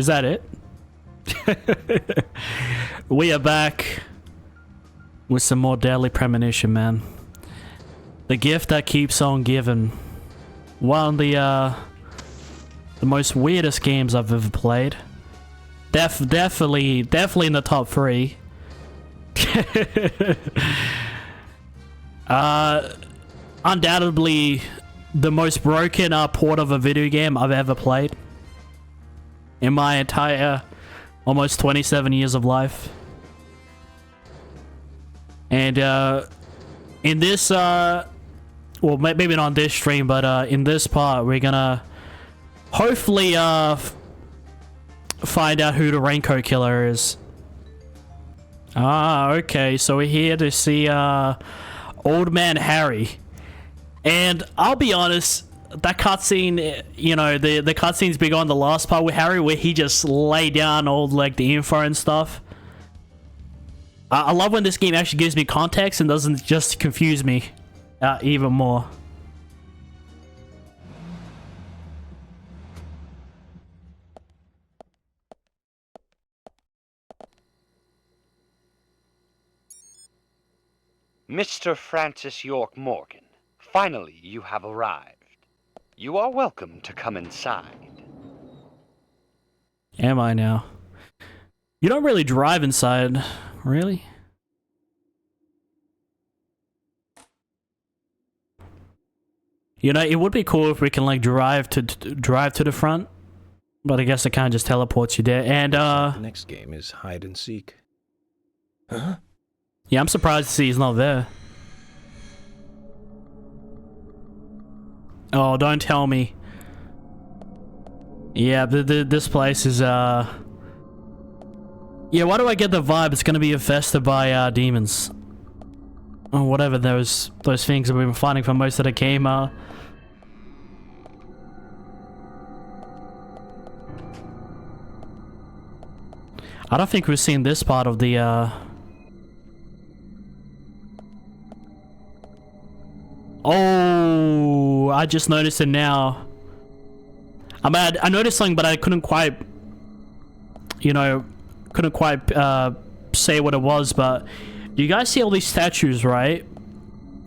Is that it? We are back with some more Deadly Premonition, man. The gift that keeps on giving. One of the most weirdest games I've ever played. Definitely in the top 3. Undoubtedly the most broken port of a video game I've ever played in my entire almost 27 years of life. And in this well, maybe not on this stream, but in this part we're gonna hopefully find out who the Raincoat Killer is. Okay, so we're here to see Old Man Harry. And I'll be honest, that cutscene, you know, the cutscene's big on the last part with Harry, where he just laid down all like the info and stuff. I love when this game actually gives me context and doesn't just confuse me even more. Mr. Francis York Morgan, finally you have arrived. You are welcome to come inside. Am I now? You don't really drive inside, really? You know, it would be cool if we can like drive to the front, but I guess it kind of just teleports you there. And the next game is hide and seek. Huh? Yeah, I'm surprised to see he's not there. Oh, don't tell me. Yeah, this place is, yeah, why do I get the vibe it's gonna be infested by, demons? Or whatever those things that we've been fighting for most of the game are. I don't think we've seen this part of the, Oh, I just noticed it now. I noticed something, but I couldn't quite, you know, say what it was. But you guys see all these statues, right?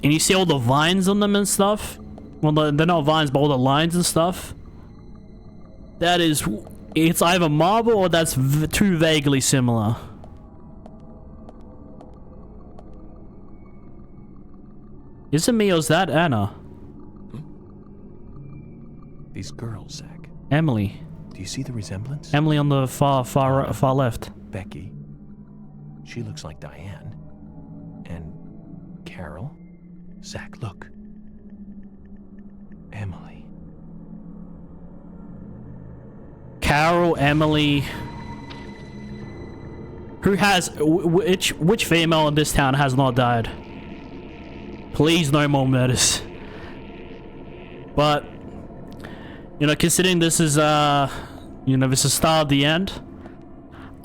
And you see all the vines on them and stuff. Well, they're not vines, but all the lines and stuff. That is, it's either marble or that's too vaguely similar. Is it me or is that Anna? These girls, Zach. Emily. Do you see the resemblance? Emily on the far left. Becky. She looks like Diane. And Carol. Zach, look. Emily. Carol, Emily. Who has which female in this town has not died? Please, no more murders. But you know, considering this is you know, this is start of the end.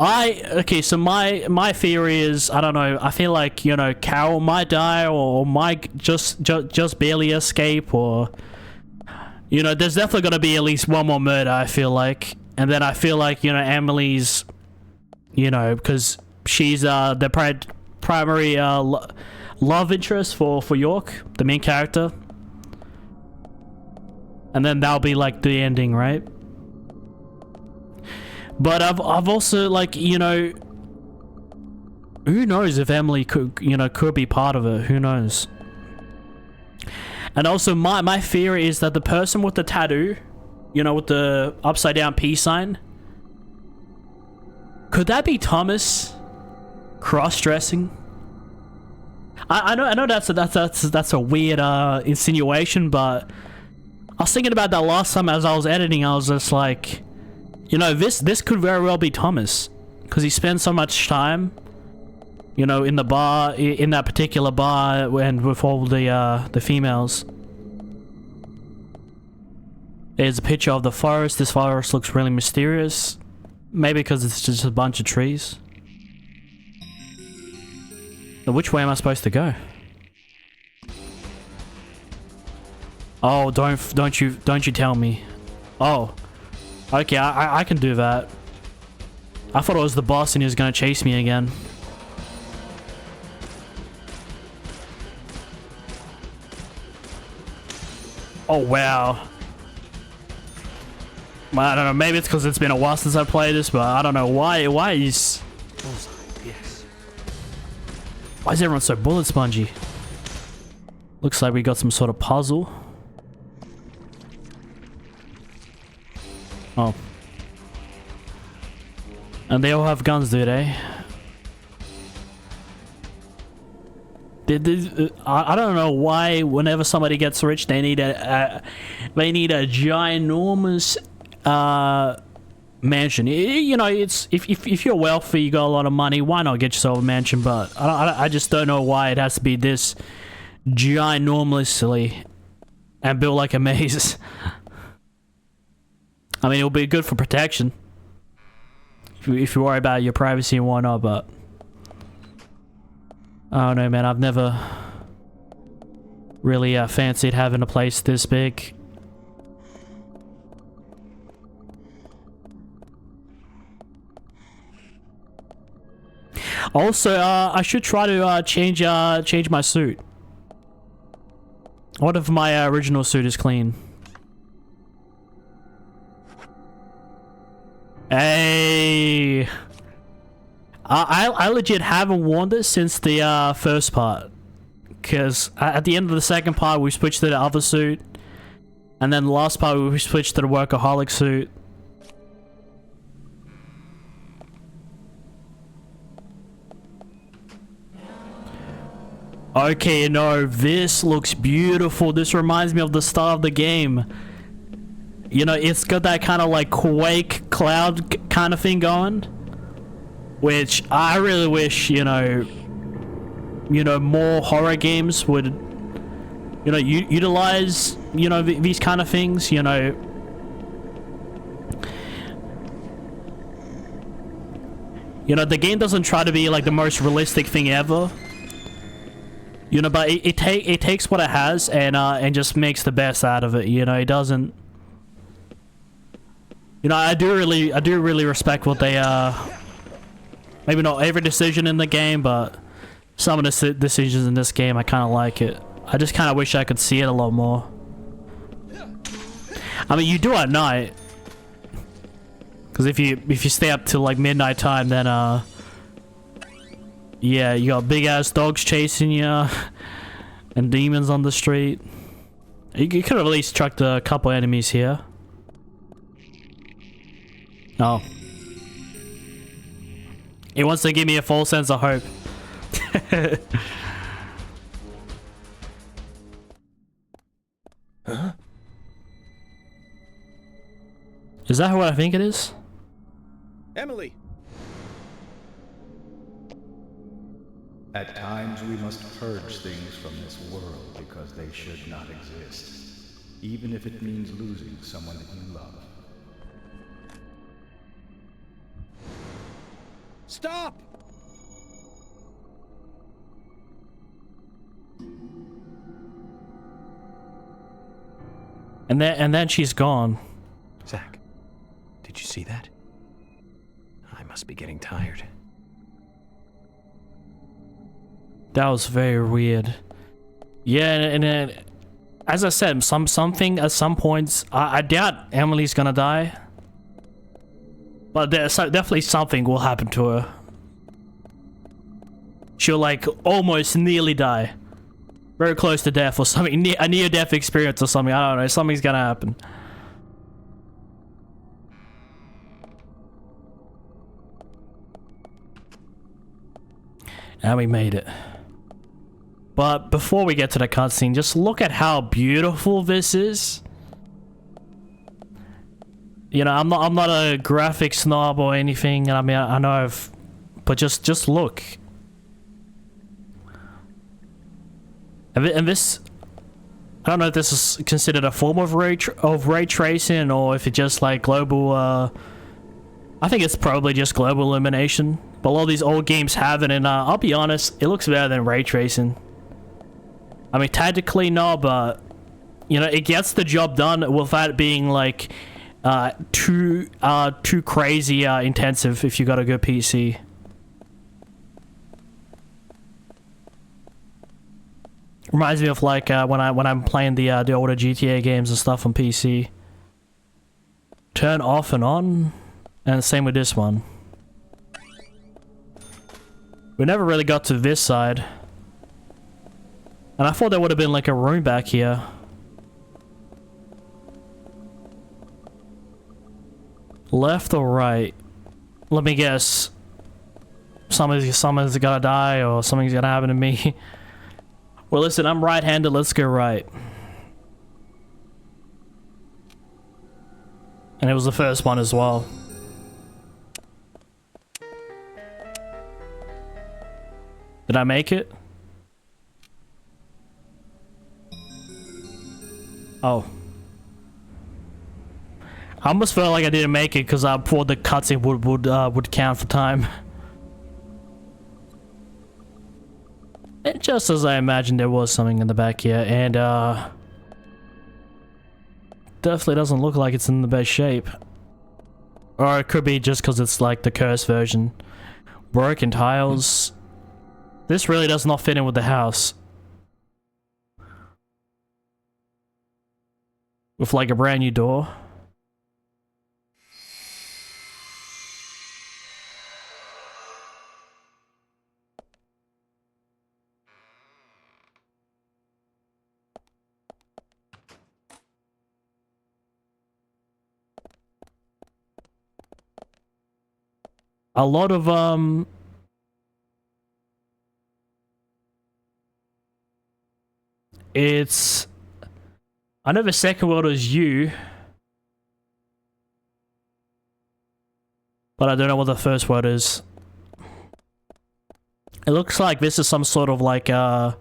Okay, so my theory is, I don't know, I feel like, you know, Carol might die or might just barely escape, or you know, there's definitely gonna be at least one more murder, I feel like. And then I feel like, you know, Emily's, you know, because she's the primary love interest for York, the main character. And then that'll be like the ending, right? But I've also, like, you know, who knows if Emily could be part of it, who knows? And also my theory is that the person with the tattoo, you know, with the upside down peace sign, could that be Thomas cross-dressing? I know that's a weird insinuation, but I was thinking about that last time as I was editing. I was just like, you know, this could very well be Thomas, because he spends so much time, you know, in the bar, in that particular bar, and with all the females. There's a picture of the forest. This forest looks really mysterious. Maybe because it's just a bunch of trees. Now, which way am I supposed to go? Oh, don't you tell me. Oh, okay, I can do that. I thought it was the boss and he was gonna chase me again. Oh, wow. Well, I don't know, maybe it's because it's been a while since I played this, but I don't know why is... Yes. Why is everyone so bullet spongy? Looks like we got some sort of puzzle. Oh. And they all have guns, do they? I don't know why whenever somebody gets rich they need a ginormous mansion. You know, it's if you're wealthy, you got a lot of money, why not get yourself a mansion? But I just don't know why it has to be this ginormously and built like a maze. I mean, it'll be good for protection if you worry about your privacy and whatnot, but I don't know, man. I've never really fancied having a place this big. Also, I should try to change my suit. What if my original suit is clean? Hey, I legit haven't worn this since the first part, because at the end of the second part we switched to the other suit, and then the last part we switched to the workaholic suit. Okay, no, this looks beautiful. This reminds me of the start of the game. You know, it's got that kind of like Quake cloud kind of thing going, which I really wish, you know, more horror games would, you know, utilize, you know, these kind of things, you know. You know, the game doesn't try to be like the most realistic thing ever. You know, but it takes what it has and just makes the best out of it. You know, it doesn't. You know, I do really respect what they maybe not every decision in the game, but some of the decisions in this game I kind of like it. I just kind of wish I could see it a lot more. I mean, you do at night, because if you stay up till like midnight time, then yeah, you got big ass dogs chasing you and demons on the street. You could have at least trucked a couple enemies here. Oh. He wants to give me a false sense of hope. Huh? Is that what I think it is? Emily! At times we must purge things from this world because they should not exist, even if it means losing someone that you love. Stop! And then she's gone. Zach, did you see that? I must be getting tired. That was very weird. Yeah, and as I said, something at some points, I doubt Emily's gonna die. But there's definitely something will happen to her. She'll like almost nearly die. Very close to death or something. A near-death experience or something. I don't know. Something's gonna happen. And we made it. But before we get to the cutscene, just look at how beautiful this is. You know, I'm not a graphic snob or anything. I mean, I know but just look. And this, I don't know if this is considered a form of ray tracing or if it's just like global. I think it's probably just global illumination. But all these old games have it, and I'll be honest, it looks better than ray tracing. I mean, tactically no, but you know, it gets the job done without being like too crazy intensive if you got a good PC. Reminds me of like when I'm playing the older GTA games and stuff on PC. Turn off and on, and same with this one. We never really got to this side, and I thought there would have been like a room back here. Left or right? Let me guess. Someone's gonna die or something's gonna happen to me. Well, listen, I'm right-handed. Let's go right. And it was the first one as well. Did I make it? Oh. I almost felt like I didn't make it because I thought the cutscene would count for time. And just as I imagined, there was something in the back here, and definitely doesn't look like it's in the best shape. Or it could be just because it's like the cursed version. Broken tiles. This really does not fit in with the house. With like a brand new door. A lot of it's, I know the second word is you, but I don't know what the first word is. It looks like this is some sort of like and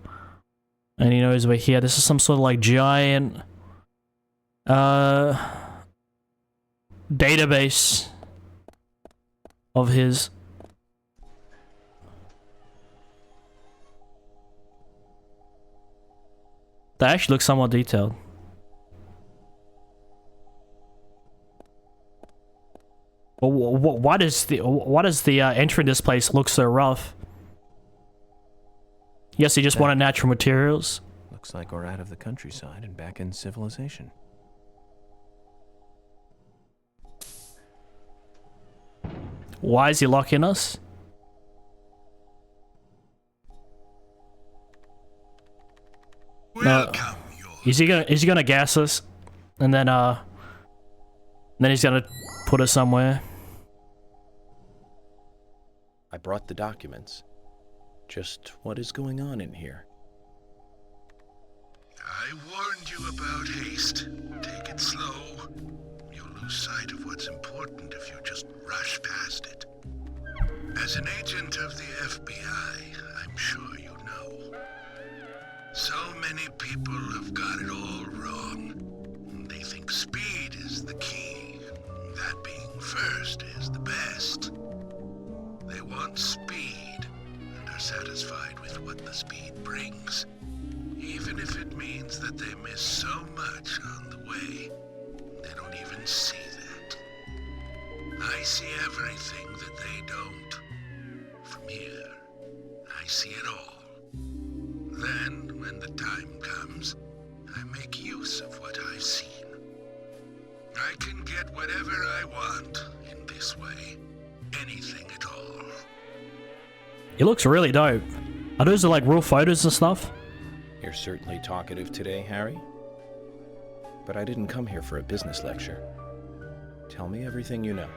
he knows we're here. This is some sort of like giant database of his. That actually looks somewhat detailed. But why does the entry in this place look so rough? Yes, he just wanted natural materials. Looks like we're out of the countryside and back in civilization. Why is he locking us? No. Is he gonna gas us? And then he's gonna put us somewhere. I brought the documents. Just what is going on in here? I warned you about haste. Take it slow. You'll lose sight of what's important if you just rush past it. As an agent of the FBI, I'm sure you know. So many people have got it all wrong. They think speed is the key. That being first is the best. They want speed and are satisfied with what the speed brings. Even if it means that they miss so much on the way, they don't even see that. I see everything that they don't. From here, I see it all. Then, when the time comes, I make use of what I've seen. I can get whatever I want in this way. Anything at all. He looks really dope. Are those like real photos and stuff? You're certainly talkative today, Harry. But I didn't come here for a business lecture. Tell me everything you know.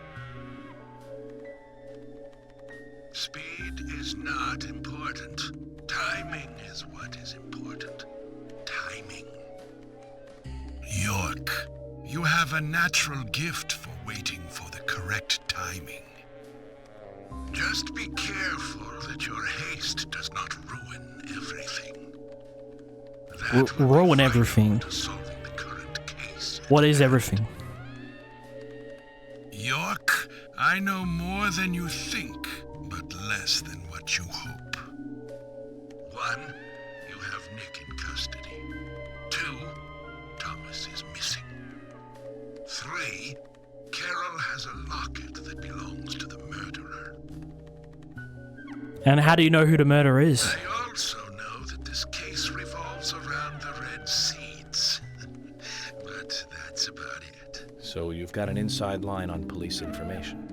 Speed is not important. Timing is what is important. Timing. York, you have a natural gift for waiting for the correct timing. Just be careful that your haste does not ruin everything. Ruin everything. What is everything? York, I know more than you think, but less than what you hope. 1, you have Nick in custody. 2, Thomas is missing. 3, And how do you know who the murderer is? I also know that this case revolves around the red seeds. But that's about it. So you've got an inside line on police information.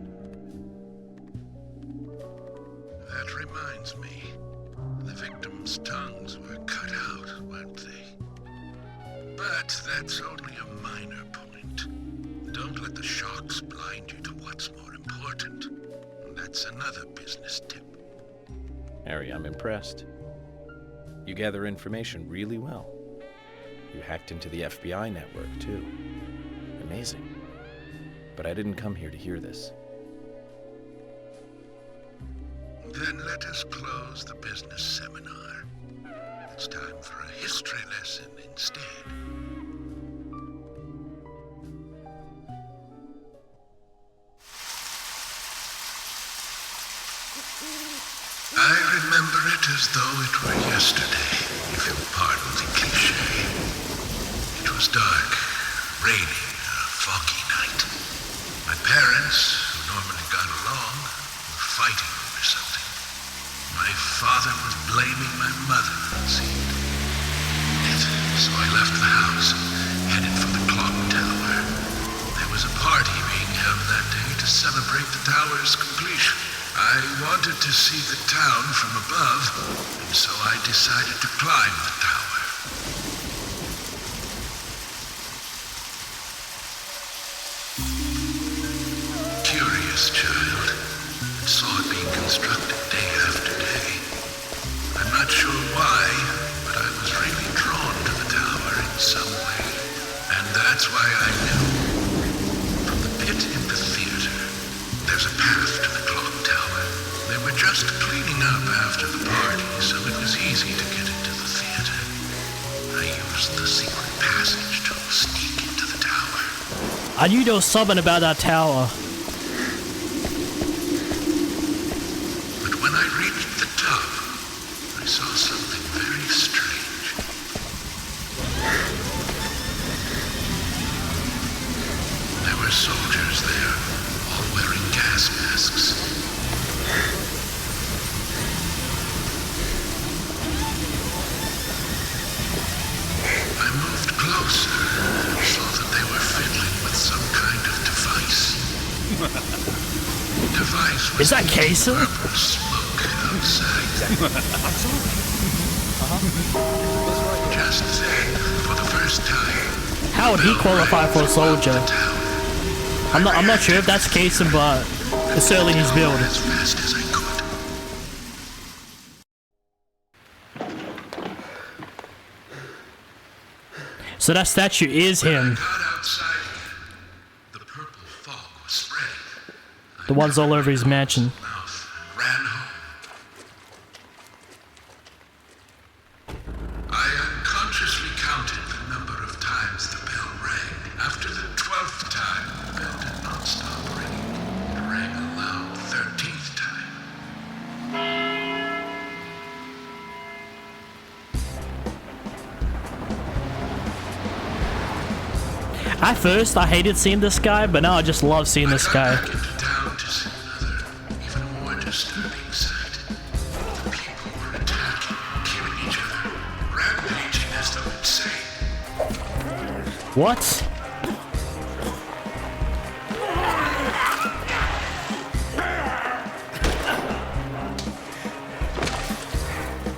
That reminds me. The victims' tongues were cut out, weren't they? But that's only a minor point. Don't let the shocks blind you to what's more important. That's another business tip. Harry, I'm impressed. You gather information really well. You hacked into the FBI network, too. Amazing. But I didn't come here to hear this. Then let us close the business seminar. It's time for a history lesson instead. I remember it as though it were yesterday, if you'll pardon the cliché. It was dark, raining, a foggy night. My parents, who normally got along, were fighting over something. My father was blaming my mother, it seemed. So I left the house, headed for the clock tower. There was a party being held that day to celebrate the tower's completion. I wanted to see the town from above, and so I decided to climb the tower. Curious child. I saw it being constructed day after day. I'm not sure why, but I was really drawn to the tower in some way. And that's why I knew. From the pit in the theater, there's a path to the clock tower. They were just cleaning up after the party, so it was easy to get into the theater. I used the secret passage to sneak into the tower. I knew there was something about that tower. But when I reached the top, I saw something very strange. There were soldiers there, all wearing gas masks. I moved closer and saw that they were fiddling with some kind of device. The device was Is that Kason? purple smoke outside. Just then, for the first time, How would he qualify for a soldier? I'm not sure if that's Kason, but it's certainly his build. as fast as I could. So that statue is him. Got outside again. The purple fog was spreading. The ones all over his mansion. Mouth and ran home. I unconsciously counted the number of times the bell rang. After the 12th time, the bell did not stop ringing. It rang a loud 13th time. At first, I hated seeing this guy, but now I just love seeing this guy. I got back into town to see another, even more disturbing sight. The people were attacking, killing each other, rampaging as though insane. What?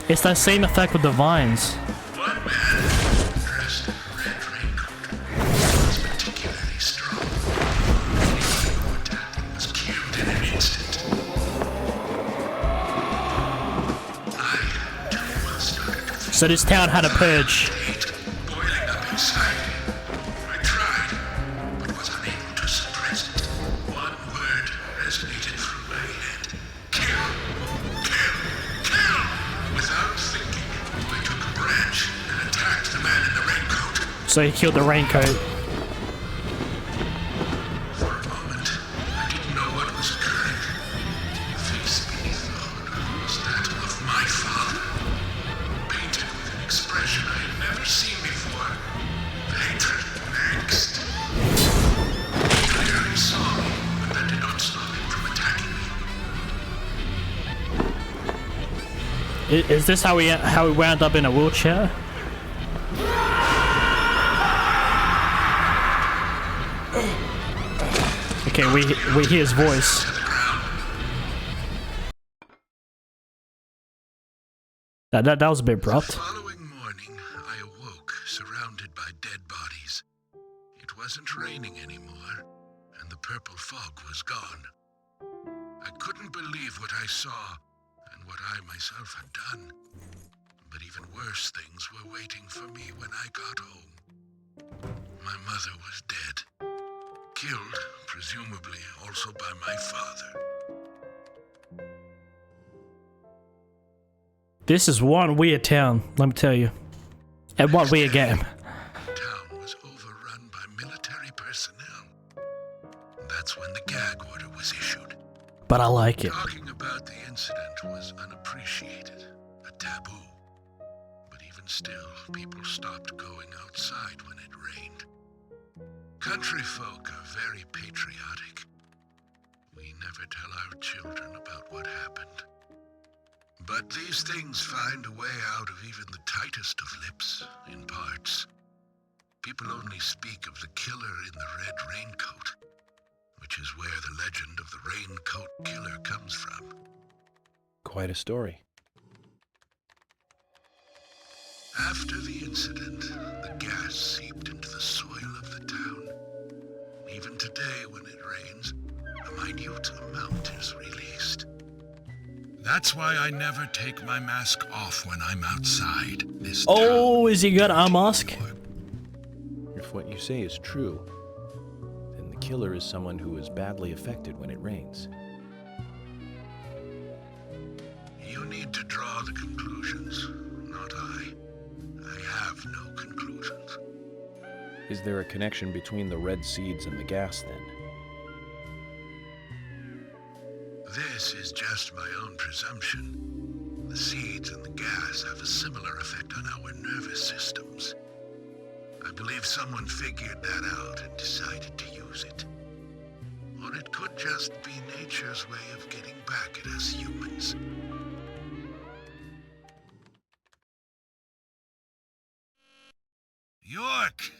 It's that same effect with the vines. One man, dressed in a red raincoat, was particularly strong. Anybody who attacked him was killed in an instant. I, too, started to feel So this town had a purge. hate boiling up inside me. I tried, but was unable to suppress it. One word resonated through my head. Kill! Kill! Kill! Without thinking, I took a branch and attacked the man in the raincoat. So he killed the raincoat. For a moment, I didn't know what was occurring. The face beneath the hood was that of my father, painted with an expression I had never seen before. Hatred and angst. He clearly saw me, but that did not stop him from attacking me. Is this how we wound up in a wheelchair? Okay, we hear his voice. That was a bit abrupt. The following morning, I awoke surrounded by dead bodies. It wasn't raining anymore, and the purple fog was gone. I couldn't believe what I saw and what I myself had done. But even worse things were waiting for me when I got home. My mother was dead. Killed, presumably also by my father. This is one weird town, let me tell you. And one weird game. The town was overrun by military personnel. That's when the gag order was issued. But I like it. Talking about the incident was unappreciated, a taboo. But even still, people stopped going outside when it rained. Country folk are very patriotic. We never tell our children about what happened. But these things find a way out of even the tightest of lips, in parts. People only speak of the killer in the red raincoat, which is where the legend of the Raincoat Killer comes from. Quite a story. After the incident, the gas seeped into the soil of the town. Even today, when it rains, a minute amount is released. That's why I never take my mask off when I'm outside. This Oh, is he gonna unmask? If what you say is true, then the killer is someone who is badly affected when it rains. You need to draw the conclusions, not I. I have no conclusions. Is there a connection between the red seeds and the gas, then? This is just my own presumption. The seeds and the gas have a similar effect on our nervous systems. I believe someone figured that out and decided to use it. Or it could just be nature's way of getting back at us humans. York!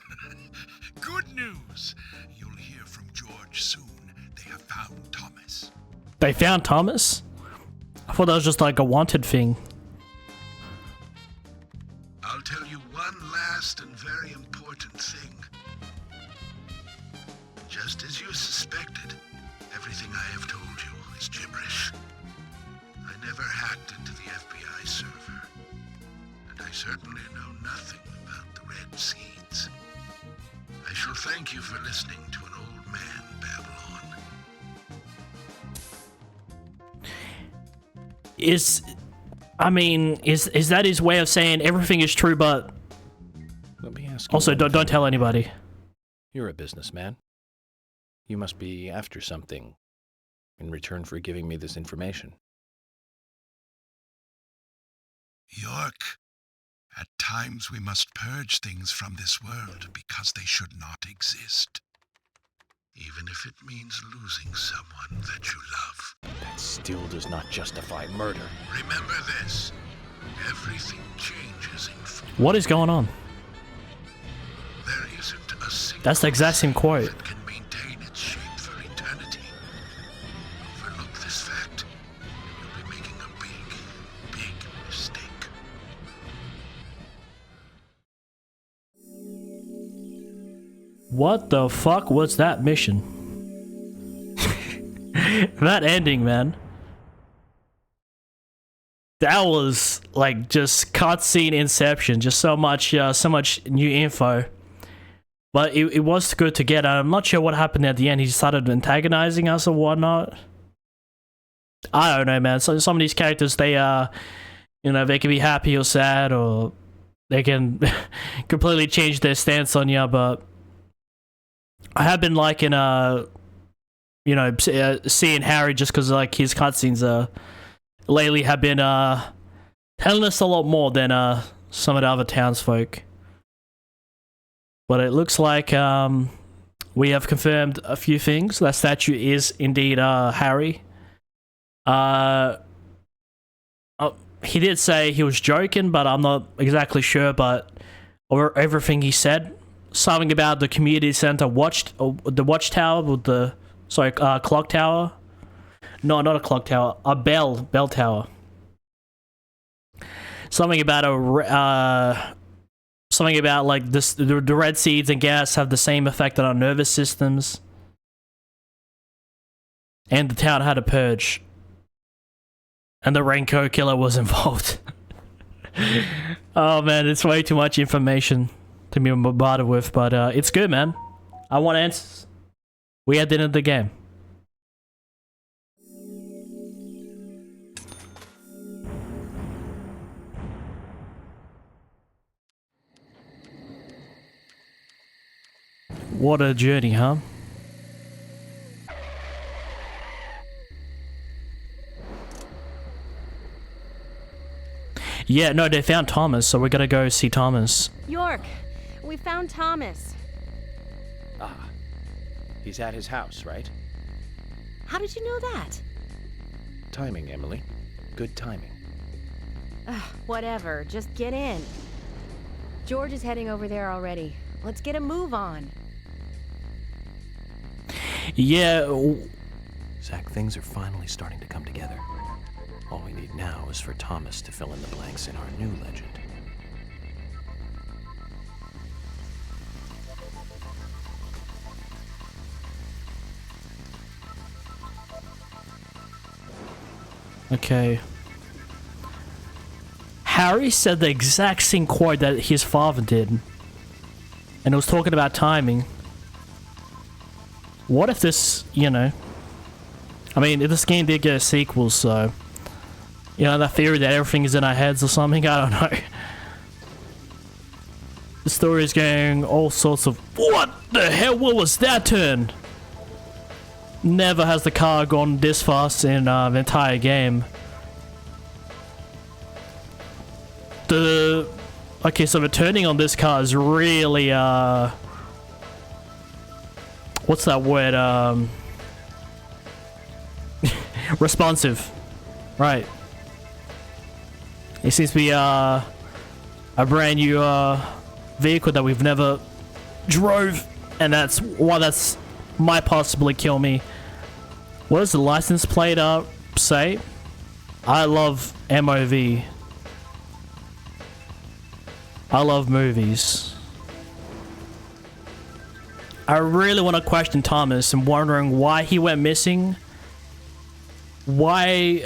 Good news! You'll hear from George soon. They have found Thomas. They found Thomas? I thought that was just like a wanted thing. I'll tell you one last and very important thing. Just as you suspected, everything I have told you is gibberish. I never hacked into the FBI server, and I certainly know nothing about the red seeds. I shall thank you for listening to an old man babble on. Is that his way of saying everything is true, but Let me ask you also one don't thing. tell anybody? You're a businessman. You must be after something in return for giving me this information. York, at times we must purge things from this world because they should not exist. Even if it means losing someone that you love. That still does not justify murder. Remember this. Everything changes in form. What is going on? There isn't a single That's the exact same thing quote. that can maintain its shape for eternity. Overlook this fact, and you'll be making a big, big mistake. What the fuck was that mission? That ending, man. That was like just cutscene inception. Just so much new info. But it was good to get. I'm not sure what happened at the end. He started antagonizing us or whatnot. I don't know, man. So some of these characters, they they can be happy or sad, or they can completely change their stance on you. But I have been liking, seeing Harry just because like his cutscenes lately have been telling us a lot more than some of the other townsfolk. But it looks like we have confirmed a few things. That statue is indeed Harry. he did say he was joking, but I'm not exactly sure. But or everything he said, something about the community center the watchtower with the clock tower. No, not a clock tower, a bell tower. Something about something about like this. The red seeds and gas have the same effect on our nervous systems, and the town had a purge. And the Raincoat Killer was involved. Oh man, it's way too much information to be bombarded with, but it's good, man. I want answers. We had the end of the game. What a journey, huh? Yeah, no, they found Thomas, so we're gonna go see Thomas. York, we found Thomas. Ah, he's at his house, right? How did you know that? Timing, Emily. Good timing. Ugh, whatever, just get in. George is heading over there already. Let's get a move on. Yeah. Zach, things are finally starting to come together. All we need now is for Thomas to fill in the blanks in our new legend. Okay. Harry said the exact same quote that his father did. And it was talking about timing. What if this, you know... I mean, this game did get a sequel, so... You know, that theory that everything is in our heads or something, I don't know. The story is going all sorts of... What the hell? What was that turn? Never has the car gone this fast in the entire game. Okay, so the turning on this car is really, what's that word? Responsive. Right. It seems to be a brand new vehicle that we've never drove, and that's why that's might possibly kill me. What does the license plate say? I love MOV. I love movies. I really want to question Thomas and wondering why he went missing. Why,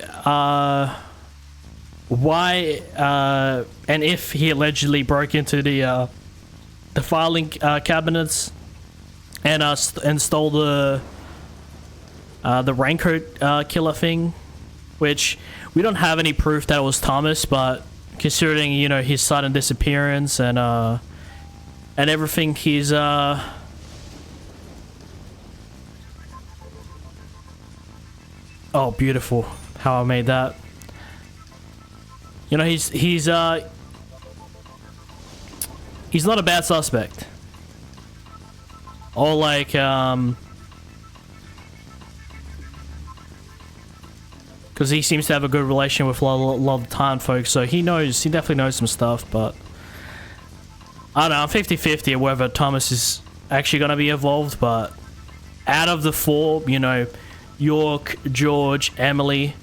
and if he allegedly broke into the filing cabinets and stole the Raincoat Killer thing, which we don't have any proof that it was Thomas, but considering, you know, his sudden disappearance and everything, he's oh, beautiful how I made that. You know, he's not a bad suspect. Or like because he seems to have a good relation with a lot of the town folks, so he definitely knows some stuff, but I don't know, I'm 50-50 whether Thomas is actually going to be involved, but out of the four, you know, York, George, Emily,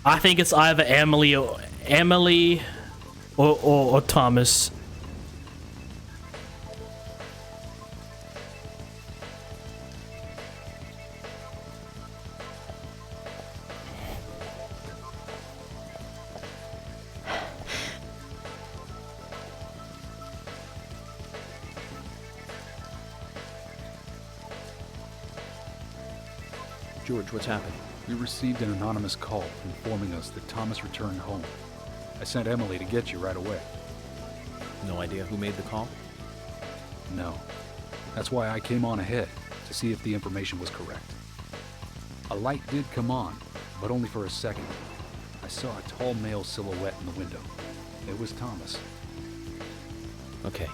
I think it's either Emily or Thomas. George, what's happening? We received an anonymous call informing us that Thomas returned home. I sent Emily to get you right away. No idea who made the call? No. That's why I came on ahead, to see if the information was correct. A light did come on, but only for a second. I saw a tall male silhouette in the window. It was Thomas. Okay.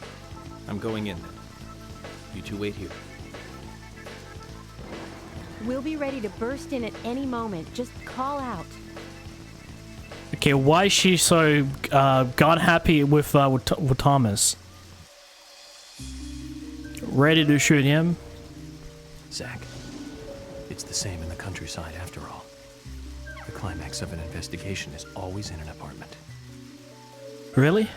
I'm going in then. You two wait here. We'll be ready to burst in at any moment. Just call out. Okay, why is she so gun happy with Thomas? Ready to shoot him? Zach, it's the same in the countryside after all. The climax of an investigation is always in an apartment. Really?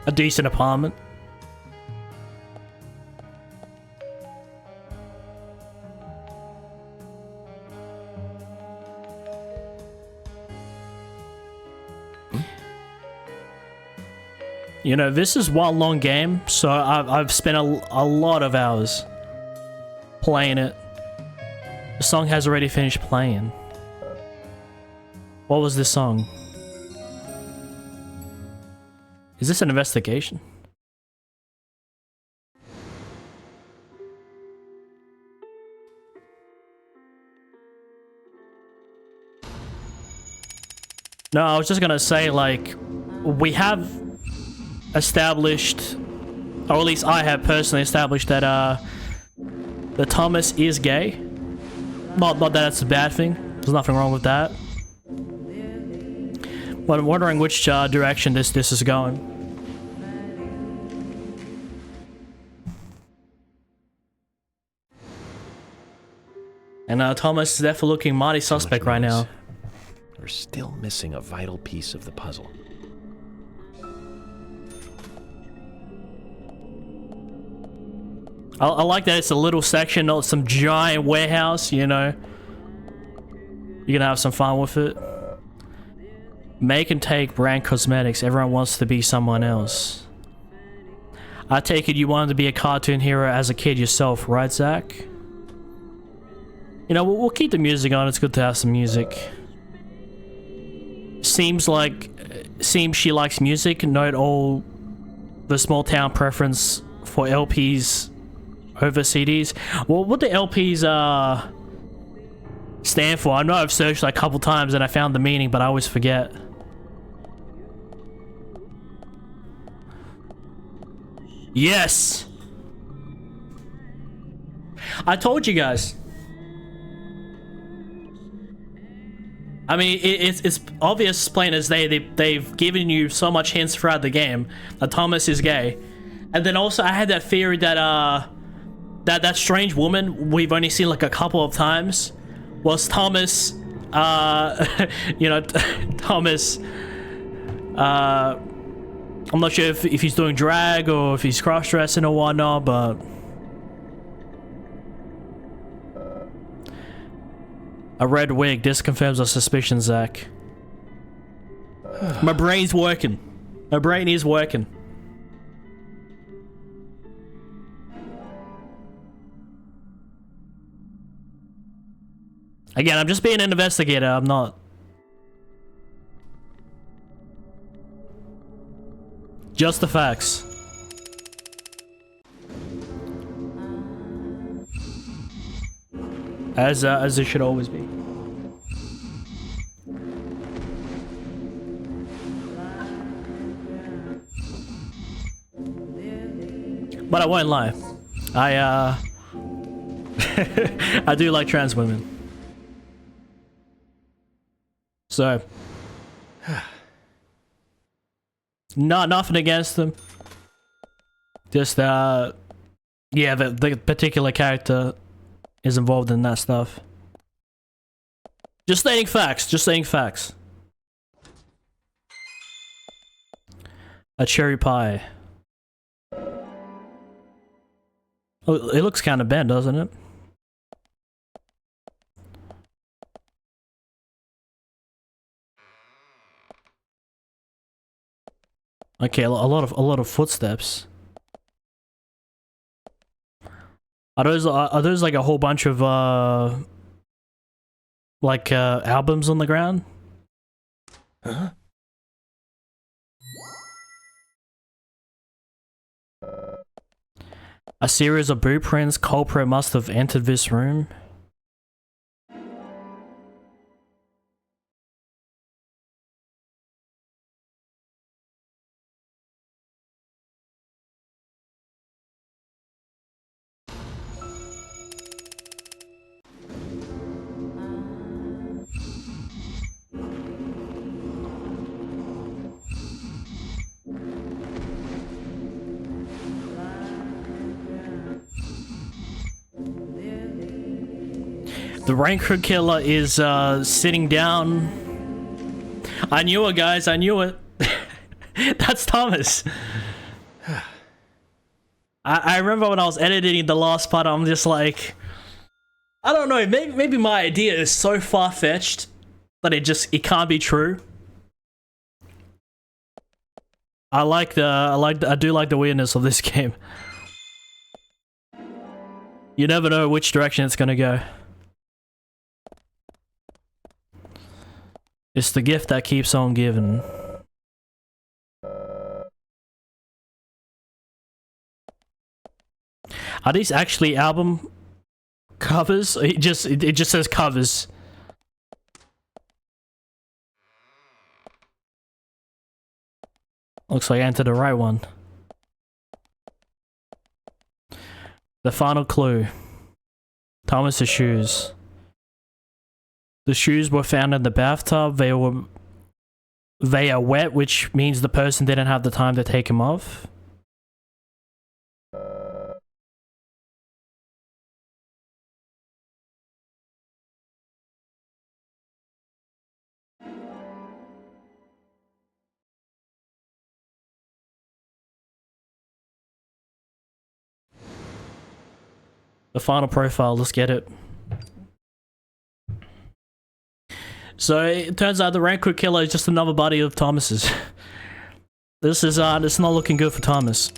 A decent apartment. You know, this is one long game, so I've spent a lot of hours playing it. The song has already finished playing. What was this song? Is this an investigation? No, I was just gonna say, like, we have established, or at least I have personally established that that Thomas is gay. Not that that's a bad thing. There's nothing wrong with that. But I'm wondering which direction this is going. And Thomas is definitely looking mighty suspect right now. We're still missing a vital piece of the puzzle. I like that it's a little section, not some giant warehouse, you know. You're gonna have some fun with it. Make and take brand cosmetics. Everyone wants to be someone else. I take it you wanted to be a cartoon hero as a kid yourself, right, Zach? You know, we'll keep the music on. It's good to have some music. Seems she likes music. Note all the small town preference for LPs over CDs. Well, what the LPs stand for? I know I've searched like a couple times and I found the meaning, but I always forget. Yes! I told you guys. I mean, it's obvious, plain as day. They've given you so much hints throughout the game that Thomas is gay. And then also I had that theory that that strange woman we've only seen like a couple of times was Thomas, you know, Thomas, I'm not sure if he's doing drag or if he's cross-dressing or whatnot, but a red wig. This confirms our suspicions, Zach. My brain's working. My brain is working. Again, I'm just being an investigator. I'm not. Just the facts. As it should always be. But I won't lie. I I do like trans women. So nothing against them. Just yeah, the particular character is involved in that stuff. Just stating facts. Just stating facts. A cherry pie. Oh, it looks kind of bent, doesn't it? Okay, a lot of footsteps. Are those like a whole bunch of like albums on the ground? Huh? A series of blueprints. Culprit must have entered this room. The Raincoat Killer is sitting down. I knew it, guys. I knew it. That's Thomas. I remember when I was editing the last part, I'm just like, I don't know, maybe my idea is so far-fetched that it can't be true. I do like the weirdness of this game. You never know which direction it's gonna go. It's the gift that keeps on giving. Are these actually album covers? It just says covers. Looks like I entered the right one. The final clue. Thomas's shoes. The shoes were found in the bathtub. They are wet, which means the person didn't have the time to take them off. The final profile, let's get it. So it turns out the Raincoat Killer is just another buddy of Thomas's. This is not looking good for Thomas.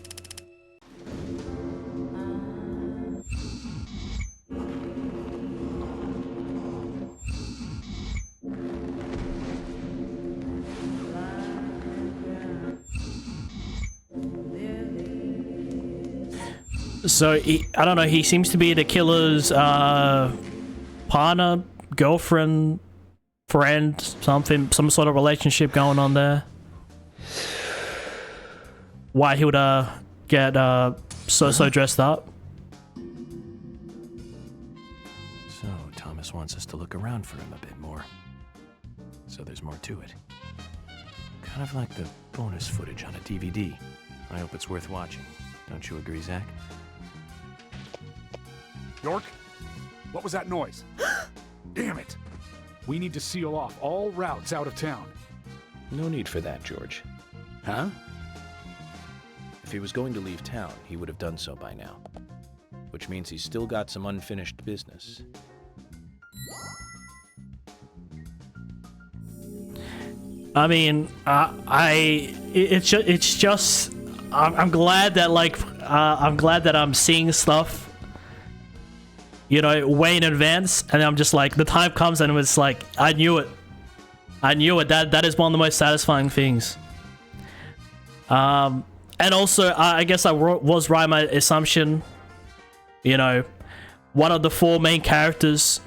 So I don't know, he seems to be the killer's partner, girlfriend, friend, some sort of relationship going on there. Why he would get so dressed up. So Thomas wants us to look around for him a bit more. So there's more to it. Kind of like the bonus footage on a DVD. I hope it's worth watching. Don't you agree, Zach? York? What was that noise? Damn it! We need to seal off all routes out of town. No need for that, George. Huh? If he was going to leave town, he would have done so by now. Which means he's still got some unfinished business. I mean, it's just I'm glad that I'm seeing stuff, you know, way in advance, and I'm just like, the time comes and it's like, I knew it. That is one of the most satisfying things. And also, I guess I was right in my assumption, you know, one of the four main characters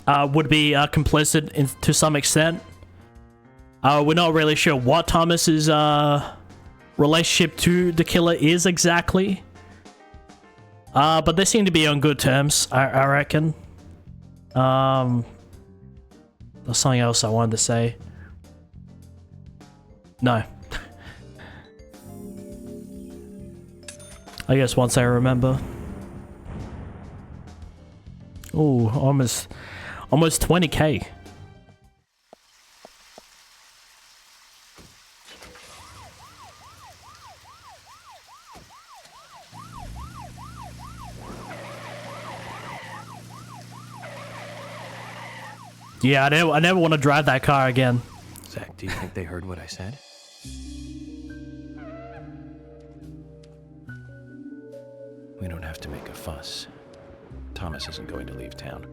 would be complicit to some extent. We're not really sure what Thomas's relationship to the killer is exactly. But they seem to be on good terms, I reckon. There's something else I wanted to say. No. I guess once I remember. Ooh, almost 20k. Yeah, I never want to drive that car again. Zach, do you think they heard what I said? We don't have to make a fuss. Thomas isn't going to leave town.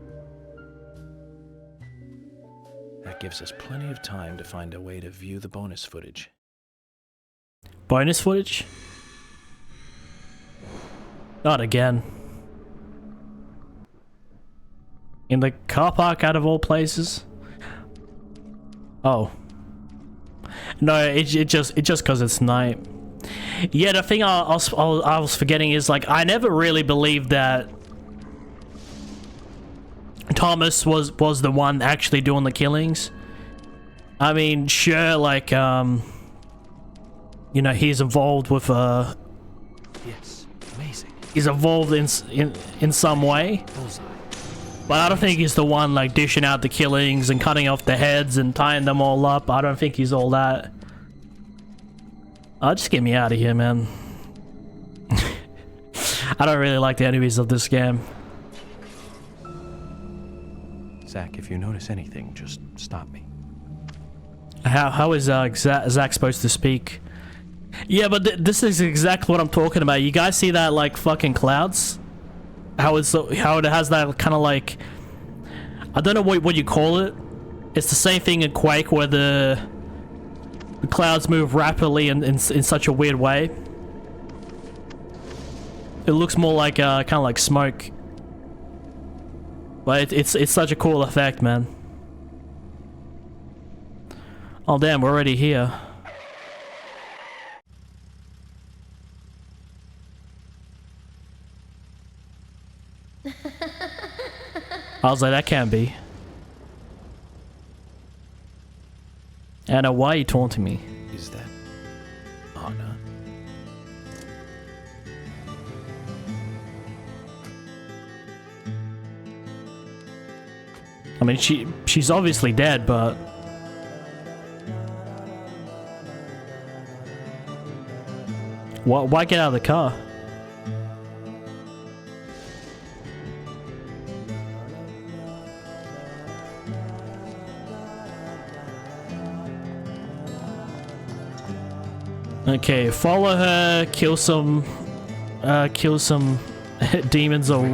That gives us plenty of time to find a way to view the bonus footage. Bonus footage? Not again. In the car park, out of all places? Oh. No, it's just because it's night. Yeah, the thing I was forgetting is, like, I never really believed that Thomas was the one actually doing the killings. I mean, sure, like, you know, he's involved with Yes, amazing. he's involved in some way. Bullseye. But I don't think he's the one like dishing out the killings and cutting off the heads and tying them all up. I don't think he's all that. Just get me out of here, man. I don't really like the enemies of this game. Zach, if you notice anything, just stop me. How is Zach supposed to speak? Yeah, but this is exactly what I'm talking about. You guys see that like fucking clouds? How it has that kind of like, I don't know what you call it. It's the same thing in Quake where the clouds move rapidly in such a weird way. It looks more like kind of like smoke. But it's such a cool effect, man. Oh damn, we're already here. I was like, that can't be. Anna, why are you taunting me? Is that Anna? I mean, she's obviously dead, but why get out of the car? Okay, follow her, kill some demons or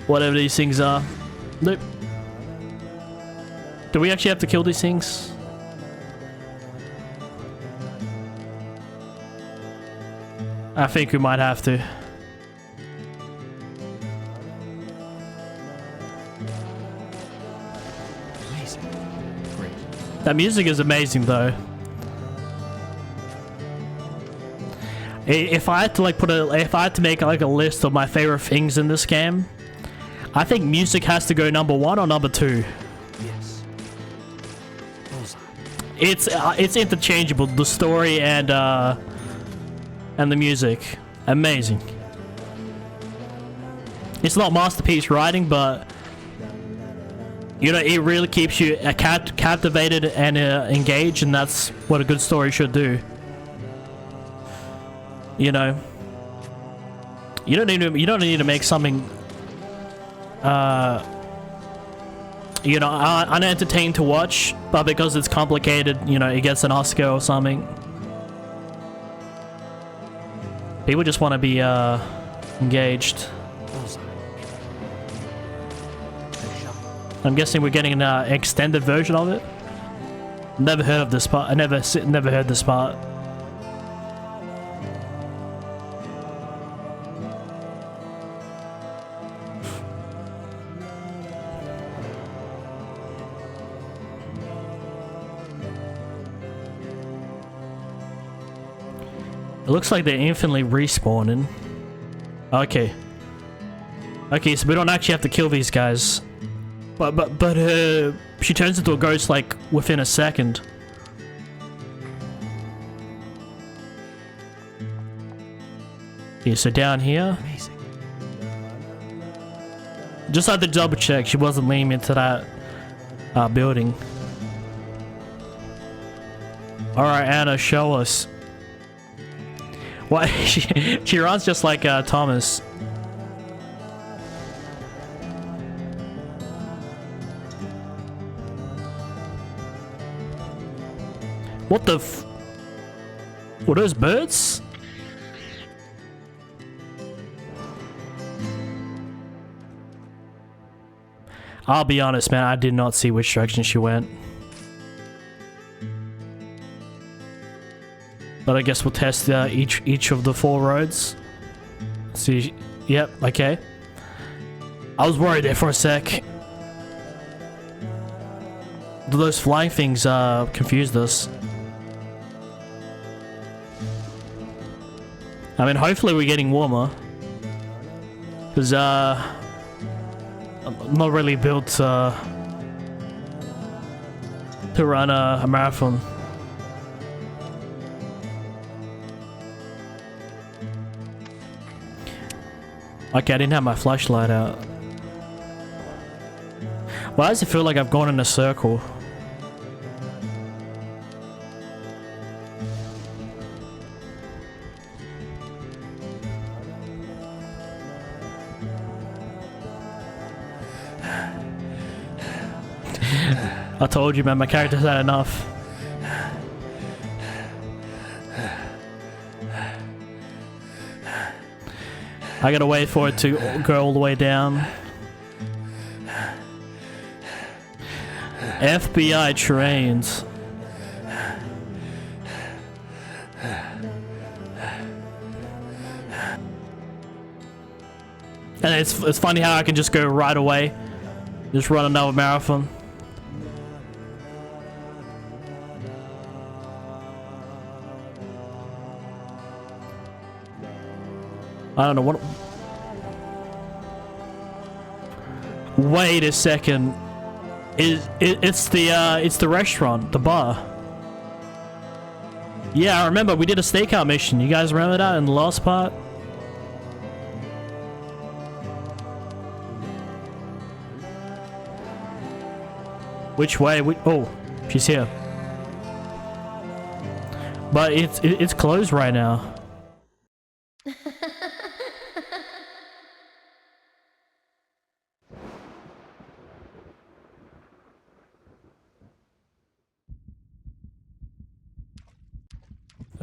whatever these things are. Nope. Do we actually have to kill these things? I think we might have to. Amazing. Great. That music is amazing though. If I had to like if I had to make like a list of my favorite things in this game, I think music has to go number 1 or number 2. Yes. Bullseye. It's interchangeable. The story and the music, amazing. It's not masterpiece writing, but you know it really keeps you captivated and engaged, and that's what a good story should do. You know, you don't need to make something you know, unentertaining to watch, but because it's complicated, you know, it gets an Oscar or something. People just want to be engaged. I'm guessing we're getting an extended version of it. Never heard of this part. I never heard this part. It looks like they're infinitely respawning. Okay. Okay, so we don't actually have to kill these guys. But she turns into a ghost like within a second. Okay, so down here. Amazing. Just had to double check she wasn't leading me into that building. Alright, Anna, show us. What? She runs just like Thomas. What the f... Were those birds? I'll be honest, man, I did not see which direction she went. But I guess we'll test each of the 4 roads. See, yep, okay. I was worried there for a sec. Those flying things confused us. I mean, hopefully we're getting warmer. Because, I'm not really built to run a marathon. Okay, I didn't have my flashlight out. Why does it feel like I've gone in a circle? I told you, man, my character's had enough. I gotta wait for it to go all the way down. FBI trains. And it's funny how I can just go right away. Just run another marathon. I don't know what. Wait a second. It's the restaurant, the bar. Yeah, I remember we did a stakeout mission. You guys remember that in the last part? Which way? Oh, she's here. But it's closed right now.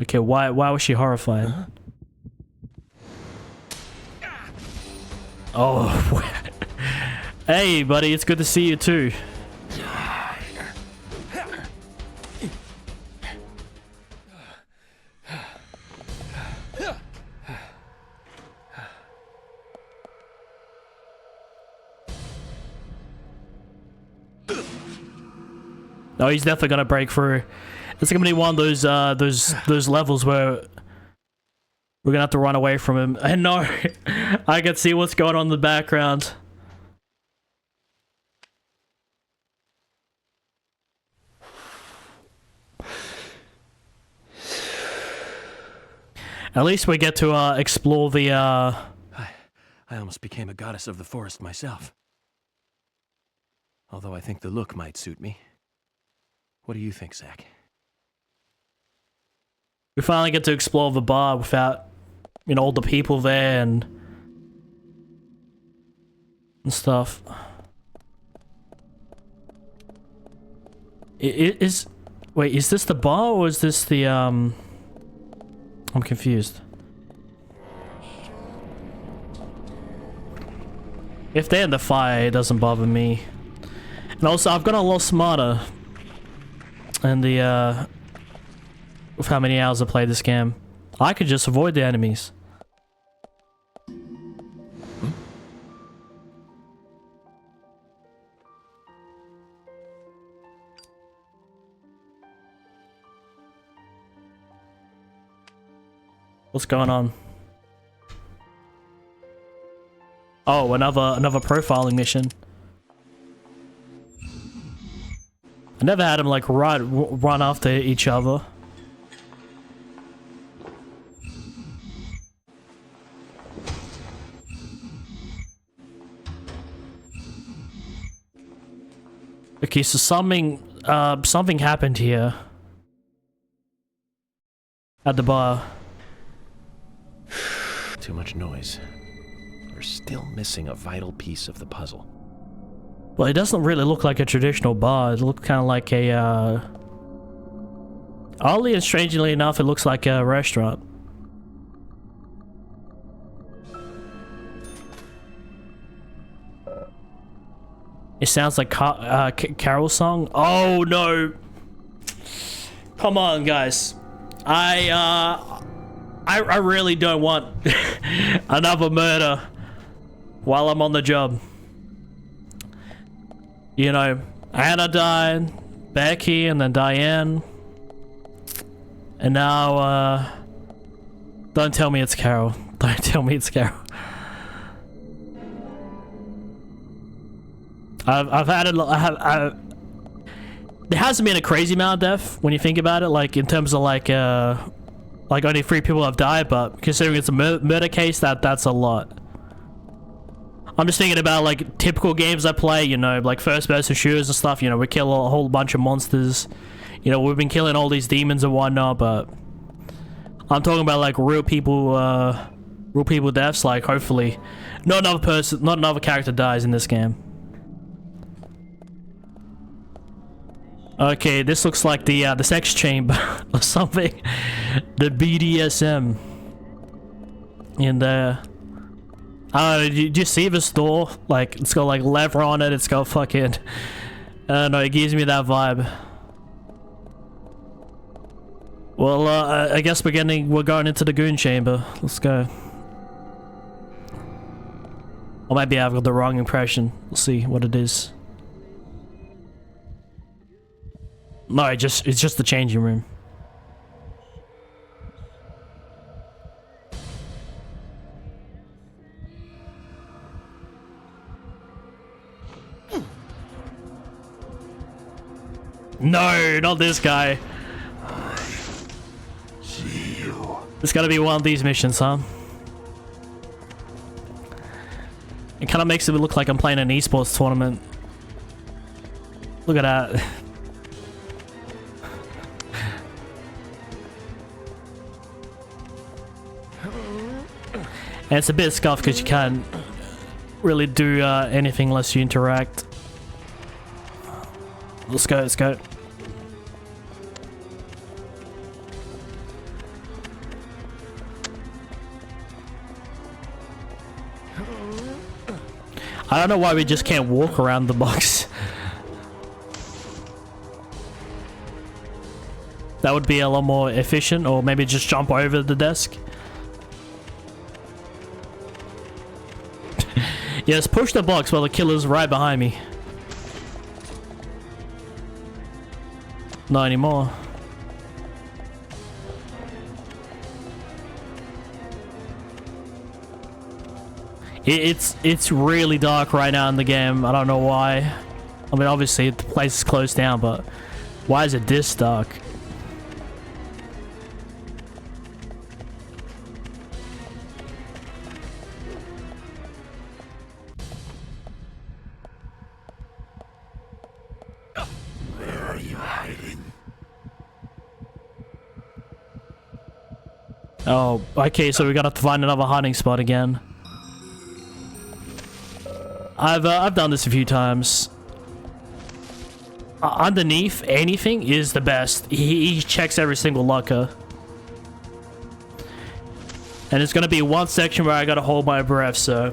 Okay, why was she horrified? Oh, hey, buddy, it's good to see you too. No, he's definitely gonna break through. It's gonna be one of those levels where we're gonna have to run away from him. I know. I can see what's going on in the background. At least we get to explore the I almost became a goddess of the forest myself. Although I think the look might suit me. What do you think, Zach? We finally get to explore the bar without, you know, all the people there and stuff. Wait, is this the bar or is this the, I'm confused. If they're in the fire, it doesn't bother me. And also, I've got a lot smarter in the, with how many hours I played this game. I could just avoid the enemies. What's going on? Oh, another profiling mission. I never had them like run after each other. Okay, so something happened here at the bar. Too much noise. We're still missing a vital piece of the puzzle. Well, it doesn't really look like a traditional bar. It looks kind of like a, oddly and strangely enough, it looks like a restaurant. It sounds like Carol's song. Oh no! Come on, guys. I really don't want another murder while I'm on the job. You know, Anna died, Becky, and then Diane. And now, don't tell me it's Carol. Don't tell me it's Carol. I've had it. There hasn't been a crazy amount of death when you think about it, like in terms of like only 3 people have died, but considering it's a murder case, that's a lot. I'm just thinking about like typical games I play, you know, like first-person shooters and stuff. You know, we kill a whole bunch of monsters. You know, we've been killing all these demons and whatnot, but I'm talking about like real people deaths. Like, hopefully, not another character dies in this game. Okay, this looks like the sex chamber or something. The BDSM in there. I don't know, did you see this door? Like, it's got like leather on it. It's got fucking, I don't know, it gives me that vibe. Well, I guess we're going into the goon chamber. Let's go. Or maybe I've got the wrong impression. Let's see what it is. No, it's just the changing room. No, not this guy. See you. It's gotta be one of these missions, huh? It kind of makes it look like I'm playing an esports tournament. Look at that. And it's a bit scuffed because you can't really do anything unless you interact. Let's go, let's go. I don't know why we just can't walk around the box. That would be a lot more efficient, or maybe just jump over the desk. Yes, push the box while the killer's right behind me. Not anymore. It's really dark right now in the game. I don't know why. I mean, obviously the place is closed down, but why is it this dark? Where are you hiding? Oh, okay, so we gotta find another hiding spot again. I've done this a few times. Underneath anything is the best. He checks every single locker. And it's gonna be one section where I gotta hold my breath, so.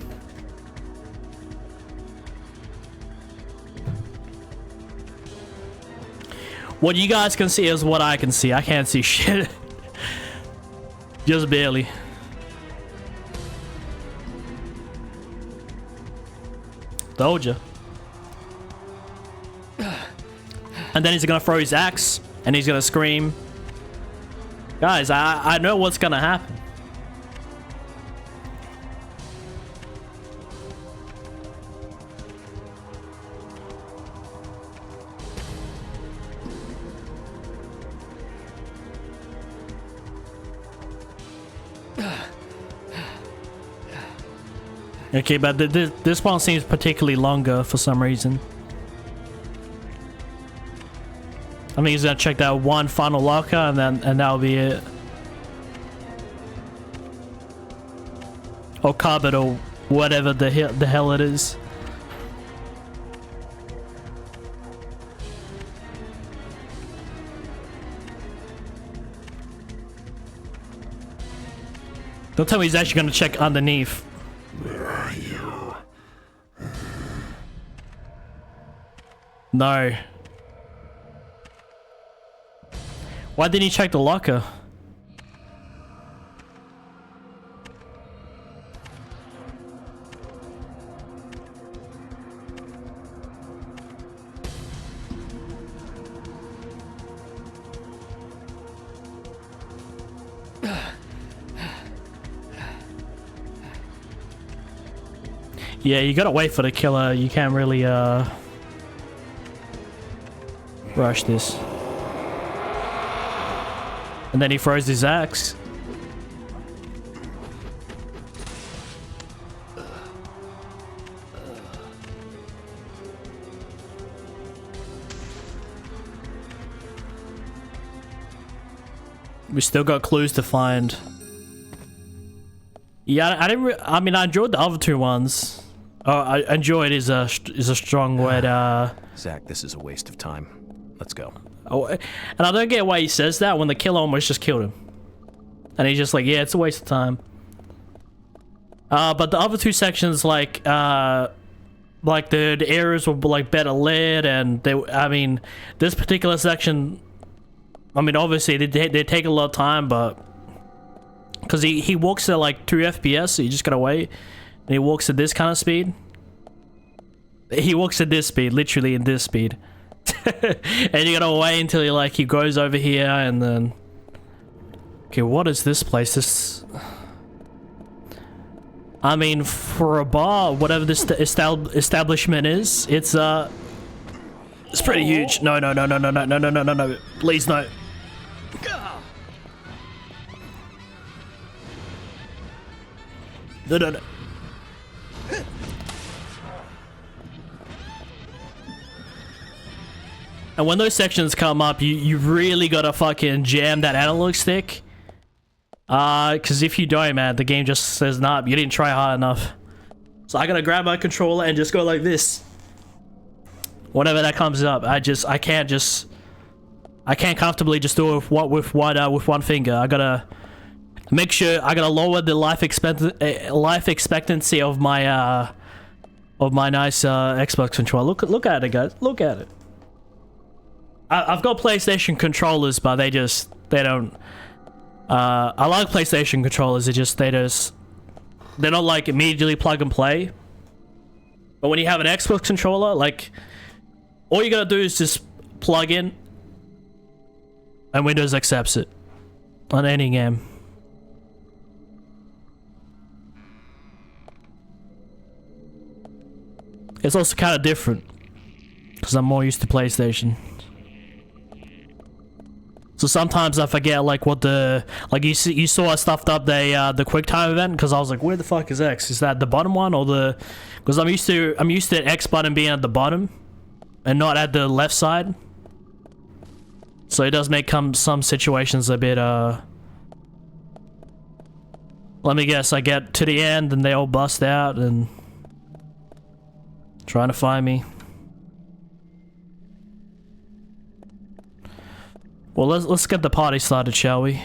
What you guys can see is what I can see. I can't see shit. Just barely. Told ya. And then he's gonna throw his axe and he's gonna scream. Guys, I know what's gonna happen. Okay, but this one seems particularly longer for some reason. I think he's gonna check that one final locker and that'll be it. Or cupboard or whatever the hell it is. Don't tell me he's actually gonna check underneath. Where are you? No. Why didn't he check the locker? Yeah, you gotta wait for the killer. You can't really rush this. And then he throws his axe. We still got clues to find. Yeah, I mean, I enjoyed the other two ones. Oh, I enjoyed is a strong word. Zach, this is a waste of time. Let's go. Oh, and I don't get why he says that when the killer almost just killed him. And he's just like, yeah, it's a waste of time. But the other two sections, like the areas were like better lit, and I mean, this particular section, I mean, obviously they take a lot of time, but because he walks at like 2 FPS, so you just gotta wait. And he walks at this kind of speed. He walks at this speed, literally in this speed. And you gotta wait until he goes over here, and then. Okay, what is this place? This. I mean, for a bar, whatever this establishment is, it's pretty huge. No, please no. No. And when those sections come up, you really gotta fucking jam that analog stick. Cause if you don't, man, the game just says, nah, you didn't try hard enough. So I gotta grab my controller and just go like this. Whenever that comes up, I can't comfortably just do it with one finger. I gotta make sure, I gotta lower the life expectancy of my nice Xbox controller. Look at it, guys. Look at it. I've got PlayStation controllers, but they don't. I like PlayStation controllers. They're not like immediately plug and play. But when you have an Xbox controller, like, all you gotta do is just plug in, and Windows accepts it on any game. It's also kind of different because I'm more used to PlayStation. So sometimes I forget like what you saw I stuffed up the QuickTime event because I was like, where the fuck is X? Is that the bottom one or the? Because I'm used to the X button being at the bottom and not at the left side. So it does make some situations a bit Let me guess, I get to the end and they all bust out and trying to find me. Well, let's get the party started, shall we?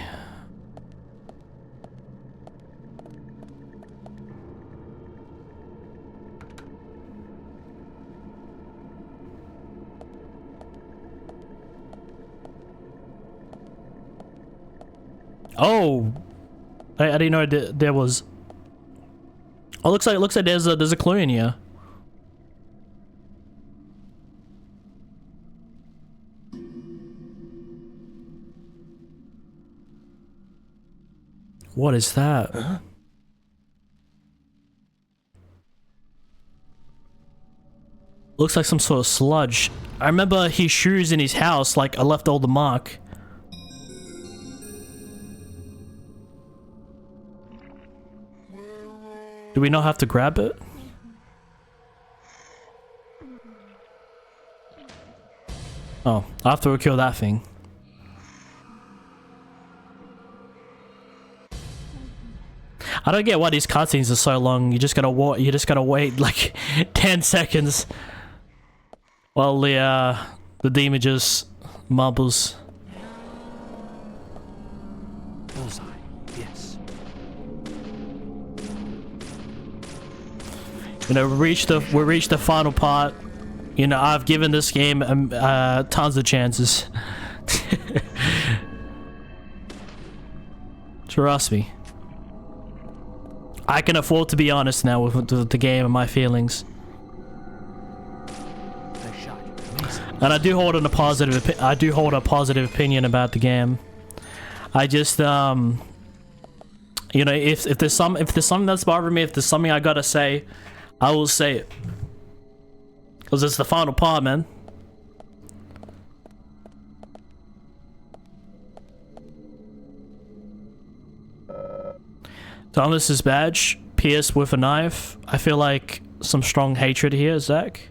Oh, I didn't know there was. Oh, looks like there's a clue in here. What is that? Huh? Looks like some sort of sludge. I remember his shoes in his house, like I left all the mark. Do we not have to grab it? Oh, after we kill that thing. I don't get why these cutscenes are so long. You just gotta wait like 10 seconds while the demon just mumbles. Bullseye. Yes. You know, we reached the final part. You know, I've given this game tons of chances. Trust me. I can afford to be honest now with the game and my feelings. Nice shot. And I do hold a positive opinion about the game. I just you know, if there's something that's bothering me, if there's something I gotta say, I will say it. Cause it's the final part, man. Thomas's badge, pierced with a knife. I feel like some strong hatred here, Zach.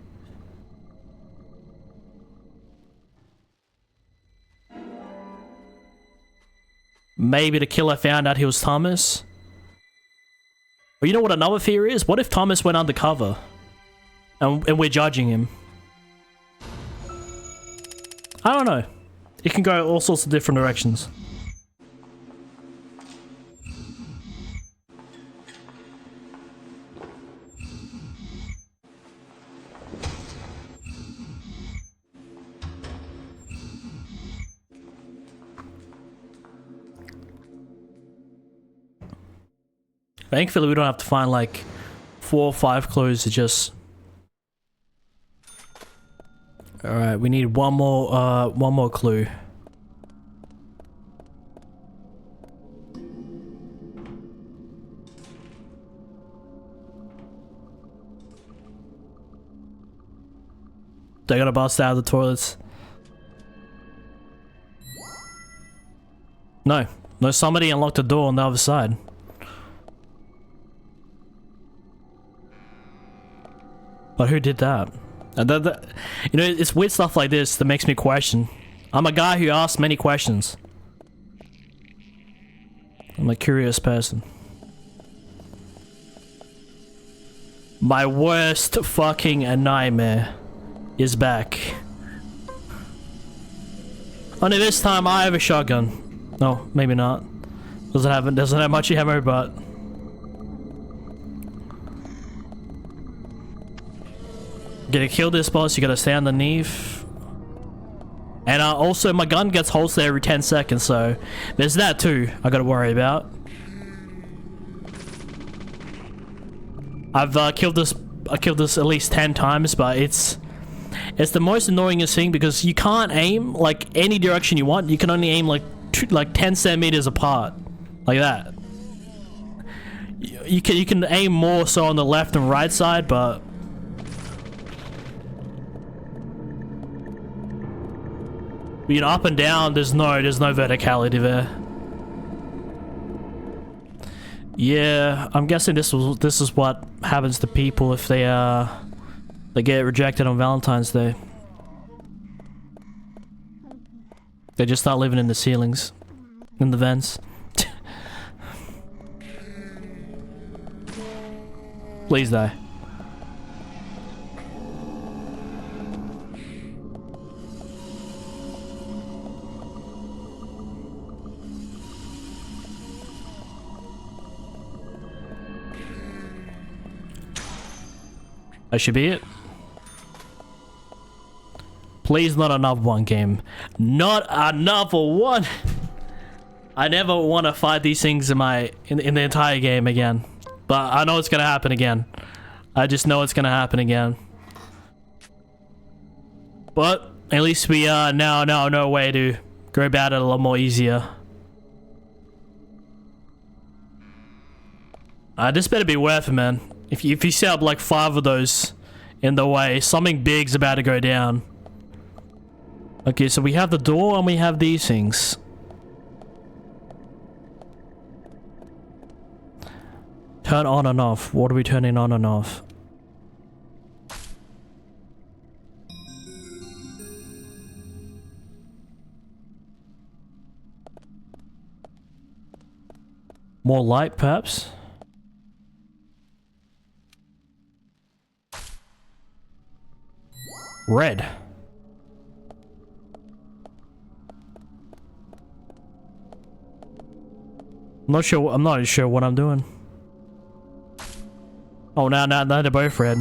maybe the killer found out he was Thomas. But you know what another theory is? What if Thomas went undercover? And we're judging him? I don't know. It can go all sorts of different directions. Thankfully, we don't have to find like 4 or 5 clues to just... Alright, we need one more clue. They gotta bust out of the toilets. No, somebody unlocked the door on the other side. But who did that? And you know, it's weird stuff like this that makes me question. I'm a guy who asks many questions. I'm a curious person. My worst fucking nightmare is back. Only this time I have a shotgun. No, maybe not. Doesn't have much ammo, but... Gonna kill this boss, you gotta stay underneath. And also my gun gets holstered every 10 seconds, so there's that too I gotta worry about. I've killed this at least 10 times, but it's the most annoyingest thing because you can't aim like any direction you want. You can only aim like 10 centimeters apart, like that. You can aim more so on the left and right side, but you know, up and down, there's no verticality there. Yeah, I'm guessing this is what happens to people if they get rejected on Valentine's Day. They just start living in the ceilings, in the vents. Please die. That should be it. Please, not another one game. Not another one. I never want to fight these things in the entire game again. But I know it's gonna happen again. I just know it's gonna happen again. But at least we now know a way to go about it a lot more easier. This better be worth it, man. If you set up like 5 of those in the way, something big's about to go down. Okay, so we have the door and we have these things. Turn on and off. What are we turning on and off? More light, perhaps? Red. I'm not sure what I'm doing. Oh, now they're both red.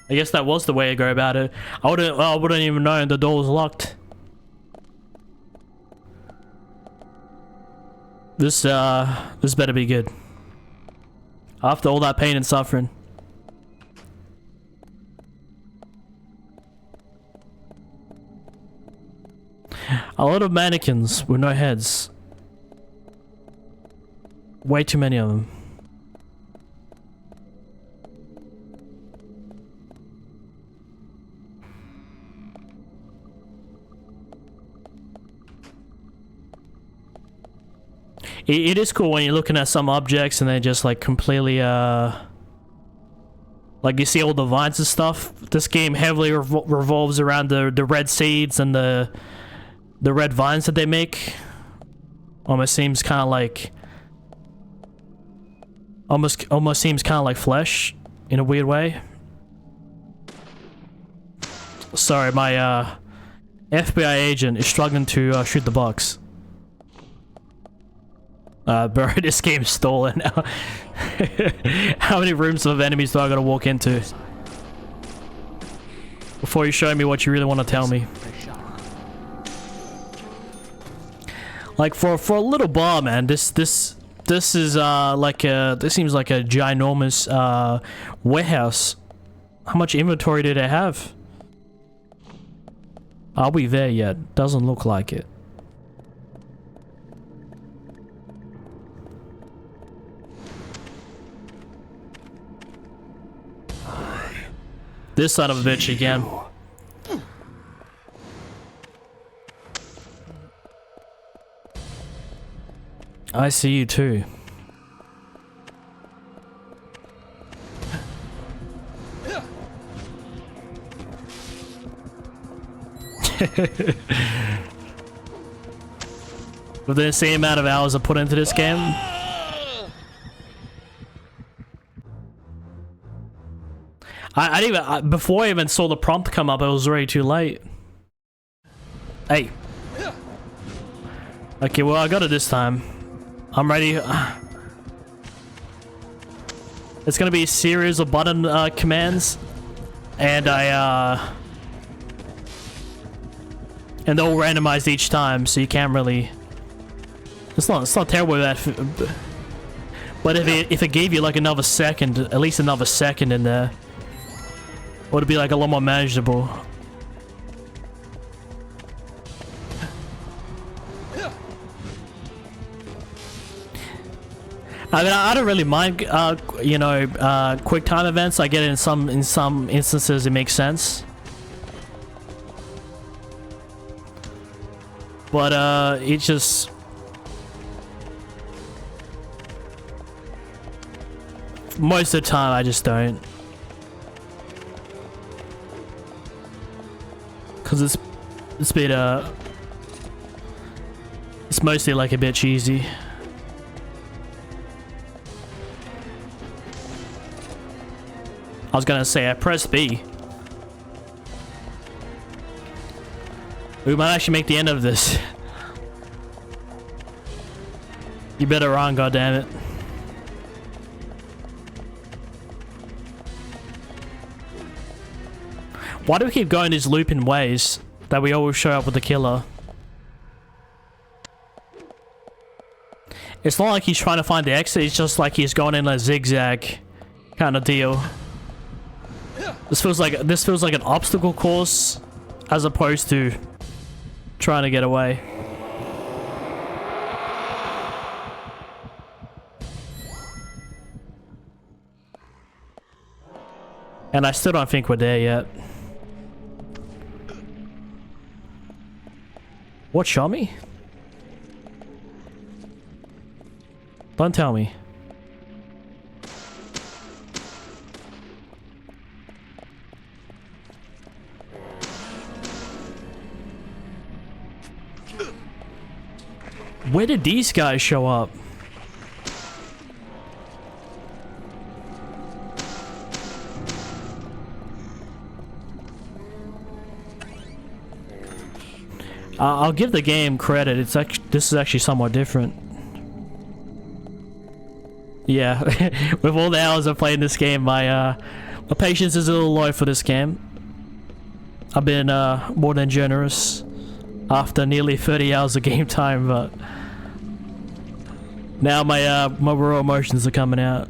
I guess that was the way to go about it. I wouldn't even know the door was locked. This better be good. After all that pain and suffering. A lot of mannequins with no heads. Way too many of them. It is cool when you're looking at some objects and they're just like completely Like, you see all the vines and stuff. This game heavily revolves around the red seeds and the red vines that they make. Almost seems kind of like... Almost seems kind of like flesh in a weird way. Sorry, my FBI agent is struggling to shoot the box. Bro, this game's stolen now. How many rooms of enemies do I gotta walk into before you show me what you really want to tell me? Like, for a little bar, man, this is like this seems like a ginormous warehouse. How much inventory do they have? Are we there yet? Doesn't look like it. This son of a bitch again. I see you too. With the same amount of hours I put into this game. I didn't even, before I even saw the prompt come up, it was already too late. Hey. Okay, well, I got it this time. I'm ready. It's gonna be a series of button commands, and and they're all randomized each time, so you can't really. It's not terrible that. But if it gave you like another second, at least another second in there, would it be like a lot more manageable? I mean, I don't really mind, you know, quick time events. I get it in some instances it makes sense. But it just most of the time I just don't, cause it's been it's mostly like a bit cheesy. I was gonna say I pressed B. We might actually make the end of this. You better run, goddammit. Why do we keep going these looping ways that we always show up with the killer? It's not like he's trying to find the exit, it's just like he's going in a zigzag kind of deal. This feels like an obstacle course as opposed to trying to get away. And I still don't think we're there yet. What shot me? Don't tell me. Where did these guys show up? I'll give the game credit. This is actually somewhat different. Yeah, with all the hours I've played this game, my patience is a little low for this game. I've been more than generous after nearly 30 hours of game time, but now my raw emotions are coming out.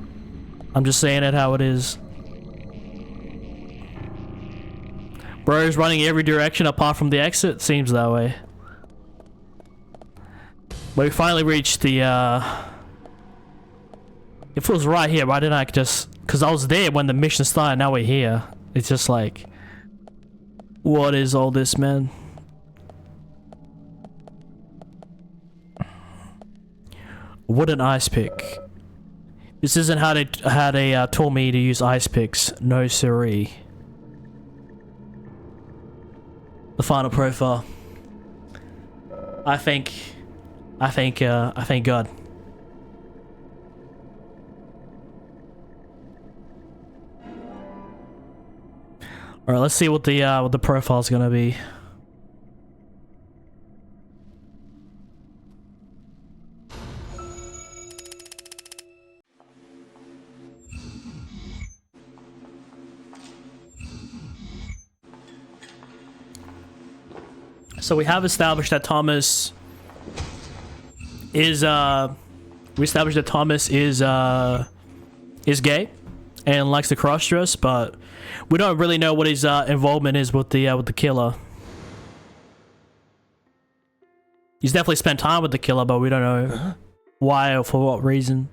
I'm just saying it how it is. Bro's running every direction apart from the exit. Seems that way. But we finally reached the if it was right here, why didn't I just... Because I was there when the mission started, now we're here. It's just like... What is all this, man? Wooden ice pick. This isn't how they told me to use ice picks. No siree. The final profile. I thank God. All right, let's see what the profile's gonna be. So we have established that Thomas is gay and likes to cross-dress, but we don't really know what his involvement is with the killer. He's definitely spent time with the killer, but we don't know why or for what reason.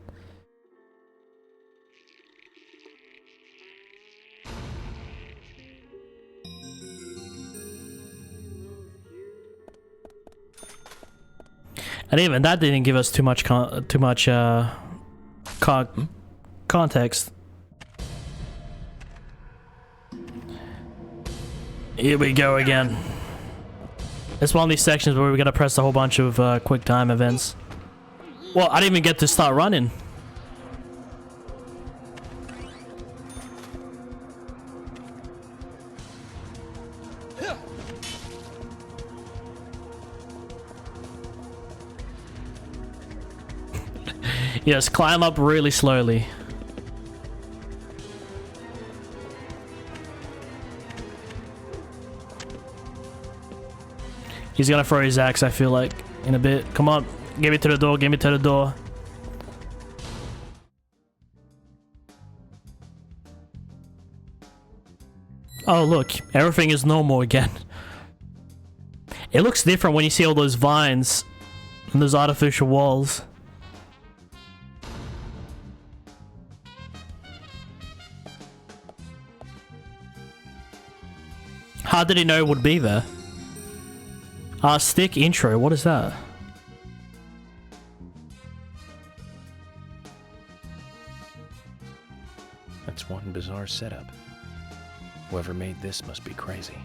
And even that didn't give us too much context. Here we go again. It's one of these sections where we gotta press a whole bunch of quick time events. Well, I didn't even get to start running. Yes, climb up really slowly. He's gonna throw his axe, I feel like, in a bit. Come on, get me to the door, get me to the door. Oh look, everything is normal again. It looks different when you see all those vines and those artificial walls. How did he know it would be there? Stick intro, what is that? That's one bizarre setup. Whoever made this must be crazy.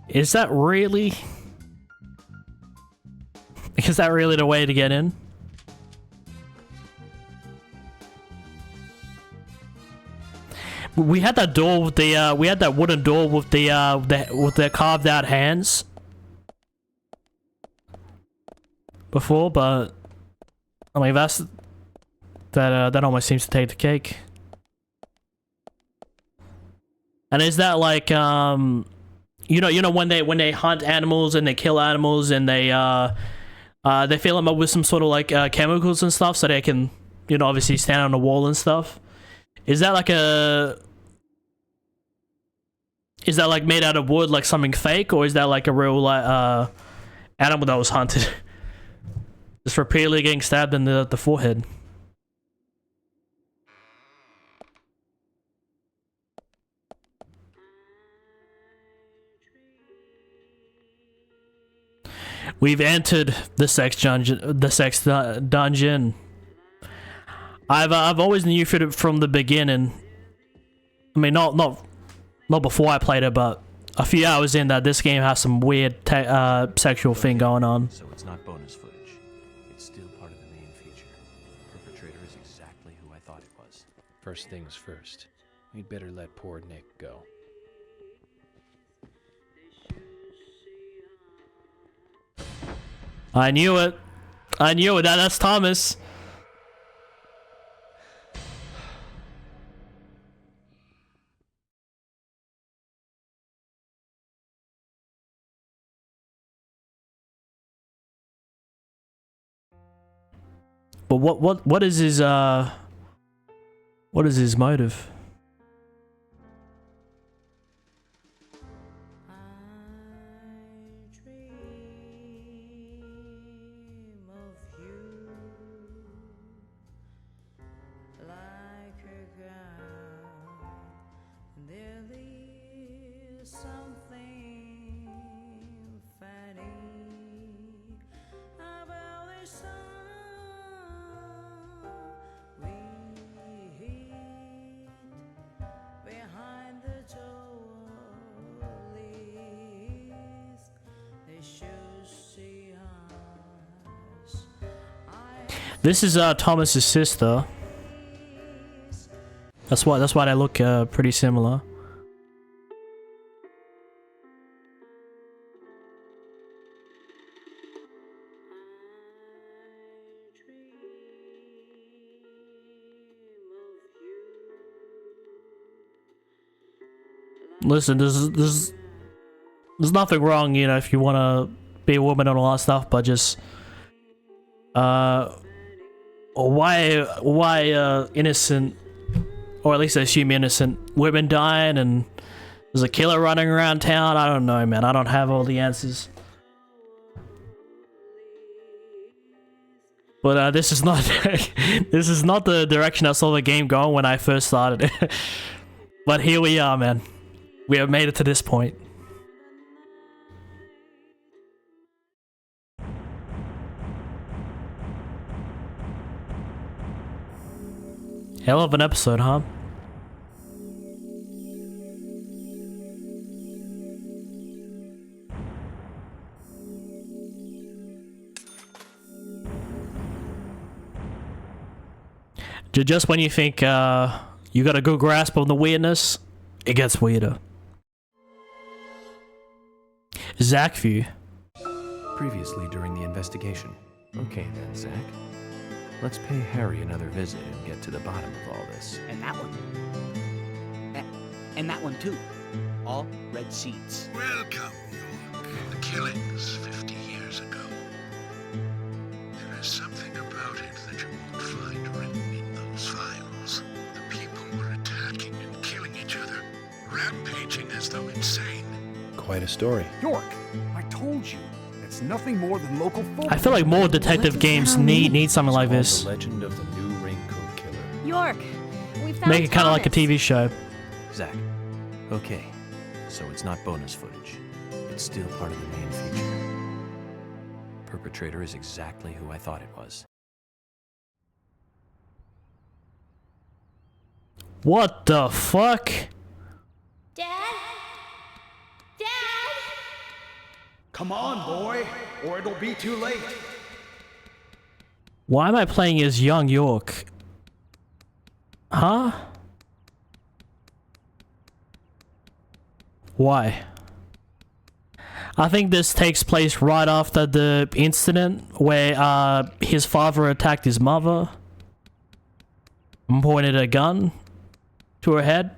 Is that really the way to get in? We had that door with the we had that wooden door with the carved out hands before, but I mean that almost seems to take the cake. And is that like you know when they hunt animals and they kill animals and they fill them up with some sort of like chemicals and stuff so they can, you know, obviously stand on the wall and stuff? Is that like made out of wood, like something fake, or is that like a real animal that was hunted? Just repeatedly getting stabbed in the forehead. We've entered the sex dungeon. I've always knew from the beginning. I mean, not before I played it, but a few hours in, that this game has some weird sexual thing going on. So it's not bonus footage. It's still part of the main feature. Perpetrator is exactly who I thought it was. First things first. We'd better let poor Nick go. I knew it. I knew it. That's Thomas. But what is his motive? This is Thomas's sister. That's why they look pretty similar. Listen, there's nothing wrong, you know, if you want to be a woman and all that stuff, but just why innocent, or at least I assume innocent, women dying and there's a killer running around town? I don't know, man. I don't have all the answers. But this is not this is not the direction I saw the game going when I first started it. But here we are, man. We have made it to this point. Hell of an episode, huh? Just when you think you got a good grasp of the weirdness, it gets weirder. Zach view. Previously during the investigation. Okay then, Zach. Let's pay Harry another visit and get to the bottom of all this. And that one. And that one too. All red seeds. Welcome, York. The killings 50 years ago. There is something about it that you won't find written in those files. The people were attacking and killing each other, rampaging as though insane. Quite a story. York, I told you. It's nothing more than local folk. I feel like more detective games need something like this. The legend of the new Raincoat Killer. York, we found Make it kind of like a Thomas. TV show. Zach. Okay. So it's not bonus footage. It's still part of the main feature. Perpetrator is exactly who I thought it was. What the fuck? Dad? Dad? Come on, boy, or it'll be too late. Why am I playing as young York? Huh? Why? I think this takes place right after the incident where his father attacked his mother and pointed a gun to her head.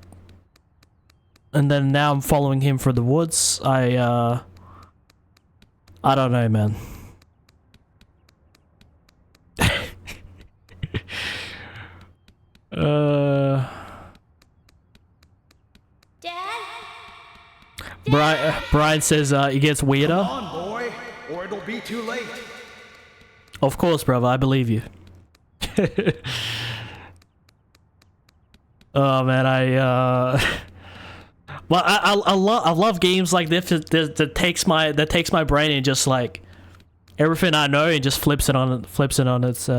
And then now I'm following him through the woods. I don't know, man. Brian says it gets weirder. Come on, boy, or it'll be too late. Of course, brother, I believe you. Oh man, well, I love games like this that takes my brain and just like everything I know and just flips it on its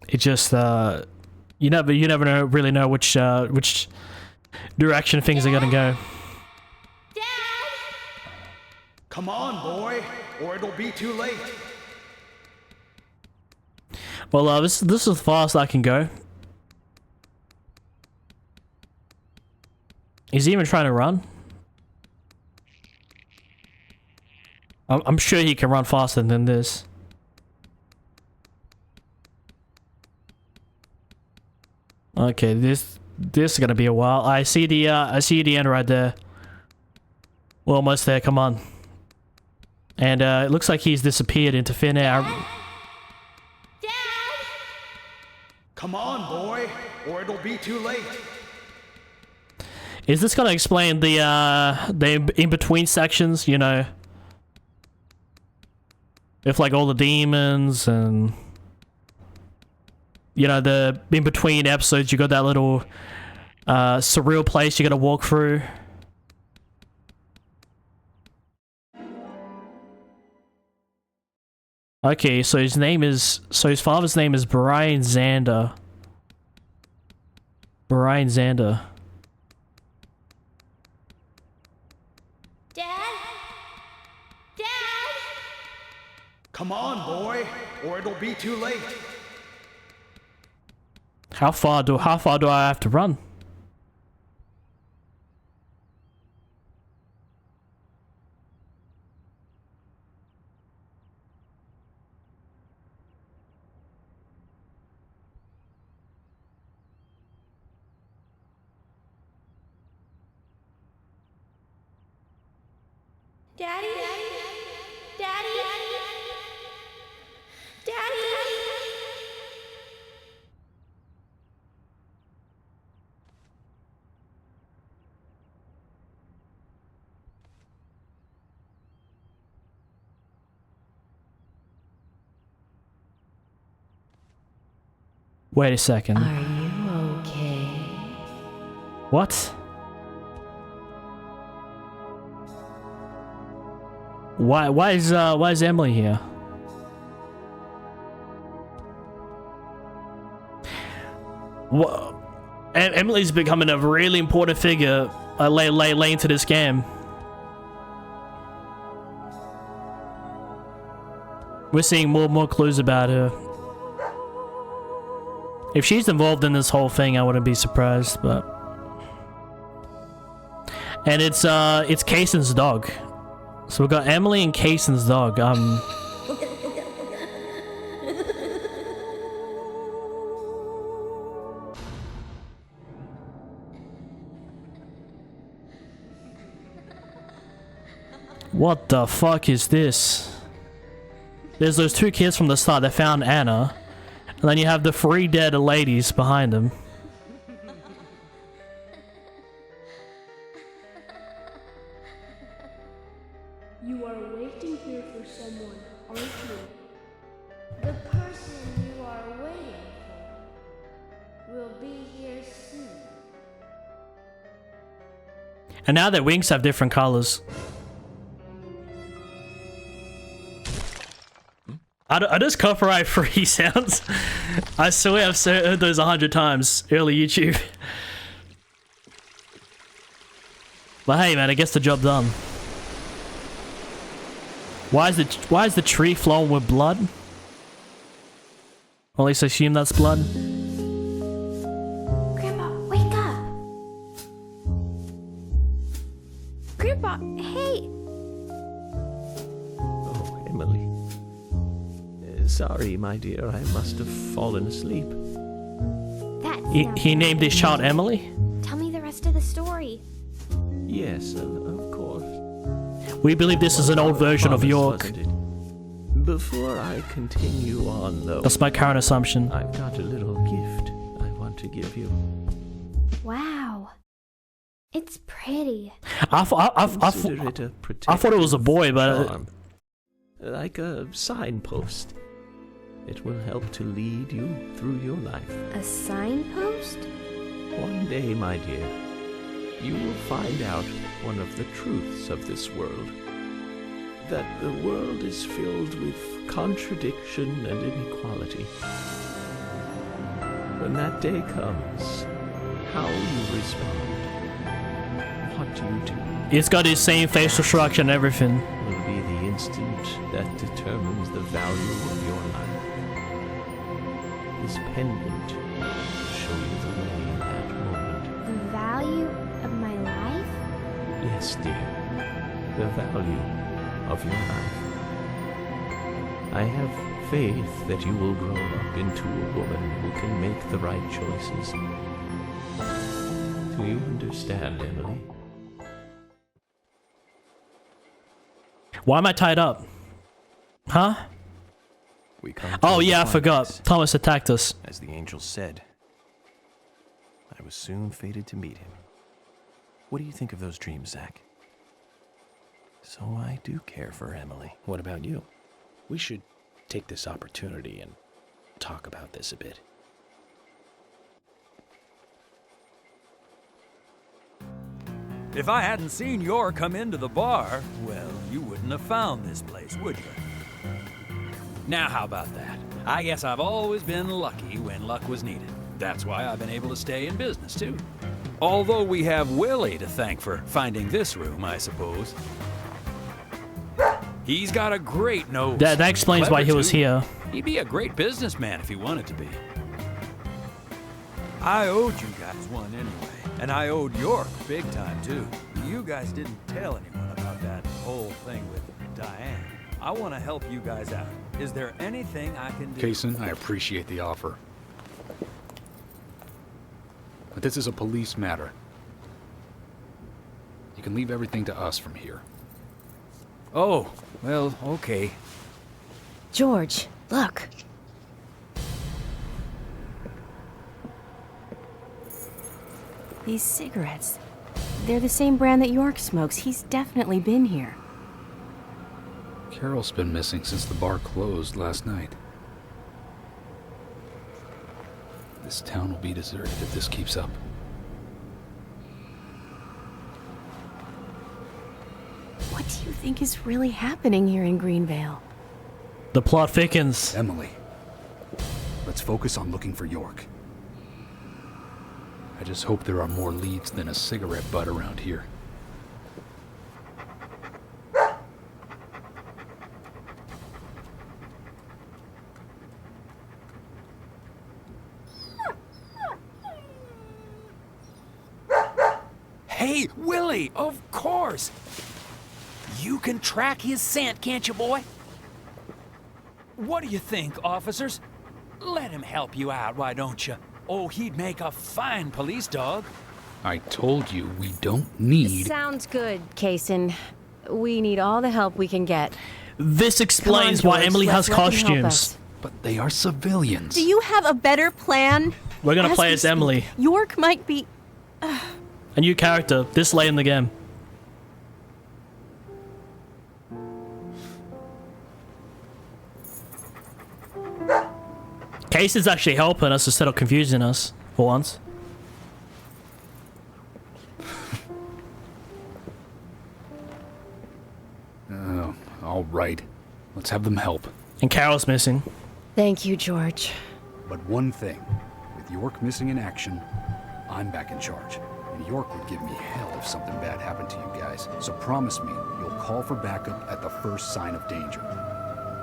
It just you never really know which direction things are gonna go. Come on, boy, or it'll be too late. Well, this is as far as I can go. Is he even trying to run? I'm sure he can run faster than this. Okay, this is gonna be a while. I see the end right there. We're almost there. Come on. And it looks like he's disappeared into thin air. Come on, boy, or it'll be too late. Is this gonna explain the in-between sections, you know? With like all the demons and... You know, the in-between episodes, you got that little surreal place you gotta walk through. Okay, so his father's name is Brian Zander. Brian Zander. or it'll be too late. How far do I have to run? Daddy? Daddy? Daddy? Wait a second. Are you okay? What? Why is Emily here? What? Emily's becoming a really important figure late into this game. We're seeing more and more clues about her. If she's involved in this whole thing, I wouldn't be surprised, but... And it's Kaysen's dog. So we've got Emily and Kaysen's dog. What the fuck is this? There's those two kids from the start that found Anna. And then you have the 3 dead ladies behind them. You are waiting here for someone, aren't you? The person you are waiting for will be here soon. And now their wings have different colors. Are those copyright free sounds? I swear I've heard those 100 times. Early YouTube. But hey man, it gets the job done. Why is the tree flowing with blood? Or at least I assume that's blood. Grandpa, wake up! Grandpa, hey! Oh, Emily. Sorry, my dear, I must have fallen asleep. He named his child Emily? Tell me the rest of the story. Yes, of course. We believe this is an old version of Promise, York. wasn't it? Before I continue on, though, That's my current assumption. I've got a little gift I want to give you. Wow. It's pretty. I thought it was a boy, but... charm. Like a signpost. It will help to lead you through your life. A signpost? One day, my dear, you will find out one of the truths of this world. That the world is filled with contradiction and inequality. When that day comes, how you respond, what you do, It's got his same facial structure and everything. will be the instant that determines the value of your life. This pendant will show you the way in that moment. The value of my life? Yes, dear. The value of your life. I have faith that you will grow up into a woman who can make the right choices. Do you understand, Emily? Why am I tied up? Huh? We come Oh to yeah, I the forgot. climax. Thomas attacked us. As the angel said, I was soon fated to meet him. What do you think of those dreams, Zach? So I do care for Emily. What about you? We should take this opportunity and talk about this a bit. If I hadn't seen Yor come into the bar, well, you wouldn't have found this place, would you? Now, how about that? I guess I've always been lucky when luck was needed. That's why I've been able to stay in business, too. Although we have Willie to thank for finding this room, I suppose. He's got a great nose. That explains why he Clever, was too. here. He'd be a great businessman if he wanted to be. I owed you guys one anyway, and I owed York big time too. You guys didn't tell anyone about that whole thing with Diane. I want to help you guys out. Is there anything I can do? Kaysen, I appreciate the offer. But this is a police matter. You can leave everything to us from here. Oh, well, okay. George, look. These cigarettes. They're the same brand that York smokes. He's definitely been here. Carol's been missing since the bar closed last night. This town will be deserted if this keeps up. What do you think is really happening here in Greenvale? The plot thickens. Emily, let's focus on looking for York. I just hope there are more leads than a cigarette butt around here. Hey, Willie, of course. You can track his scent, can't you, boy? What do you think, officers? Let him help you out, why don't you? Oh, he'd make a fine police dog. I told you we don't need... Sounds good, Kaysen. We need all the help we can get. This explains Come on, why George. Emily has Let's let him help costumes. us. But they are civilians. Do you have a better plan? We're gonna play we as speak, Emily. York might be... A new character, this late in the game. Case is actually helping us instead of confusing us, for once. All right. Let's have them help. And Carol's missing. Thank you, George. But one thing. With York missing in action, I'm back in charge. And York would give me hell if something bad happened to you guys. So promise me you'll call for backup at the first sign of danger.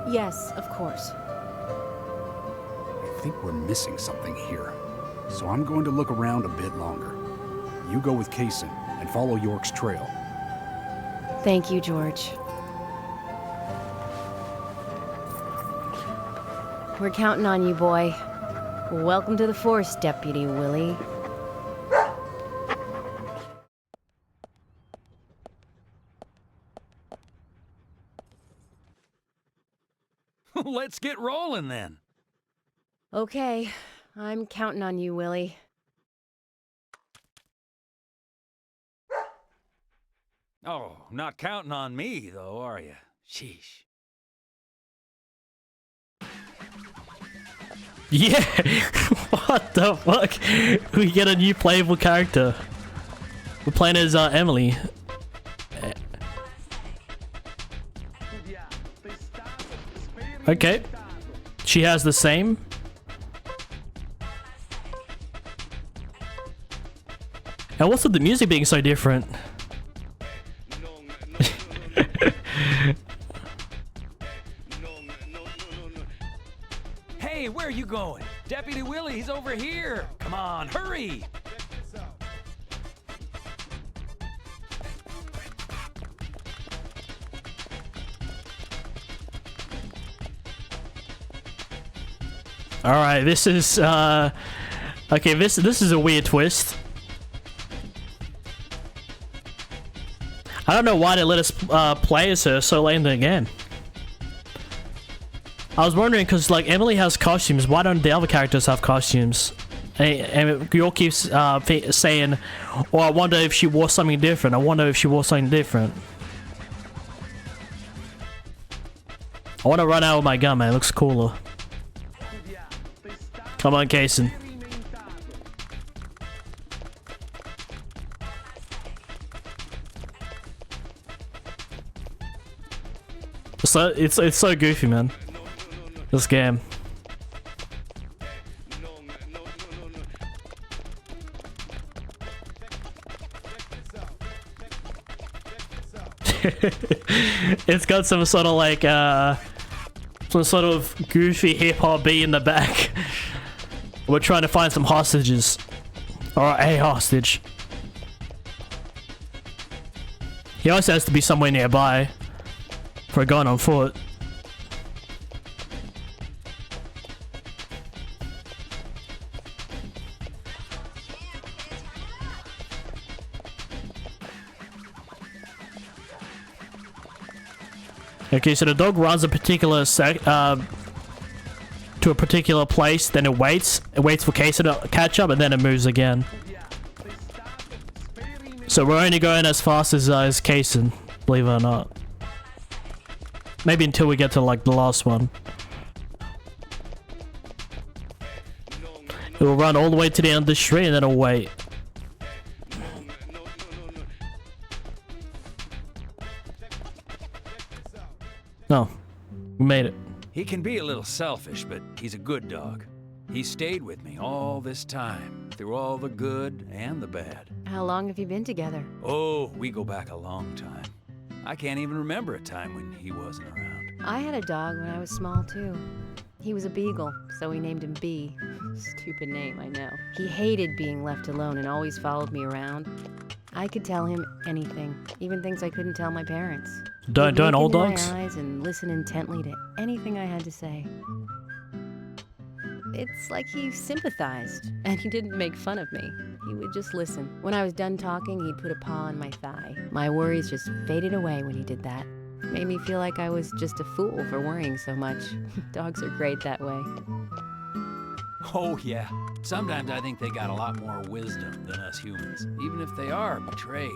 Yes, of course. I think we're missing something here. So I'm going to look around a bit longer. You go with Kaysen and follow York's trail. Thank you, George. We're counting on you, boy. Welcome to the force, Deputy Willie. Let's get rolling then. Okay, I'm counting on you, Willie. Oh, not counting on me, though, are you? Sheesh. Yeah! What the fuck? We get a new playable character. We're playing as Emily. Okay. She has the same. And what's with the music being so different? Hey, where are you going? Deputy Willie, he's over here. Come on, hurry. All right, this is okay. This is a weird twist. I don't know why they let us play as her so late in the game. I was wondering because like Emily has costumes, why don't the other characters have costumes? And York keeps saying, "Oh, I wonder if she wore something different. I wonder if she wore something different." I want to run out with my gun, man. It looks cooler. Come on, Kaysen. So it's so goofy, man. This game. It's got some sort of like some sort of goofy hip hop beat in the back. We're trying to find some hostages. Or a hostage. He also has to be somewhere nearby for going on foot. Okay, so the dog runs a particular to a particular place, then it waits for Casey to catch up, and then it moves again. So we're only going as fast as Casey, believe it or not. Maybe until we get to like the last one. It will run all the way to the end of the street and then it'll wait. No, we made it. He can be a little selfish, but he's a good dog. He stayed with me all this time, through all the good and the bad. How long have you been together? Oh, we go back a long time. I can't even remember a time when he wasn't around. I had a dog when I was small, too. He was a beagle, so we named him B. Stupid name, I know. He hated being left alone and always followed me around. I could tell him anything, even things I couldn't tell my parents. Don't old He'd look dogs? into my eyes and listen intently to anything I had to say. It's like he sympathized, and he didn't make fun of me. He would just listen. When I was done talking, he'd put a paw on my thigh. My worries just faded away when he did that. Made me feel like I was just a fool for worrying so much. Dogs are great that way. Oh, yeah. Sometimes I think they got a lot more wisdom than us humans. Even if they are betrayed,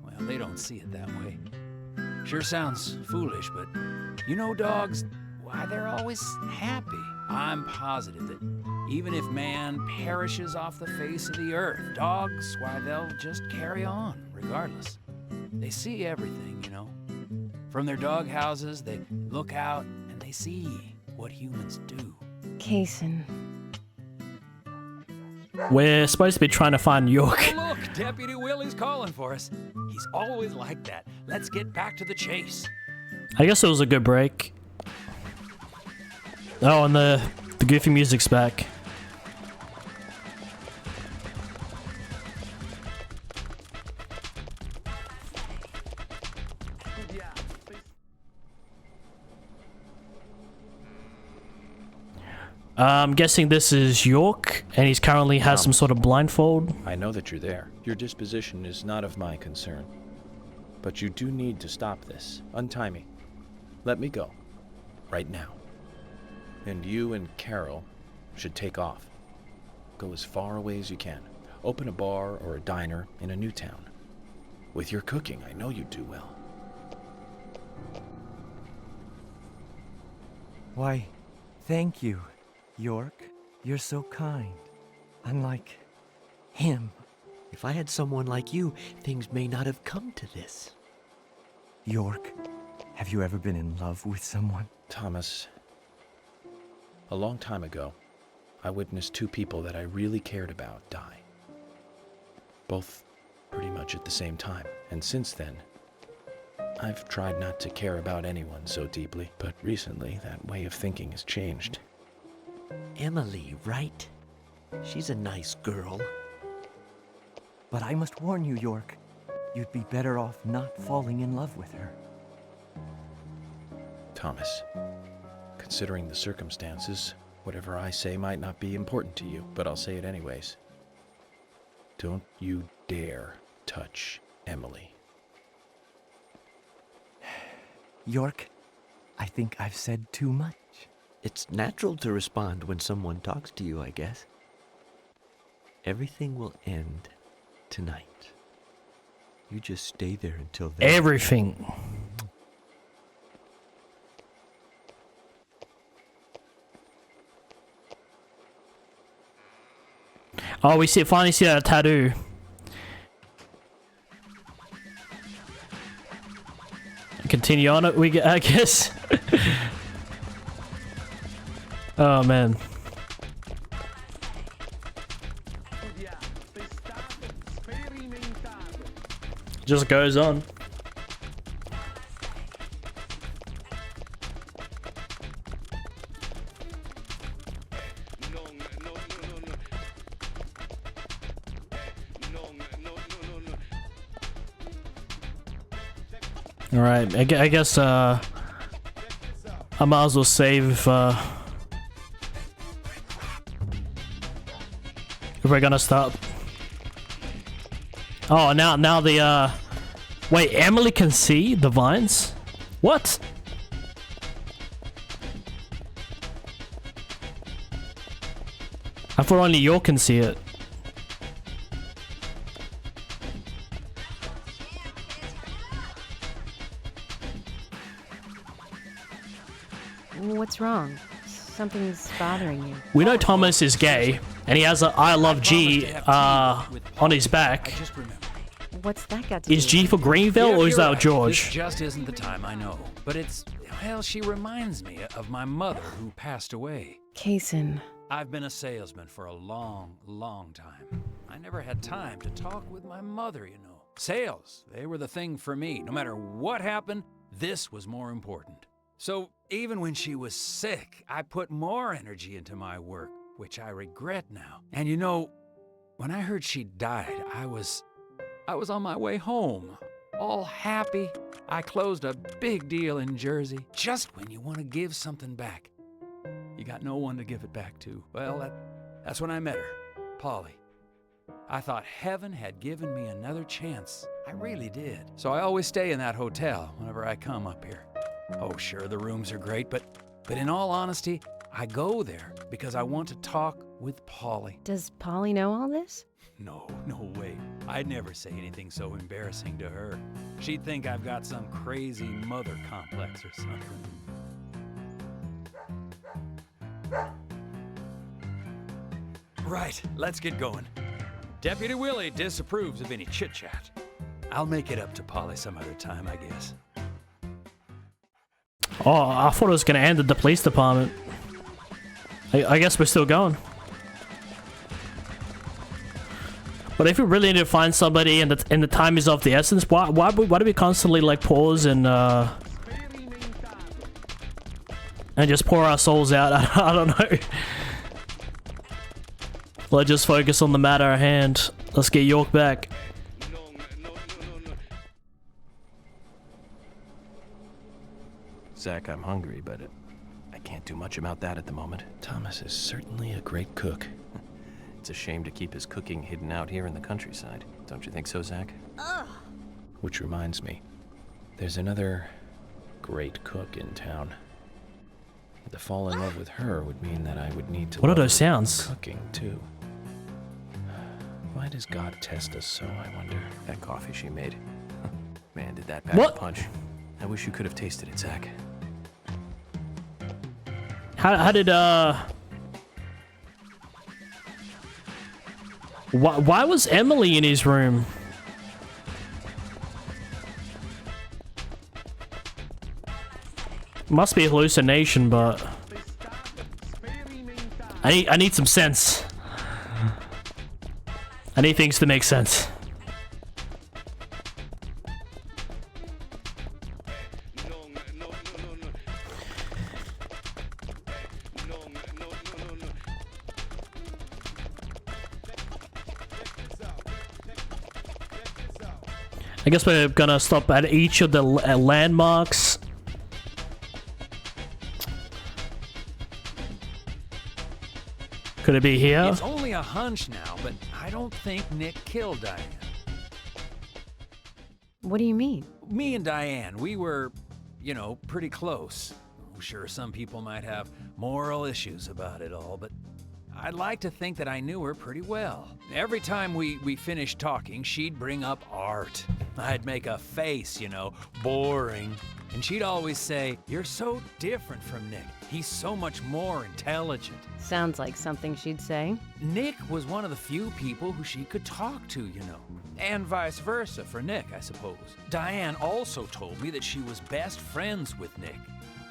well, they don't see it that way. Sure sounds foolish, but you know dogs, why, they're always happy. I'm positive that even if man perishes off the face of the earth, dogs, why, they'll just carry on, regardless. They see everything, you know. From their dog houses, they look out and they see what humans do. Kaysen. We're supposed to be trying to find York. Oh, look, Deputy Willie's calling for us. He's always like that. Let's get back to the chase. I guess it was a good break. Oh, and the goofy music's back. I'm guessing this is York, and he's currently has some sort of blindfold. I know that you're there. Your disposition is not of my concern. But you do need to stop this. Untie me. Let me go. Right now. And you and Carol should take off. Go as far away as you can. Open a bar or a diner in a new town. With your cooking, I know you do well. Why, thank you, York. You're so kind. Unlike him. If I had someone like you, things may not have come to this. York, have you ever been in love with someone? Thomas, a long time ago, I witnessed two people that I really cared about die. Both pretty much at the same time. And since then, I've tried not to care about anyone so deeply. But recently, that way of thinking has changed. Emily, right? She's a nice girl. But I must warn you, York. You'd be better off not falling in love with her. Thomas, considering the circumstances, whatever I say might not be important to you, but I'll say it anyways. Don't you dare touch Emily. York, I think I've said too much. It's natural to respond when someone talks to you, I guess. Everything will end tonight. You just stay there until then. Everything. Oh, we finally see that tattoo. Continue on it, I guess. Oh man. Just goes on. Alright, I guess, I might as well save if we're gonna stop. Oh, now the, wait, Emily can see the vines? What? I thought only you can see it. What's wrong? Something's bothering you. We know Thomas is gay, and he has a I love G on his back. What's that got to do? Is G for Greenville or is that Right. George? This just isn't the time, I know. But it's, well, she reminds me of my mother who passed away. Kaysen. I've been a salesman for a long, long time. I never had time to talk with my mother, you know. Sales, they were the thing for me. No matter what happened, this was more important. So even when she was sick, I put more energy into my work, which I regret now. And you know, when I heard she died, I was on my way home, all happy. I closed a big deal in Jersey. Just when you want to give something back, you got no one to give it back to. Well, that's when I met her, Polly. I thought heaven had given me another chance. I really did. So I always stay in that hotel whenever I come up here. Oh, sure, the rooms are great, but in all honesty, I go there because I want to talk with Polly. Does Polly know all this? No way. I'd never say anything so embarrassing to her. She'd think I've got some crazy mother complex or something. Right, let's get going. Deputy Willie disapproves of any chit-chat. I'll make it up to Polly some other time, I guess. Oh, I thought it was gonna end at the police department. I guess we're still going. But if we really need to find somebody and the time is of the essence, why do we constantly like pause and just pour our souls out? I don't know. Let's just focus on the matter at hand. Let's get York back. Zach, I'm hungry, but I can't do much about that at the moment. Thomas is certainly a great cook. It's a shame to keep his cooking hidden out here in the countryside. Don't you think so, Zach? Ugh. Which reminds me, there's another great cook in town. To fall in love with her would mean that I would need to What are love those her sounds? Cooking, too. Why does God test us so, I wonder? That coffee she made. Man, did that pack What? a punch. I wish you could have tasted it, Zach. How did why was Emily in his room? Must be a hallucination, but I need some sense. I need things to make sense. I guess we're gonna stop at each of the landmarks. Could it be here? It's only a hunch now, but I don't think Nick killed Diane. What do you mean? Me and Diane, we were, you know, pretty close. I'm sure some people might have moral issues about it all, but I'd like to think that I knew her pretty well. Every time we finished talking, she'd bring up art. I'd make a face, you know, boring. And she'd always say, "You're so different from Nick. He's so much more intelligent." Sounds like something she'd say. Nick was one of the few people who she could talk to, you know. And vice versa for Nick, I suppose. Diane also told me that she was best friends with Nick.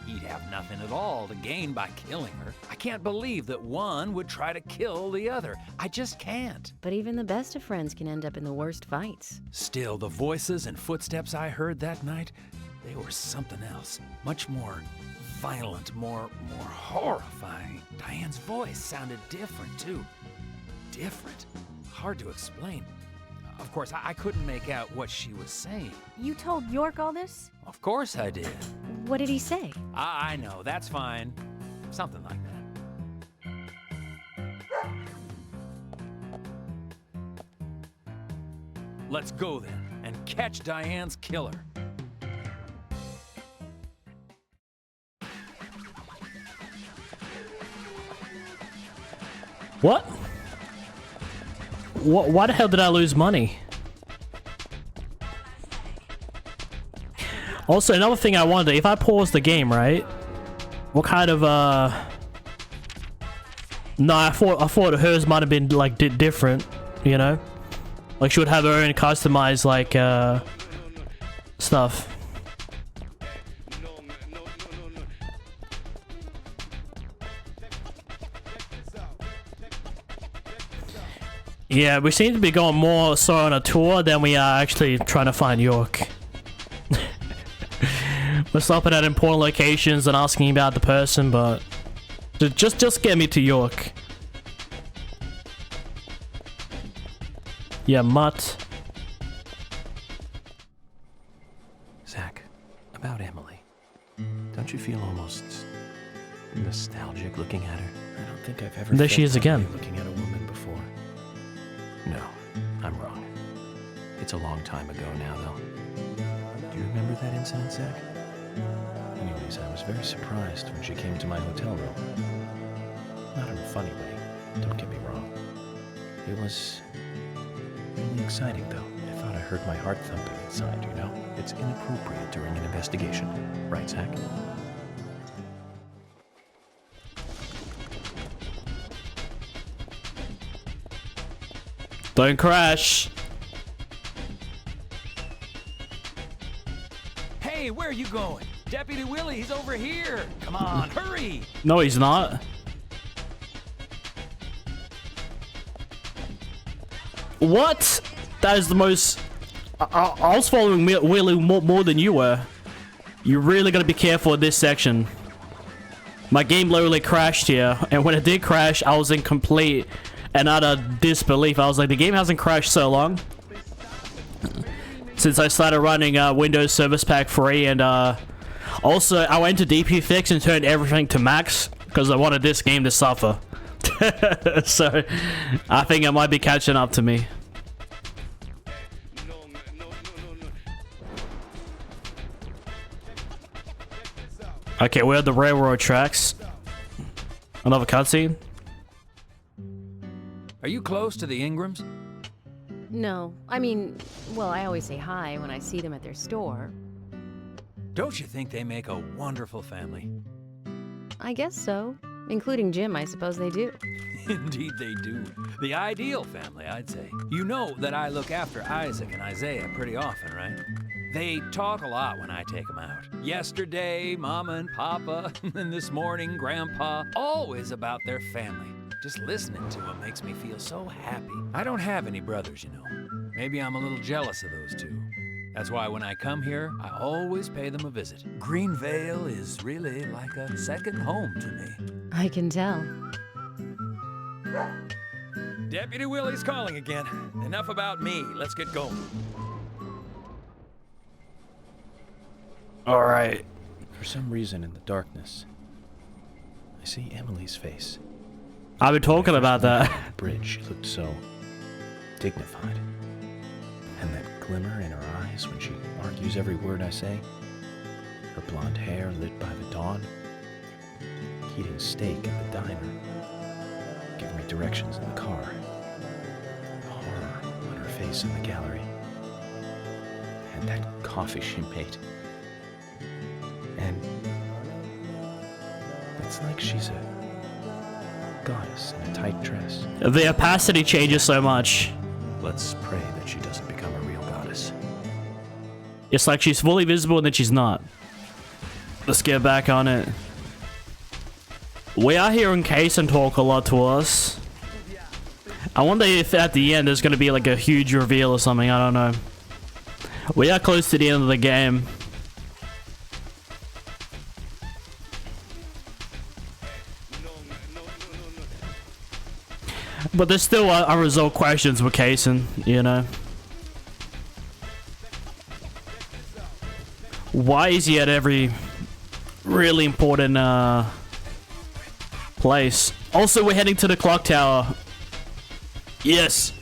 He'd have nothing at all to gain by killing her. I can't believe that one would try to kill the other. I just can't. But even the best of friends can end up in the worst fights. Still, the voices and footsteps I heard that night, they were something else. Much more violent, more horrifying. Diane's voice sounded different, too. Different. Hard to explain. Of course, I couldn't make out what she was saying. You told York all this? Of course I did. What did he say? I know, that's fine. Something like that. Let's go then, and catch Diane's killer. What? Why the hell did I lose money? Also, another thing I wonder, if I pause the game, right? What kind of, No, I thought hers might have been, like, different, you know? Like, she would have her own customized, like, stuff. Yeah, we seem to be going more so on a tour than we are actually trying to find York. We're stopping at important locations and asking about the person, but just get me to York. Yeah, mutt. Zach, about Emily. Don't you feel almost nostalgic looking at her? I don't think I've ever There she felt is that again. way looking at a woman before. No, I'm wrong. It's a long time ago now, though. Do you remember that incident, Zach? Anyways, I was very surprised when she came to my hotel room. Not in a funny way, don't get me wrong. It was really exciting, though. I thought I heard my heart thumping inside, you know? It's inappropriate during an investigation. Right, Zach? Don't crash. Hey, where are you going? Deputy Willie, he's over here. Come on, hurry. No, he's not. What? That is the most... I was following Willie more than you were. You really gotta be careful in this section. My game literally crashed here, and when it did crash, I was in complete and utter disbelief. I was like, the game hasn't crashed so long since I started running Windows Service Pack 3, and also I went to DP Fix and turned everything to max because I wanted this game to suffer. So I think it might be catching up to me. Okay, we're at the railroad tracks. Another cutscene. Are you close to the Ingrams? No, I mean, well, I always say hi when I see them at their store. Don't you think they make a wonderful family? I guess so. Including Jim, I suppose they do. Indeed they do. The ideal family, I'd say. You know that I look after Isaac and Isaiah pretty often, right? They talk a lot when I take them out. Yesterday, Mama and Papa, and this morning, Grandpa, always about their family. Just listening to them makes me feel so happy. I don't have any brothers, you know. Maybe I'm a little jealous of those two. That's why when I come here, I always pay them a visit. Greenvale is really like a second home to me. I can tell. Deputy Willie's calling again. Enough about me. Let's get going. All right. For some reason in the darkness, I see Emily's face. I've been talking about that. Bridge, she looked so dignified. And that glimmer in her eyes when she argues every word I say. Her blonde hair lit by the dawn. Eating steak at the diner. Giving me directions in the car. The horror on her face in the gallery. And that coffee she made. And it's like she's a goddess in a tight dress. The opacity changes so much. Let's pray that she doesn't become a real goddess. It's like she's fully visible and then she's not. Let's get back on it. We are hearing Kaysen talk a lot to us. I wonder if at the end there's going to be like a huge reveal or something. I don't know. We are close to the end of the game. But there's still unresolved questions with Kaysen, you know. Why is he at every really important place? Also, we're heading to the clock tower. Yes.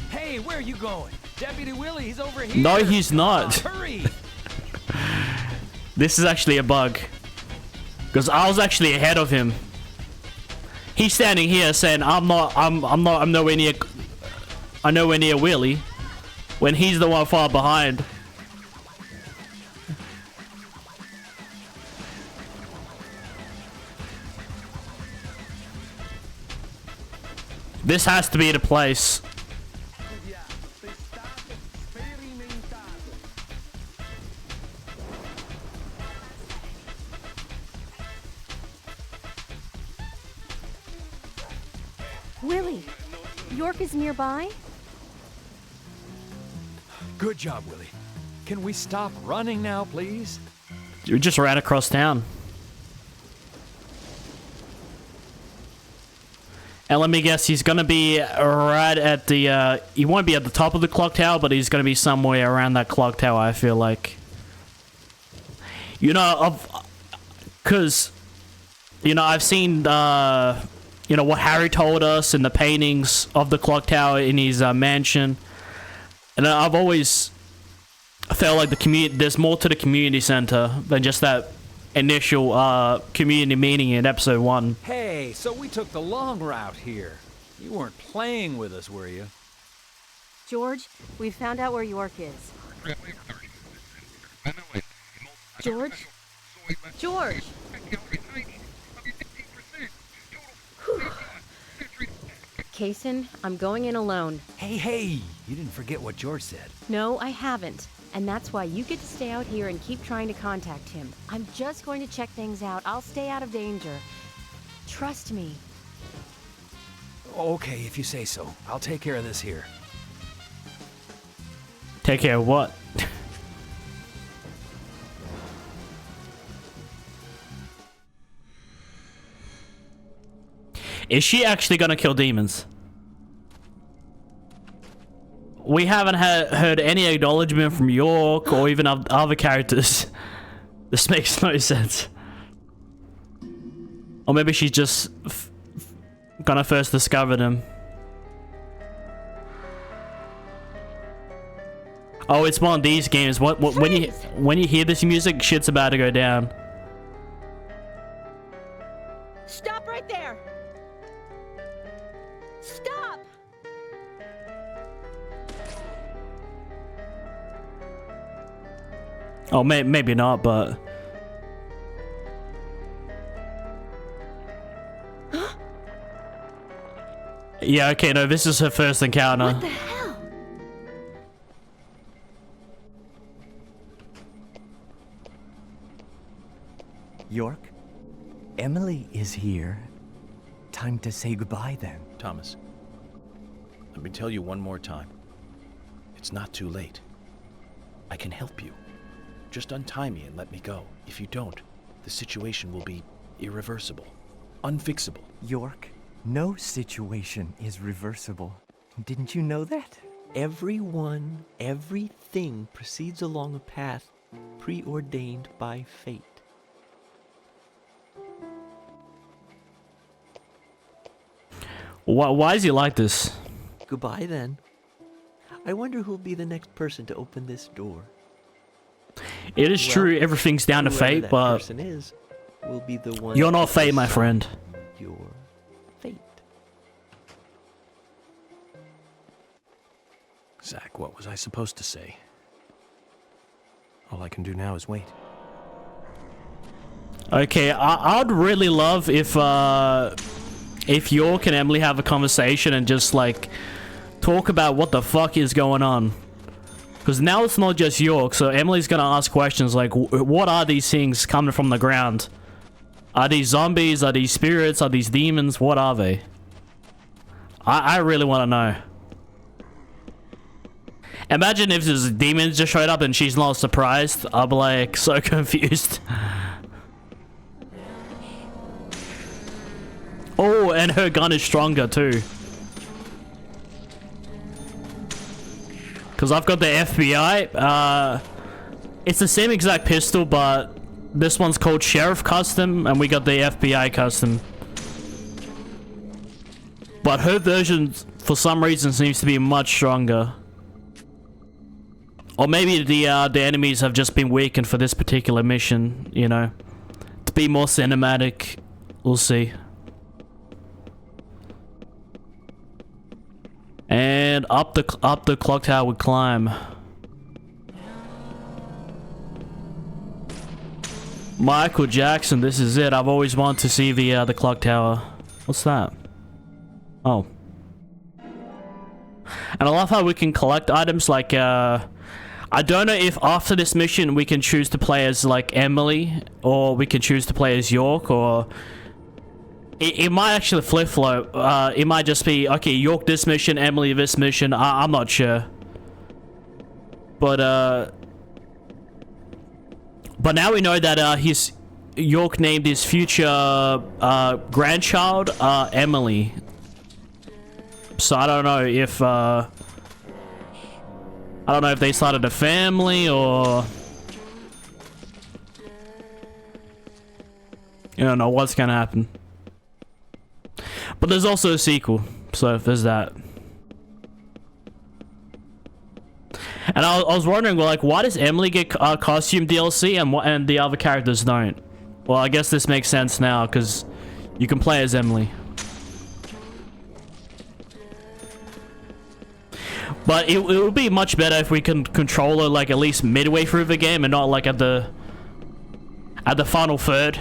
Hey, where are you going? Deputy Willie, he's over here. No, he's not. Hurry. This is actually a bug. Because I was actually ahead of him. He's standing here saying, I'm nowhere near Willie. When he's the one far behind. This has to be the place. Willie, York is nearby? Good job, Willie. Can we stop running now, please? You just ran across town. And let me guess, he's gonna be right at the, he won't be at the top of the clock tower, but he's gonna be somewhere around that clock tower, I feel like. You know, cause, you know, I've seen, you know, what Harry told us in the paintings of the clock tower in his mansion. And I've always felt like there's more to the community center than just that initial community meeting in episode 1. Hey, so we took the long route here. You weren't playing with us, were you? George, we found out where York is. George? George! Kaysen, I'm going in alone. Hey, you didn't forget what George said. No, I haven't. And that's why you get to stay out here and keep trying to contact him. I'm just going to check things out. I'll stay out of danger. Trust me. Okay, if you say so. I'll take care of this here. Take care of what? Is she actually gonna kill demons? We haven't heard any acknowledgement from York or even other characters. This makes no sense. Or maybe she's just gonna first discover them. Oh, it's one of these games. When you hear this music, shit's about to go down. Stop right there! Stop! Oh, maybe not, but... Yeah, okay, no, this is her first encounter. What the hell? York, Emily is here. Time to say goodbye then. Thomas, let me tell you one more time. It's not too late. I can help you. Just untie me and let me go. If you don't, the situation will be irreversible, unfixable. York, no situation is reversible. Didn't you know that? Everyone, everything proceeds along a path preordained by fate. Why is he like this? Goodbye then. I wonder who'll be the next person to open this door. It is true, everything's down to fate, but person is, will be the one you're not fate, my friend. Your fate. Zach, what was I supposed to say? All I can do now is wait. Okay, I'd really love if York and Emily have a conversation and just like talk about what the fuck is going on. Because now it's not just York, so Emily's gonna ask questions like, what are these things coming from the ground? Are these zombies? Are these spirits? Are these demons? What are they? I really want to know. Imagine if this demons just showed up and she's not surprised. I'll be like so confused. Oh, and her gun is stronger too. Because I've got the FBI. It's the same exact pistol, but this one's called Sheriff Custom, and we got the FBI Custom. But her version, for some reason, seems to be much stronger. Or maybe the enemies have just been weakened for this particular mission, you know. To be more cinematic, we'll see. And up the clock tower we climb. Michael Jackson, this is it. I've always wanted to see the clock tower. What's that? Oh. And I love how we can collect items like I don't know if after this mission we can choose to play as like Emily, or we can choose to play as York, or it might actually flip-flop. It might just be, okay, York this mission, Emily this mission. I'm not sure. But now we know that York named his future grandchild Emily. So I don't know if they started a family, or you don't know what's gonna happen. But there's also a sequel, so there's that. And I was wondering, well, like, why does Emily get costume DLC and the other characters don't? Well, I guess this makes sense now, because you can play as Emily. But it would be much better if we can control her, like, at least midway through the game, and not, like, at the final third.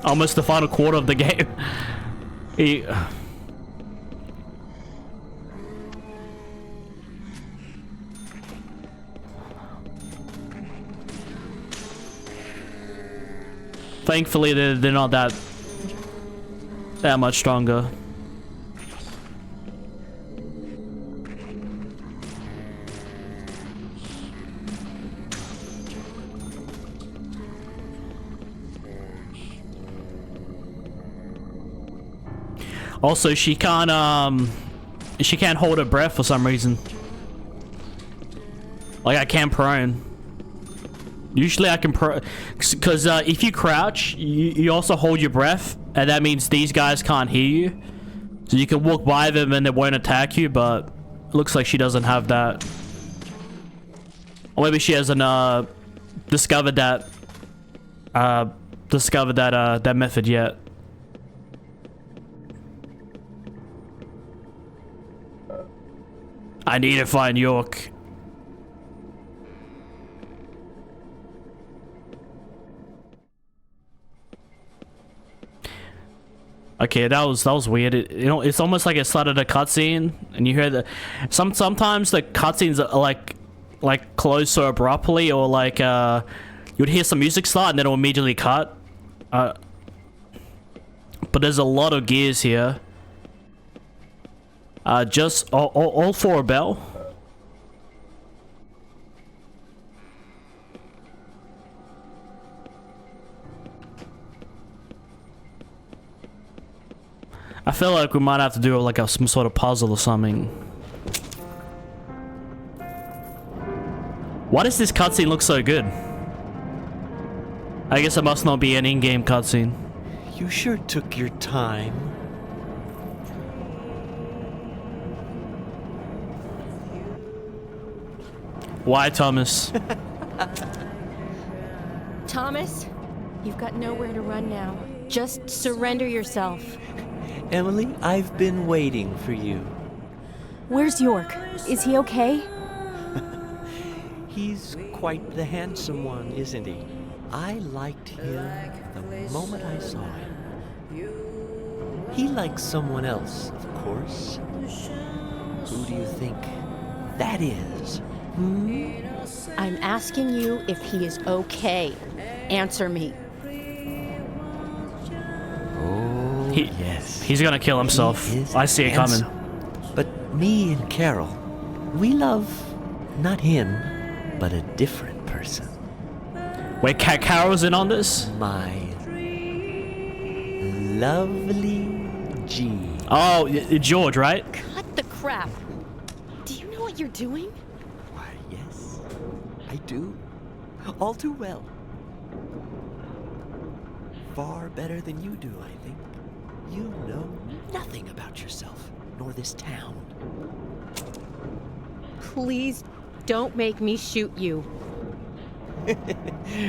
Almost the final quarter of the game. Thankfully, they're not that much stronger. Also, she can't hold her breath for some reason. Like, I can't prone. Usually I can because if you crouch, you also hold your breath, and that means these guys can't hear you. So you can walk by them and they won't attack you, but it looks like she doesn't have that. Or maybe she hasn't discovered that method yet. I need to find York. Okay, that was weird. It's almost like it started a cutscene, and you hear the sometimes the cutscenes are like close so abruptly, or like you'd hear some music start and then it'll immediately cut. But there's a lot of gears here. Just all for a bell. I feel like we might have to do like some sort of puzzle or something. Why does this cutscene look so good? I guess it must not be an in-game cutscene. You sure took your time. Why, Thomas? Thomas, you've got nowhere to run now. Just surrender yourself. Emily, I've been waiting for you. Where's York? Is he okay? He's quite the handsome one, isn't he? I liked him the moment I saw him. He likes someone else, of course. Who do you think that is? Hmm? I'm asking you if he is okay. Answer me. Oh, yes. He's gonna kill himself. I see it coming. But me and Carol, we love not him, but a different person. Wait, Carol's in on this? My lovely G. Oh, George, right? Cut the crap. Do you know what you're doing? Why, yes. I do. All too well. Far better than you do, I think. You know nothing about yourself, nor this town. Please don't make me shoot you.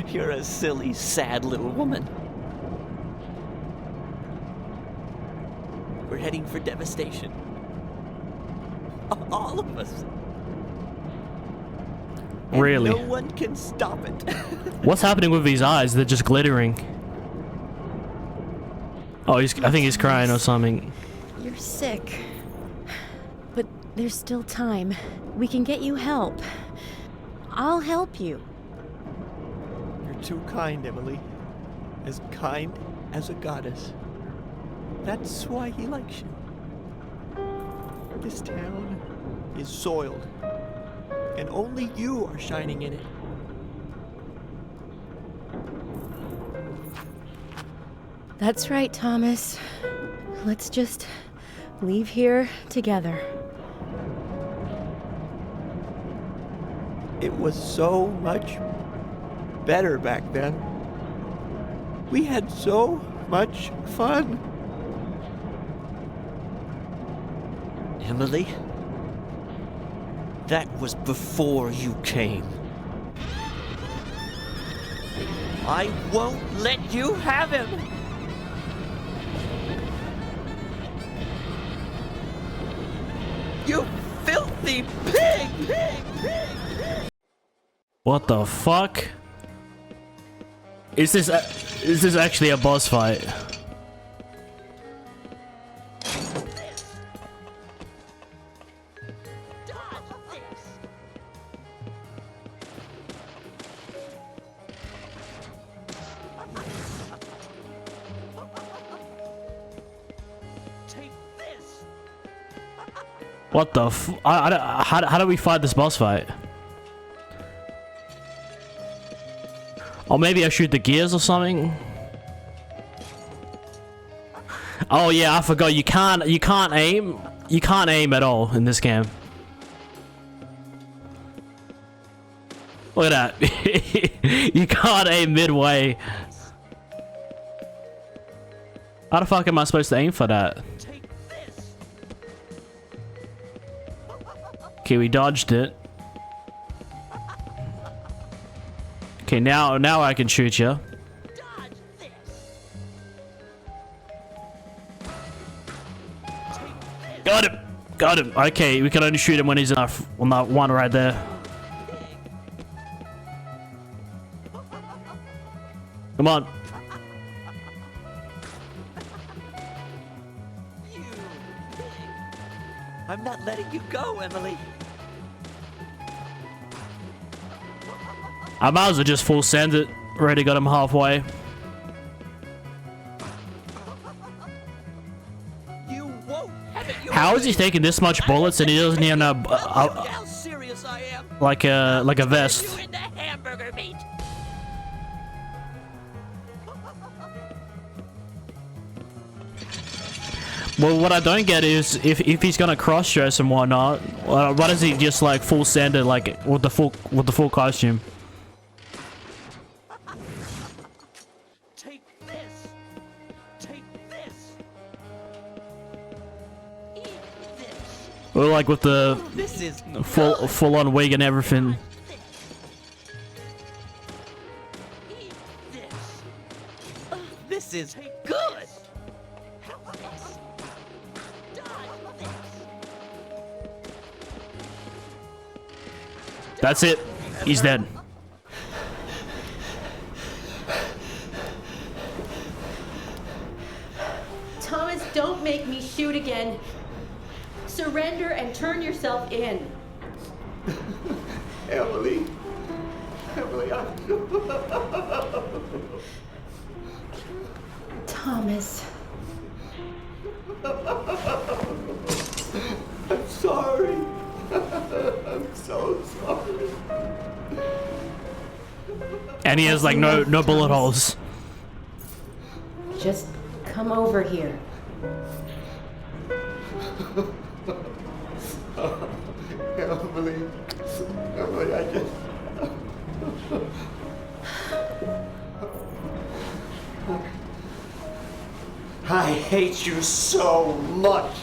You're a silly, sad little woman. We're heading for devastation. All of us. And Really? no one can stop it. What's happening with his eyes? They're just glittering. Oh, I think he's crying or something. You're sick. But there's still time. We can get you help. I'll help you. You're too kind, Emily. As kind as a goddess. That's why he likes you. This town is soiled, and only you are shining in it. That's right, Thomas. Let's just leave here together. It was so much better back then. We had so much fun. Emily, that was before you came. I won't let you have him! You filthy pig! What the fuck? Is this actually a boss fight? What the f- how do we fight this boss fight? Or maybe I shoot the gears or something? Oh yeah, I forgot, you can't aim. You can't aim at all in this game. Look at that. You can't aim midway. How the fuck am I supposed to aim for that? Okay, we dodged it. Okay, now I can shoot you. Got him! Got him! Okay, we can only shoot him when he's on that one right there. Come on. I'm not letting you go, Emily. I might as well just full send it. Already got him halfway. You won't have it your How is he taking this much bullets and he doesn't even have how serious I am. like a vest? You into hamburger meat. Well, what I don't get is if he's gonna cross dress and whatnot, why does he just like full send it like with the full costume? Take this. Take this. Eat this. Or like with the This is full on wig and everything. Eat this. This is good. That's it. He's dead. Thomas, don't make me shoot again. Surrender and turn yourself in. Emily. Emily, Thomas. I'm sorry. I'm so sorry. And he has like no bullet holes. Just come over here. Emily, I just... I hate you so much.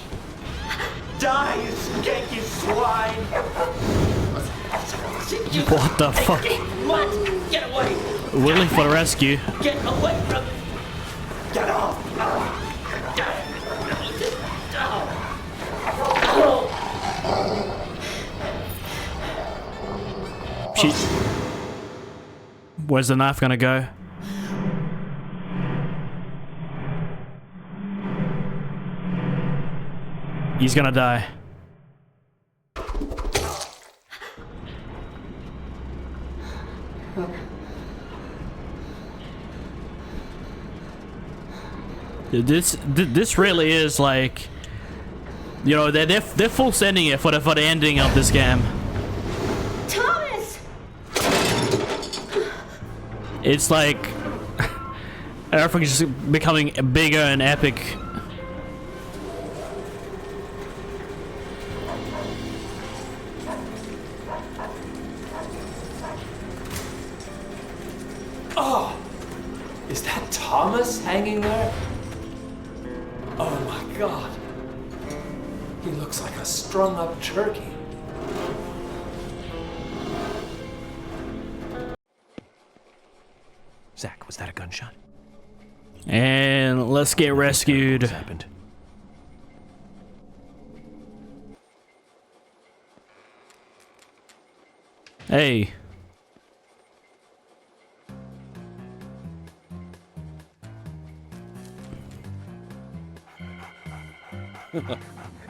Die, you skanky swine! What the fuck? What? Get away! Willing for the rescue. Get away from me! Get off! She... Where's the knife gonna go? He's gonna die. This really is like, you know, they're full sending it for the ending of this game. Thomas! It's like everything's just becoming bigger and epic. Oh! Is that Thomas hanging there? Oh my god. He looks like a strung-up turkey. Zach, was that a gunshot? And let's get rescued. What happened? Hey.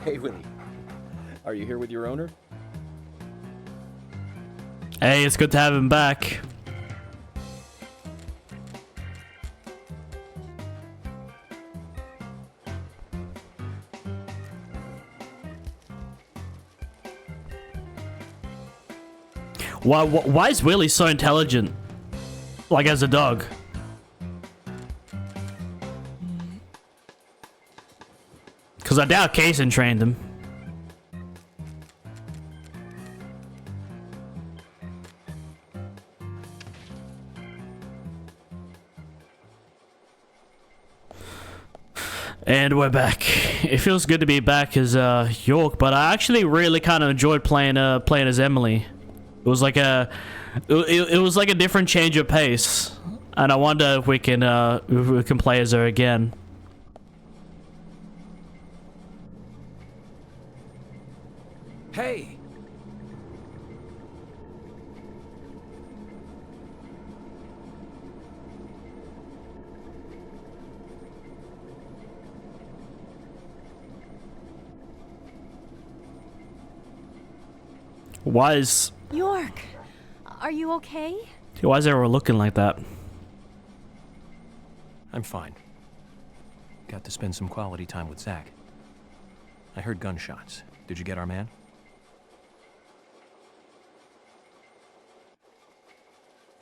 Hey, Willie. Are you here with your owner? Hey, it's good to have him back. Why is Willie so intelligent? Like as a dog? Because I doubt Kaysen trained him. And we're back. It feels good to be back as York, but I actually really kind of enjoyed playing as Emily. It was like a different change of pace, and I wonder if we can play as her again. Hey! Why is York, are you okay? everyone looking like that? I'm fine. Got to spend some quality time with Zach. I heard gunshots. Did you get our man?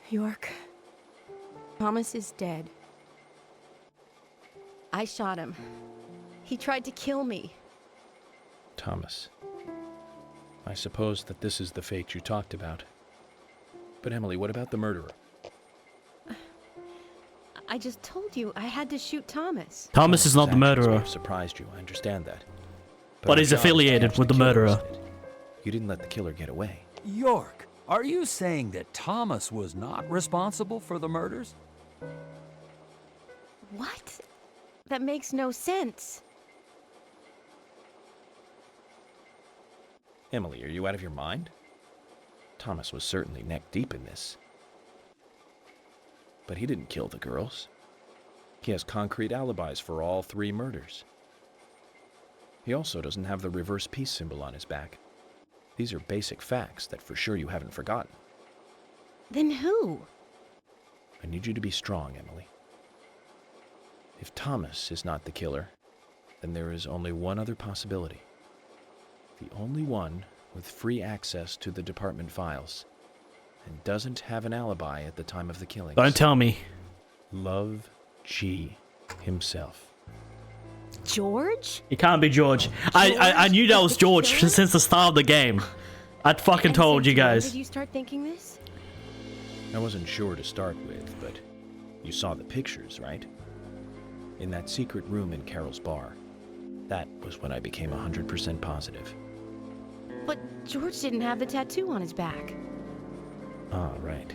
York, Thomas is dead. I shot him. He tried to kill me. Thomas. I suppose that this is the fate you talked about. But Emily, what about the murderer? I just told you I had to shoot Thomas. Thomas is not the murderer. Surprised you, I understand that. But he's affiliated with the murderer. You didn't let the killer get away. York, are you saying that Thomas was not responsible for the murders? What? That makes no sense. Emily, are you out of your mind? Thomas was certainly neck deep in this. But he didn't kill the girls. He has concrete alibis for all 3 murders. He also doesn't have the reverse peace symbol on his back. These are basic facts that for sure you haven't forgotten. Then who? I need you to be strong, Emily. If Thomas is not the killer, then there is only one other possibility. The only one with free access to the department files and doesn't have an alibi at the time of the killing. Don't tell me. Love G himself. George? It can't be George. I knew that was George since the start of the game. I'd fucking told you guys. When did you start thinking this? I wasn't sure to start with, but you saw the pictures, right? In that secret room in Carol's bar. That was when I became 100% positive. But George didn't have the tattoo on his back. Ah, right.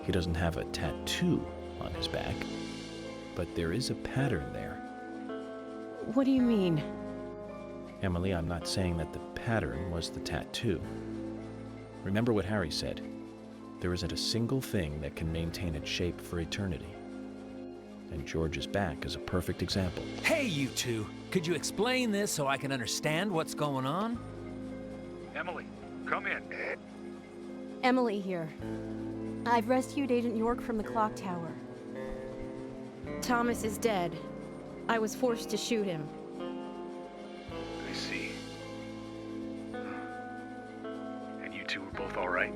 He doesn't have a tattoo on his back, but there is a pattern there. What do you mean? Emily, I'm not saying that the pattern was the tattoo. Remember what Harry said. There isn't a single thing that can maintain its shape for eternity. And George's back is a perfect example. Hey, you two! Could you explain this so I can understand what's going on? Emily, come in. Emily here. I've rescued Agent York from the clock tower. Thomas is dead. I was forced to shoot him. I see. And you two are both all right?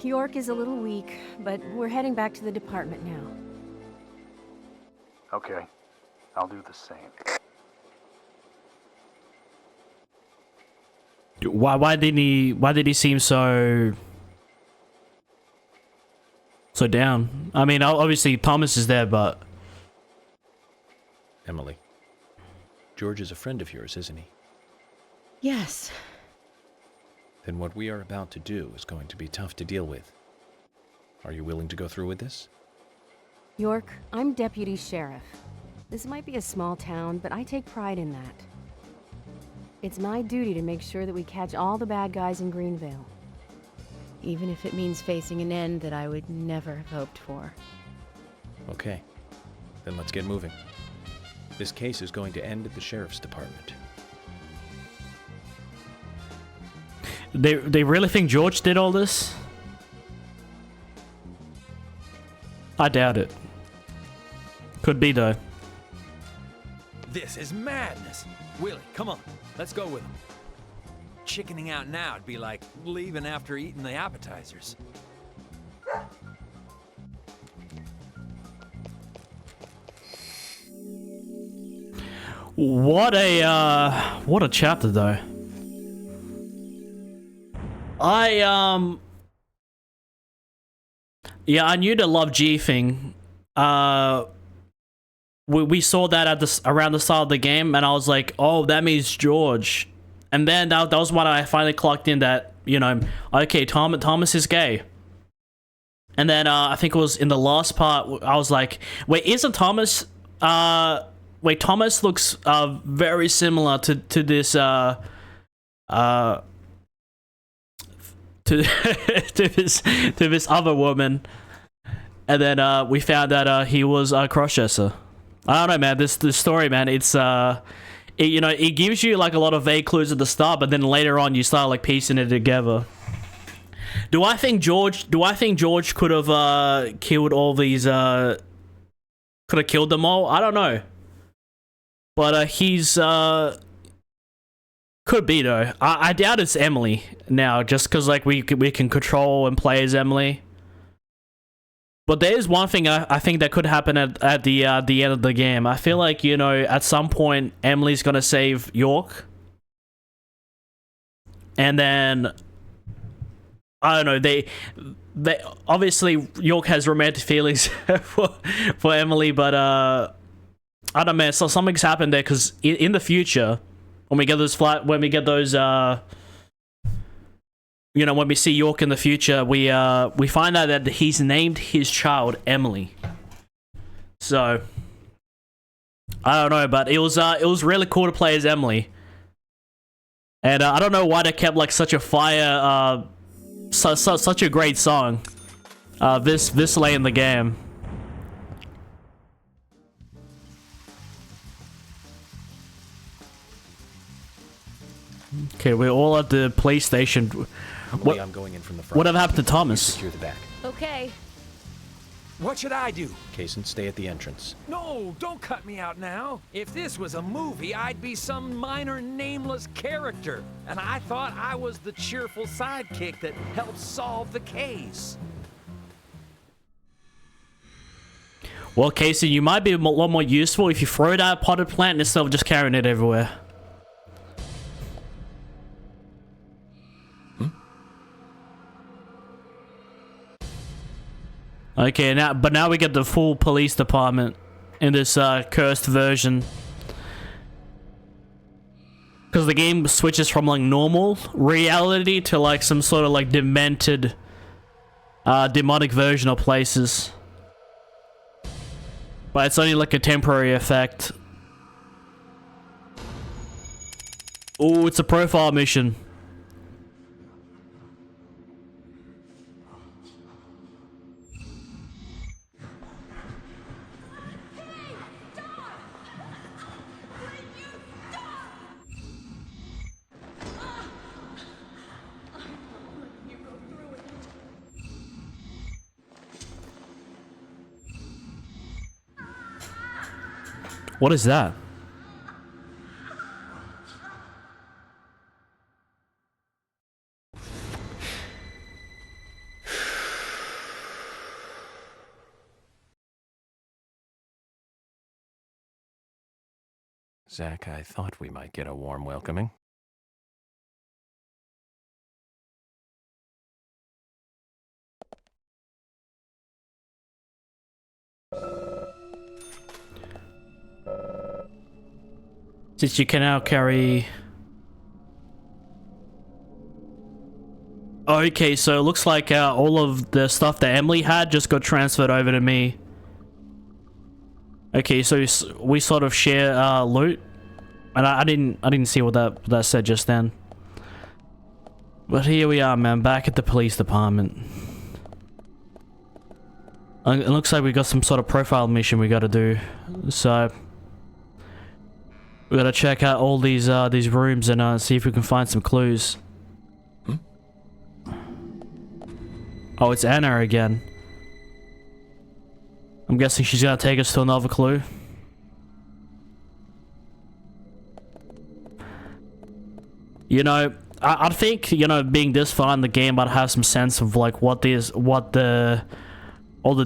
York is a little weak, but we're heading back to the department now. Okay. I'll do the same. Why did he seem so down? I mean, obviously Thomas is there, but Emily, George is a friend of yours, isn't he? Yes. Then what we are about to do is going to be tough to deal with. Are you willing to go through with this? York, I'm deputy sheriff. This might be a small town, but I take pride in that. It's my duty to make sure that we catch all the bad guys in Greenvale. Even if it means facing an end that I would never have hoped for. Okay. Then let's get moving. This case is going to end at the sheriff's department. they really think George did all this? I doubt it. Could be though. This is madness! Willie, come on, let's go with him. Chickening out now would be like leaving after eating the appetizers. What a chapter though. Yeah, I knew the Love G thing. We saw that at around the start of the game, and I was like, oh, that means George. And then that was when I finally clocked in that, you know, okay, Thomas is gay. And then I think it was in the last part, I was like, wait, isn't Thomas... wait, Thomas looks very similar to this... to this other woman. And then we found that he was a crossdresser. I don't know, man. This story, man. It's you know, it gives you like a lot of vague clues at the start, but then later on you start like piecing it together. Do I think George could have killed all these? Could have killed them all? I don't know. But he's could be though. I doubt it's Emily now, just because like we can control and play as Emily. But there is one thing I think that could happen at the end of the game. I feel like, you know, at some point Emily's gonna save York, and then I don't know. They obviously York has romantic feelings for Emily, but I don't know, man. So something's happened there because in the future, when we get those you know, when we see York in the future, we find out that he's named his child Emily. So I don't know, but it was really cool to play as Emily, and I don't know why they kept like such a fire, such a great song, this late in the game. Okay, we're all at the police station. Emily, I'm going in from the front. Whatever happened to Thomas? Secure the back. Okay. What should I do? Kason, stay at the entrance. No, don't cut me out now. If this was a movie, I'd be some minor nameless character. And I thought I was the cheerful sidekick that helped solve the case. Well, Casey, you might be a lot more useful if you throw that potted plant instead of just carrying it everywhere. Okay, now we get the full police department in this cursed version. Because the game switches from like normal reality to like some sort of like demented demonic version of places. But it's only like a temporary effect. Oh, it's a profile mission. What is that? Zach, I thought we might get a warm welcoming. Since you can now carry... Okay, so it looks like all of the stuff that Emily had just got transferred over to me. Okay, so we sort of share loot, and I didn't see what that said just then. But here we are, man, back at the police department. It looks like we got some sort of profile mission we got to do, so we got to check out all these rooms and see if we can find some clues. Oh, it's Anna again. I'm guessing she's gonna take us to another clue. You know, I think, you know, being this far in the game, I'd have some sense of like all the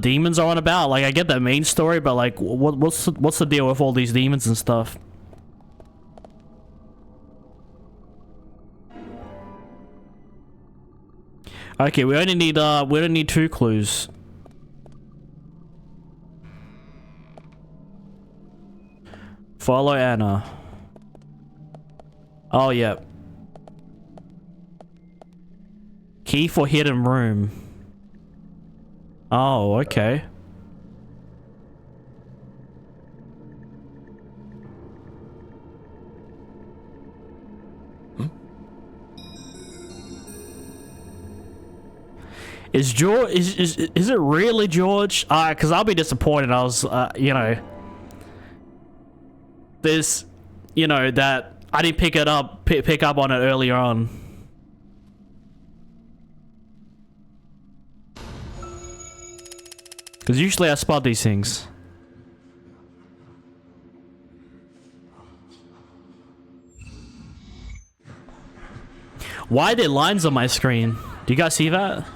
demons are on about. Like, I get the main story, but like, what's the deal with all these demons and stuff? Okay, we only need 2 clues. Follow Anna. Oh, yeah. Key for hidden room. Oh, okay. Is George, is it really George? Cause I'll be disappointed. I was, you know, this, you know, that I didn't pick up on it earlier on. Cause usually I spot these things. Why are there lines on my screen? Do you guys see that?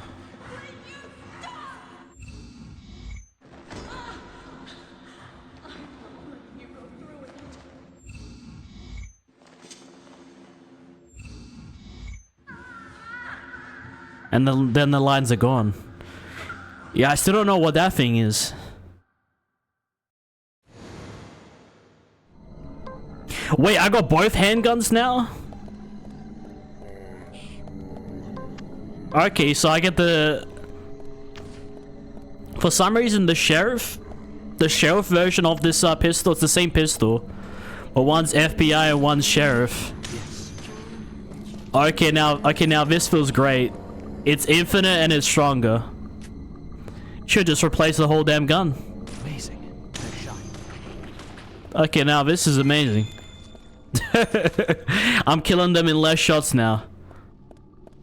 And then the lines are gone. Yeah, I still don't know what that thing is. Wait, I got both handguns now? Okay, so I get the... For some reason, the sheriff version of this pistol, it's the same pistol. But one's FBI and one's sheriff. Okay, now this feels great. It's infinite and it's stronger. Should just replace the whole damn gun. Amazing. Okay, now this is amazing. I'm killing them in less shots now.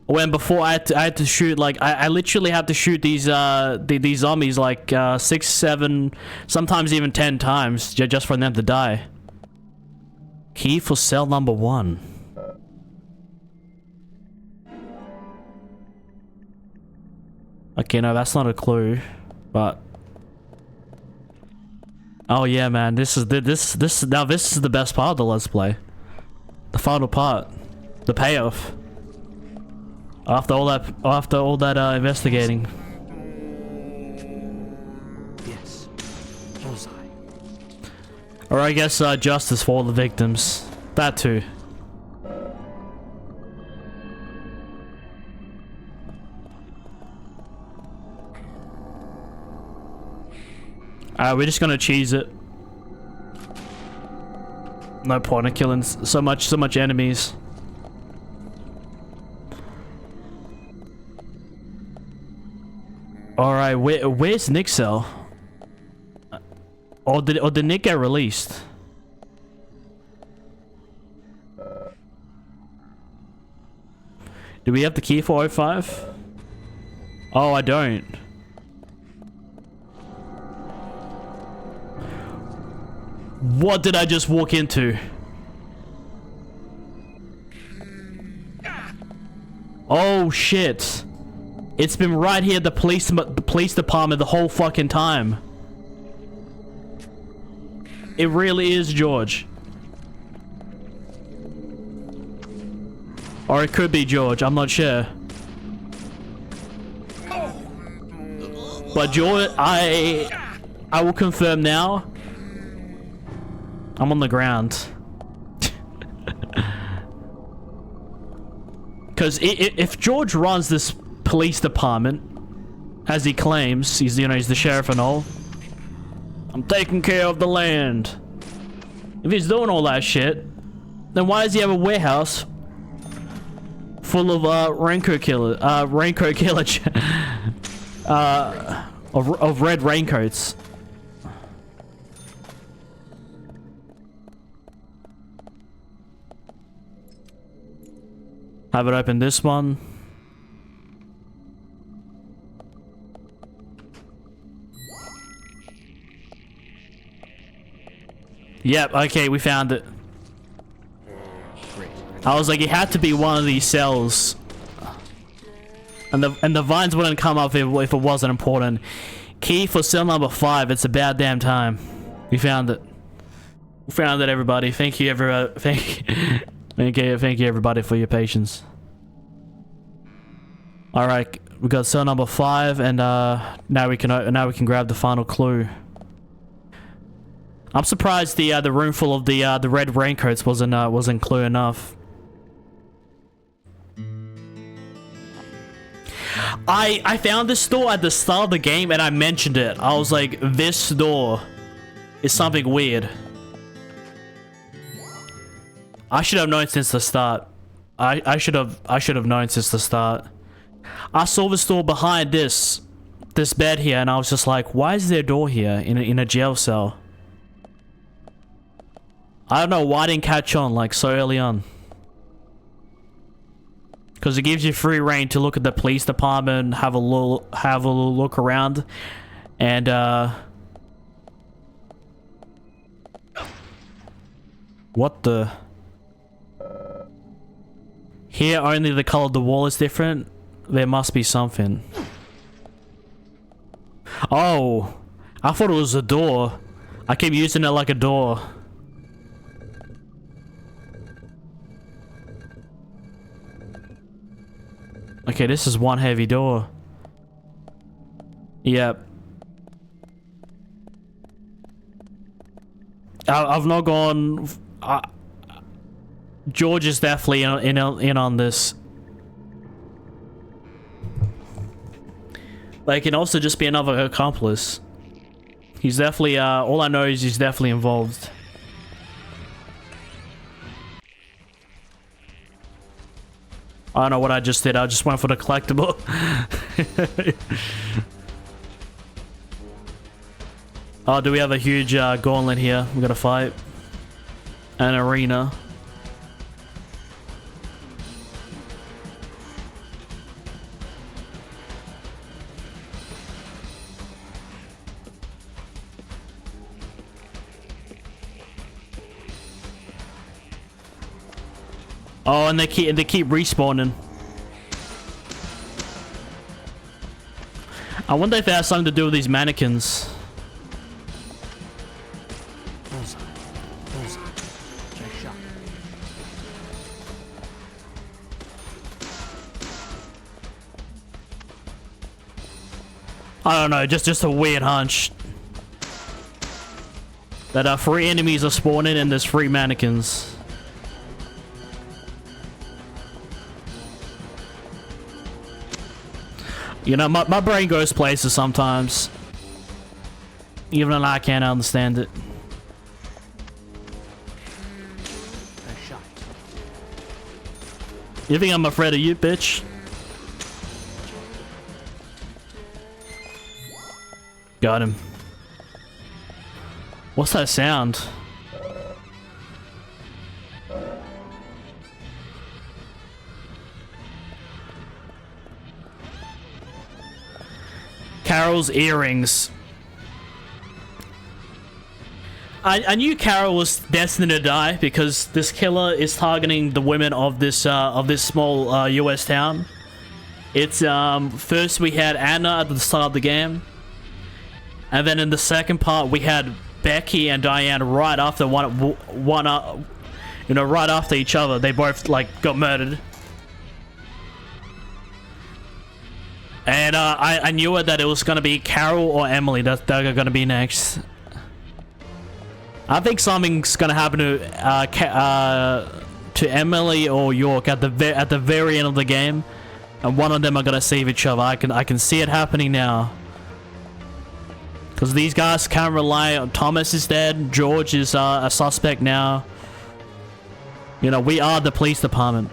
When before I had to shoot, like, I literally had to shoot these zombies like 6, 7, sometimes even 10 times just for them to die. Key for cell number 1. Okay, no, that's not a clue, but oh yeah, man, this is the best part of the Let's Play. The final part, the payoff. After all that investigating. Or I guess justice for all the victims. That too. We're just gonna cheese it. No point in killing so much enemies. All right, where's Nick's cell? Or did Nick get released? Do we have the key for 05? Oh, I don't. What did I just walk into? Oh shit. It's been right here at the police department the whole fucking time. It really is George. Or it could be George, I'm not sure. But George, I will confirm now. I'm on the ground. Because if George runs this police department, as he claims, he's the sheriff and all, I'm taking care of the land. If he's doing all that shit, then why does he have a warehouse full of Raincoat Killer, of red raincoats? Have it open this one. Yep, okay, we found it. I was like, it had to be one of these cells. And the vines wouldn't come up if it wasn't important. Key for cell number 5, it's about damn time. We found it. We found it, everybody. Thank you, everybody. Thank you, everybody, for your patience. All right, we got cell number 5, and now we can grab the final clue. I'm surprised the room full of the red raincoats wasn't clue enough. I found this door at the start of the game, and I mentioned it. I was like, this door is something weird. I should have known since the start. I should have known since the start. I saw this door behind this bed here, and I was just like, why is there a door here in a jail cell? I don't know why I didn't catch on like so early on. Because it gives you free reign to look at the police department, have a little look around, and what the? Here only the color of the wall is different. There must be something. Oh, I thought it was a door. I keep using it like a door. Okay, this is one heavy door. Yep. I've not gone... George is definitely in on this. But he can also just be another accomplice. He's definitely... all I know is he's definitely involved. I don't know what I just did. I just went for the collectible. Oh, do we have a huge gauntlet here? We gotta fight. An arena. Oh, and they keep respawning. I wonder if it has something to do with these mannequins. I don't know, just a weird hunch. That 3 enemies are spawning and there's 3 mannequins. You know, my brain goes places sometimes. Even though I can't understand it. You think I'm afraid of you, bitch? Got him. What's that sound? Carol's earrings. I knew Carol was destined to die because this killer is targeting the women of this small US town. It's first we had Anna at the start of the game, and then in the second part we had Becky and Diane right after right after each other. They both like got murdered, and I knew it that it was gonna be Carol or Emily that are gonna be next. I think something's gonna happen to Emily or York at the very end of the game, and one of them are gonna save each other. I can see it happening now. Because these guys can't rely on... Thomas is dead. George is a suspect now. You know, we are the police department.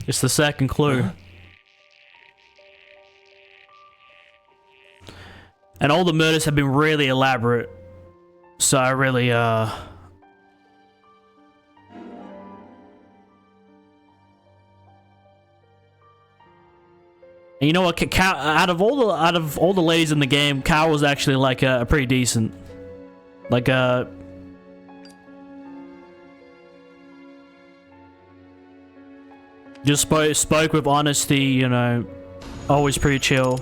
It's the second clue. And all the murders have been really elaborate. So I really, And you know what? Out of all the ladies in the game, Carol was actually like a pretty decent, like just spoke with honesty. You know, always pretty chill.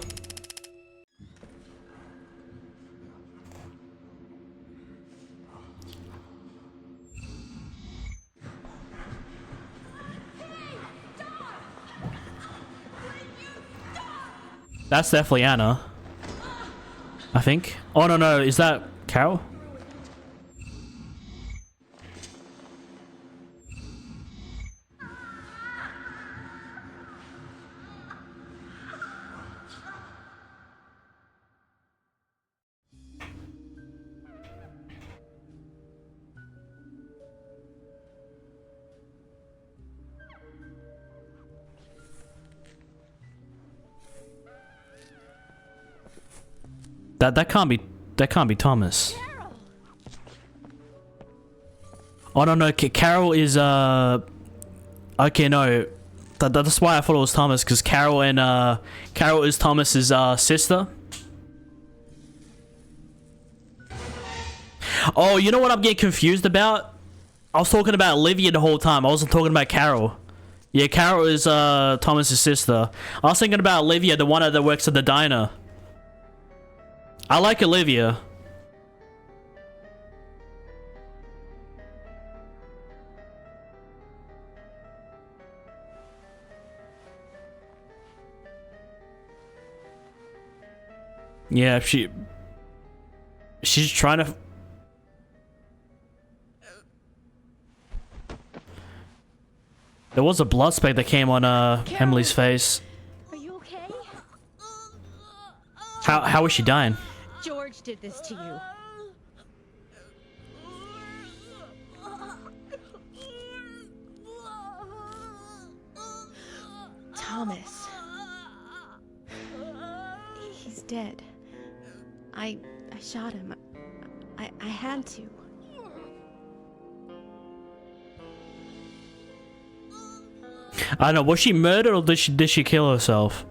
That's definitely Anna. I think. Oh, no, is that Carol? That can't be Thomas. Oh no, Carol is okay, no. That's why I thought it was Thomas, because Carol is Thomas's sister. Oh, you know what I'm getting confused about? I was talking about Olivia the whole time. I wasn't talking about Carol. Yeah, Carol is Thomas's sister. I was thinking about Olivia, the one that works at the diner. I like Olivia. Yeah, she's trying to... There was a blood speck that came on Emily's face. Are you okay? How is she dying? George did this to you. Thomas. He's dead. I shot him. I had to. I don't know, was she murdered or did she kill herself?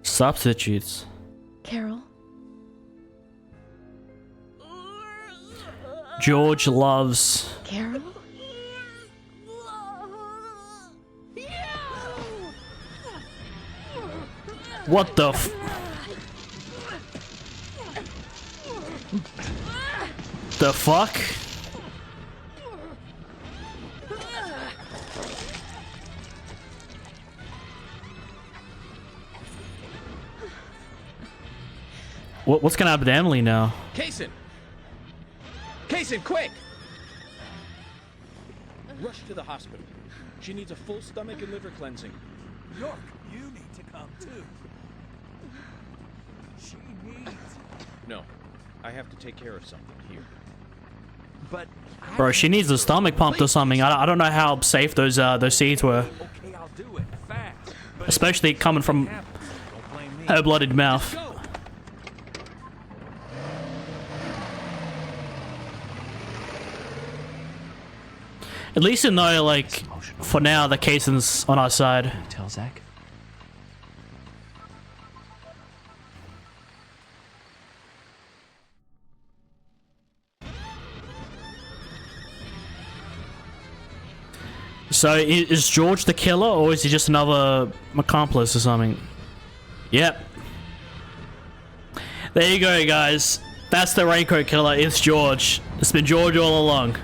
Substitutes. Carol? George loves... Carol? What the f... The fuck? What's gonna happen to Emily now? Kaysen! Kaysen, quick! Rush to the hospital. She needs a full stomach and liver cleansing. York, you need to come too. She needs... No, I have to take care of something here. But... Bro, she needs a stomach pump or something. I don't know how safe those seeds were. Okay, I'll do it. Fast. Especially coming from her blooded mouth. At least you know, like, for now, the Kaysen's on our side. Can you tell Zach? So, is George the killer, or is he just another accomplice or something? Yep. There you go, guys. That's the Raincoat Killer. It's George. It's been George all along.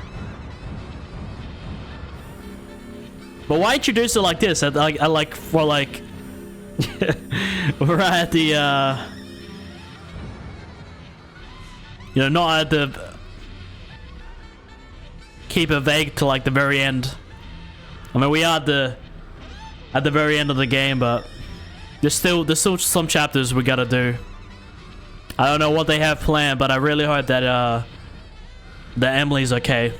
But why introduce it like this? We're right at the, you know, not at the, keep it vague to like the very end. I mean, we are at the very end of the game, but there's still some chapters we gotta do. I don't know what they have planned, but I really hope that Emily's okay.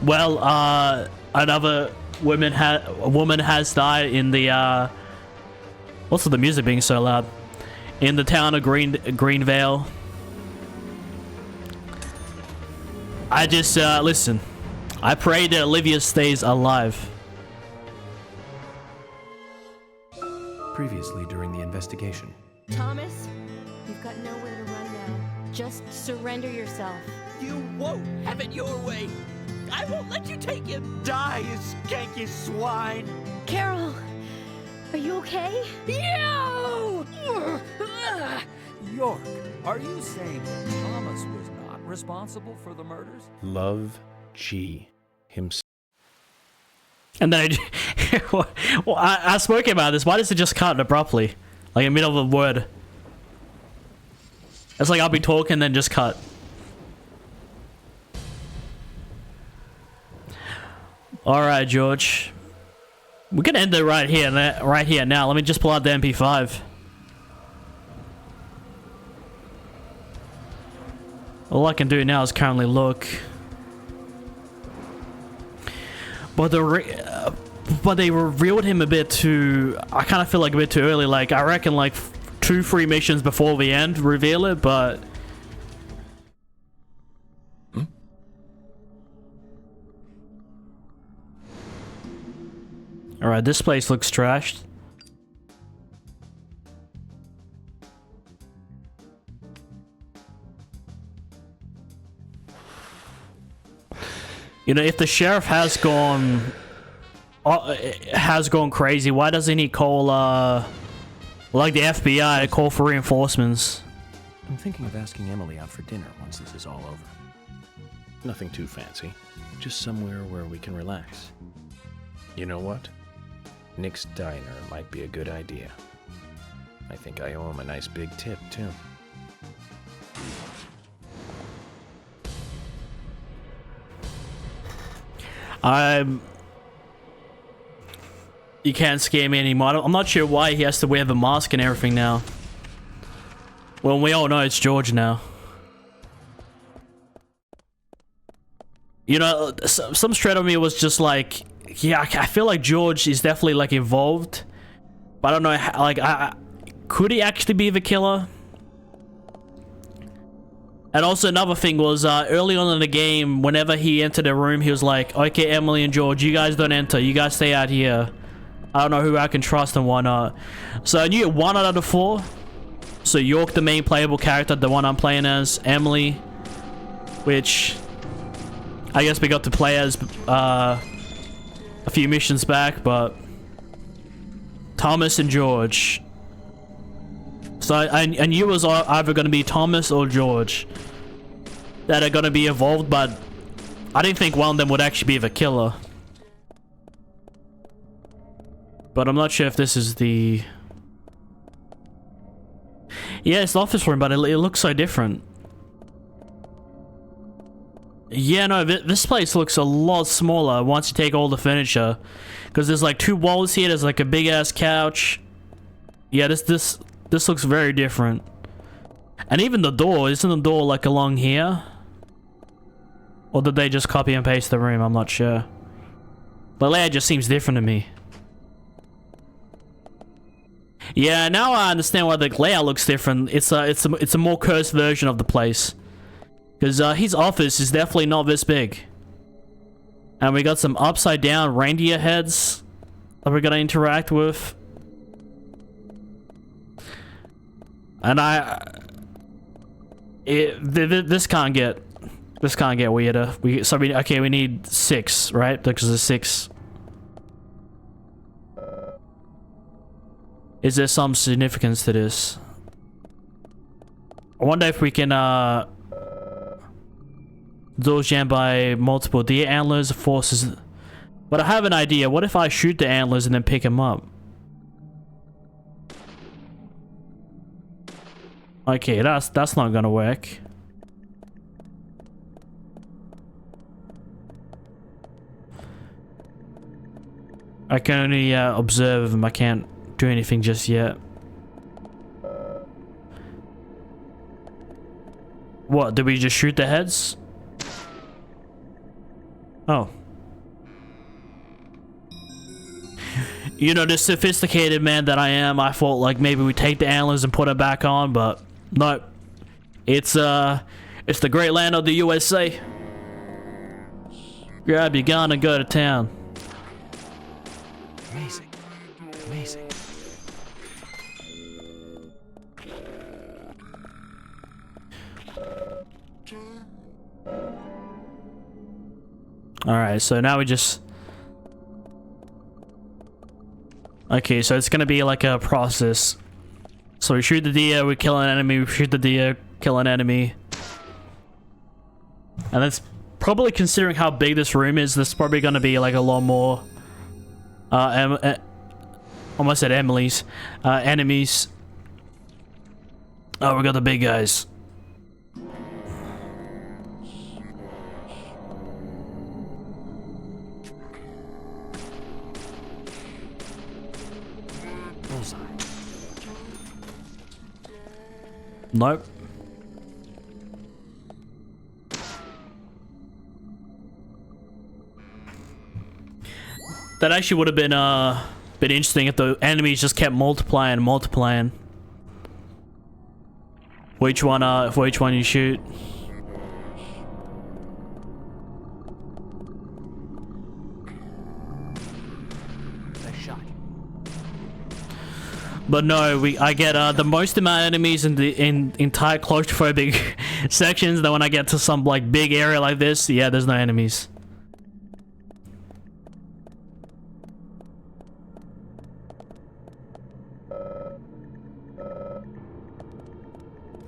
Well, another woman has died in the what's with the music being so loud? In the town of Greenvale. I just listen. I pray that Olivia stays alive. Previously during the investigation. Thomas, you've got nowhere to run now. Just surrender yourself. You won't have it your way. I won't let you take him. Die, you skanky swine. Carol, are you okay? No! York, are you saying Thomas was not responsible for the murders? Love G himself. And then I spoke about this. Why does it just cut abruptly? Like in the middle of a word. It's like I'll be talking then just cut. Alright, George. We can end it right here now. Let me just pull out the MP5. All I can do now is currently look. But they revealed him a bit too... I kind of feel like a bit too early. Like, I reckon like 2-3 missions before the end reveal it, but... Alright, this place looks trashed. You know, if the sheriff has gone crazy, why doesn't he call like the FBI to call for reinforcements? I'm thinking of asking Emily out for dinner once this is all over. Nothing too fancy. Just somewhere where we can relax. You know what? Nick's Diner might be a good idea. I think I owe him a nice big tip, too. You can't scare me anymore. I'm not sure why he has to wear the mask and everything now. Well, we all know it's George now. You know, some straight on me was just like, yeah, I feel like George is definitely like involved, but I don't know how, like, could he actually be the killer? And also another thing was, early on in the game, whenever he entered a room, he was like, okay, Emily and George, you guys don't enter, you guys stay out here. I don't know who I can trust and why not. So I knew 1 out of the 4. So York, the main playable character, the one I'm playing as, Emily, which I guess we got to play as a few missions back, but Thomas and George. So I knew it was either going to be Thomas or George that are going to be involved, but I didn't think one of them would actually be the killer. But I'm not sure if this is the... Yeah, it's the office room, but it looks so different. Yeah, no, this place looks a lot smaller once you take all the furniture. Because there's like 2 walls here, there's like a big ass couch. Yeah, this looks very different. And even the door, isn't the door like along here? Or did they just copy and paste the room? I'm not sure. The layout just seems different to me. Yeah, now I understand why the layout looks different. It's a more cursed version of the place. Because his office is definitely not this big. And we got some upside down reindeer heads that we're gonna interact with. And this can't get weirder. We need 6, right? Because there's 6. Is there some significance to this? I wonder if we can those jammed by multiple deer antlers forces. But I have an idea. What if I shoot the antlers and then pick them up? Okay, that's not gonna work. I can only observe them. I can't do anything just yet. What, did we just shoot the heads? Oh. You know, the sophisticated man that I am, I thought like maybe we take the antlers and put it back on, but no. It's the great land of the USA. Grab your gun and go to town. Amazing. Amazing. Alright, so now we just... Okay, so it's gonna be like a process. So we shoot the deer, we kill an enemy, we shoot the deer, kill an enemy. And that's probably, considering how big this room is, there's probably gonna be like a lot more... almost said Emily's. Enemies. Oh, we got the big guys. Nope. That actually would have been interesting if the enemies just kept multiplying and multiplying. For each one you shoot. But no, I get the most amount of enemies in the entire claustrophobic sections. Then when I get to some like big area like this, yeah, there's no enemies.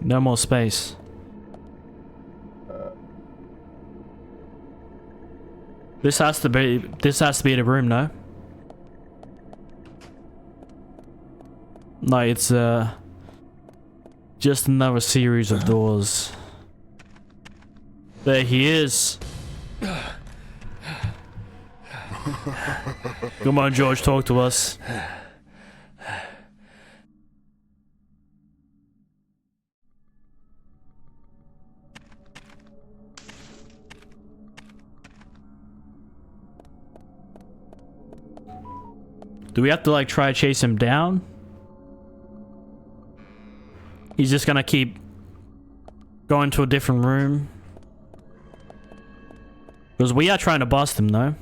No more space. This has to be the room, no? No, it's just another series of doors. There he is. Come on, George, talk to us. Do we have to like try to chase him down? He's just gonna keep going to a different room. Because we are trying to bust him, though.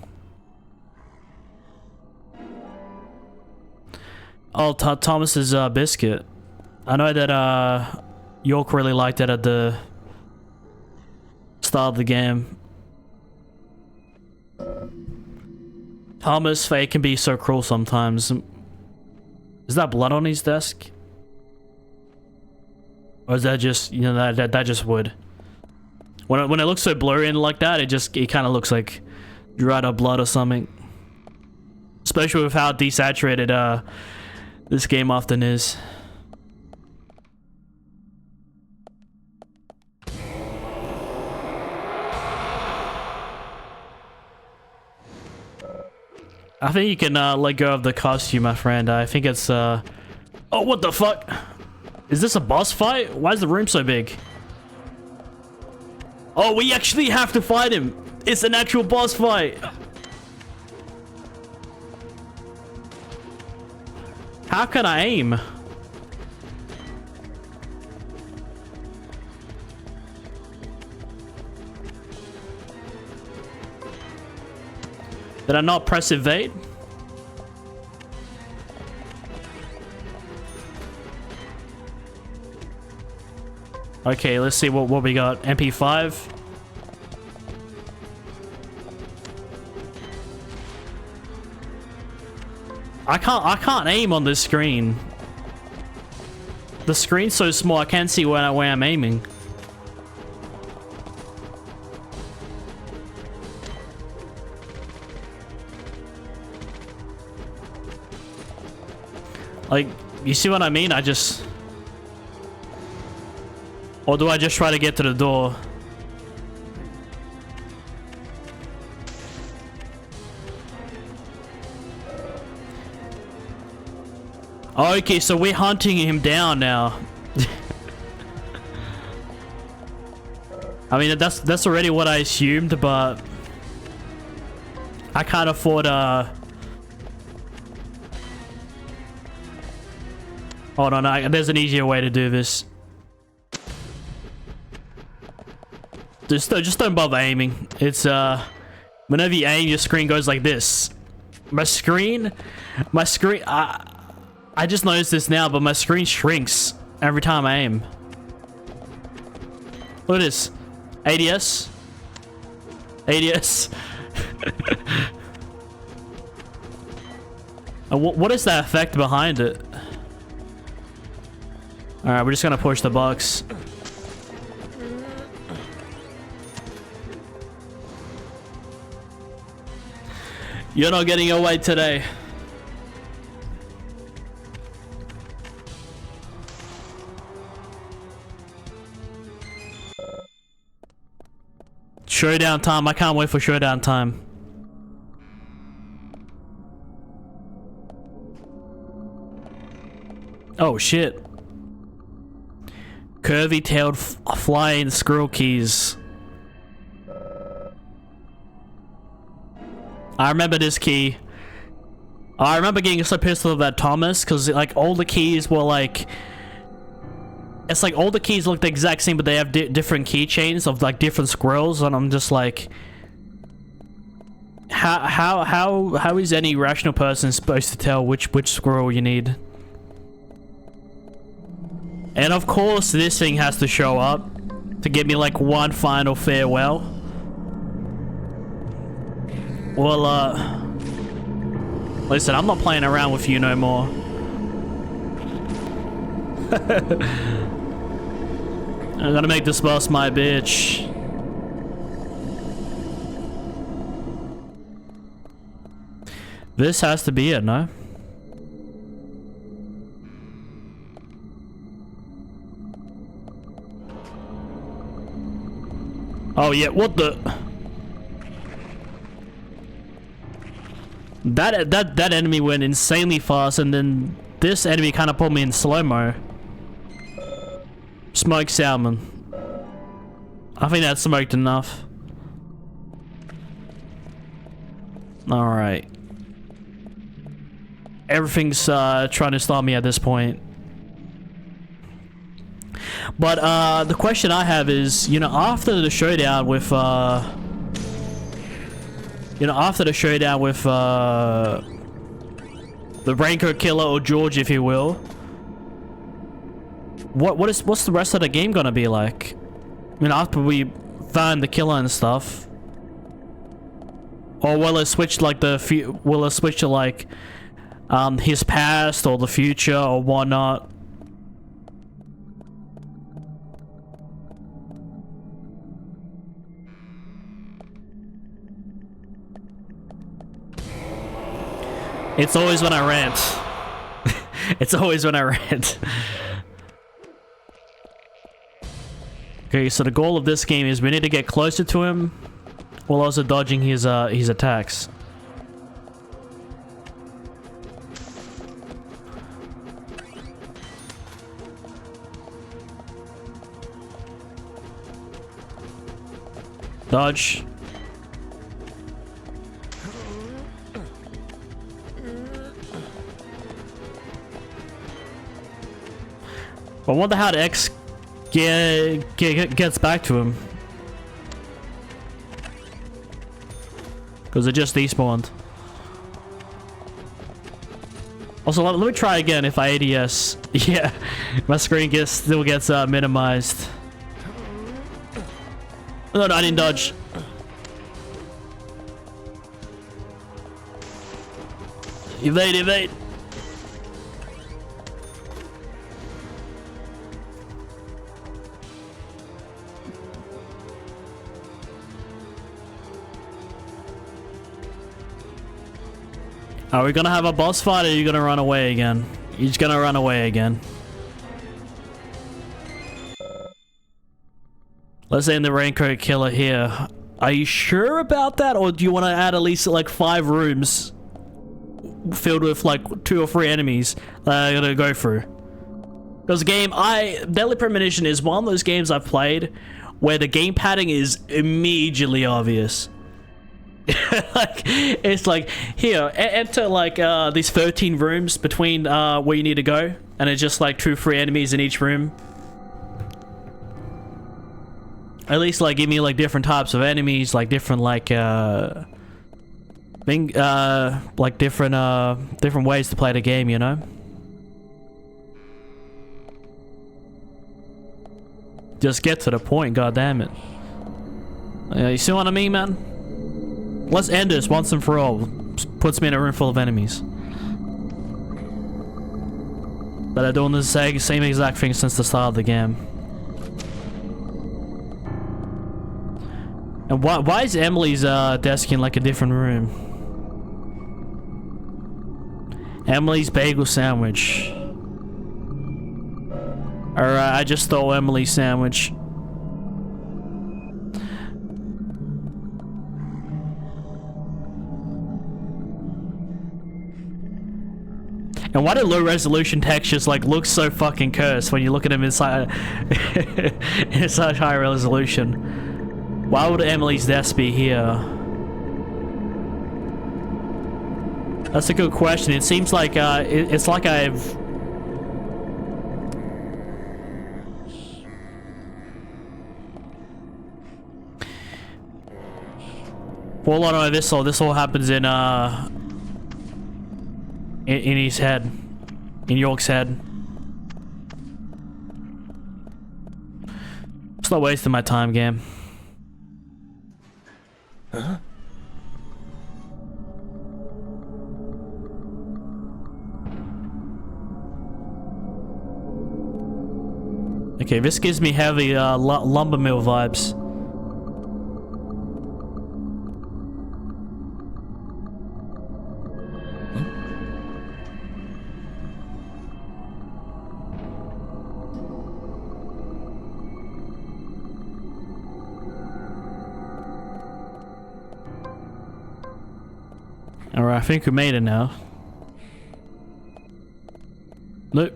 Oh, Thomas's biscuit. I know that York really liked it at the start of the game. Thomas, fate can be so cruel sometimes. Is that blood on his desk? Or is that just, you know, that just wood? When it looks so blurry and like that, it kind of looks like dried up blood or something. Especially with how desaturated this game often is. I think you can let go of the costume, my friend. I think it's oh, what the fuck? Is this a boss fight? Why is the room so big? Oh, we actually have to fight him. It's an actual boss fight. How can I aim? Did I not press evade? Okay, let's see what we got. MP5. I can't aim on this screen. The screen's so small I can't see where I'm aiming. Like, you see what I mean? Or do I just try to get to the door? Oh, okay, so we're hunting him down now. I mean, that's already what I assumed, but I can't afford hold on, there's an easier way to do this. Just don't bother aiming. It's whenever you aim, your screen goes like this. My screen, I just noticed this now, but my screen shrinks every time I aim. Look at this. ADS. ADS. What is that effect behind it? Alright, we're just gonna push the box. You're not getting away today. Showdown time. I can't wait for showdown time. Oh shit. Curvy-tailed flying squirrel keys. I remember this key. I remember getting so pissed off at Thomas because like all the keys were like, it's like all the keys look the exact same, but they have different keychains of like different squirrels, and I'm just like, how is any rational person supposed to tell which squirrel you need? And of course, this thing has to show up to give me like one final farewell. Well, listen, I'm not playing around with you no more. I'm gonna make this boss my bitch. This has to be it, no? Oh yeah, what the? That enemy went insanely fast, and then this enemy kind of put me in slow-mo. Smoked salmon. I think that's smoked enough. Alright. Everything's trying to stop me at this point. But the question I have is, you know, after the showdown with the Raincoat Killer, or George, if you will, what's the rest of the game gonna be like? I mean, after we find the killer and stuff, or will it switch like will it switch to like his past or the future or whatnot? It's always when I rant. It's always when I rant. Okay, so the goal of this game is we need to get closer to him while also dodging his attacks. Dodge. I wonder how the X gets back to him. Because it just despawned. Also, let me try again if I ADS. Yeah, my screen still gets minimized. No, I didn't dodge. Evade, evade. Are we gonna have a boss fight, or are you gonna run away again? You're just gonna run away again. Let's say in the Raincoat Killer here. Are you sure about that, or do you want to add at least like 5 rooms filled with like 2 or 3 enemies that are gonna go through? Because the game, Deadly Premonition is one of those games I've played where the game padding is immediately obvious. Like, it's like, here, enter like these 13 rooms between where you need to go, and it's just like 2 or 3 enemies in each room. At least like give me like different types of enemies, like different like different ways to play the game, you know? Just get to the point, goddammit. You see what I mean, man? Let's end this once and for all. Puts me in a room full of enemies that are doing the same exact thing since the start of the game. And why is Emily's desk in like a different room? Emily's bagel sandwich. Alright, I just stole Emily's sandwich. And why do low resolution textures like look so fucking cursed when you look at them inside in such high resolution? Why would Emily's desk be here? That's a good question. It seems like it's like I've well, I know this all happens in his head, in York's head. It's not wasting my time, game. Huh? Okay, this gives me heavy lumber mill vibes. Alright, I think we made it now. Nope.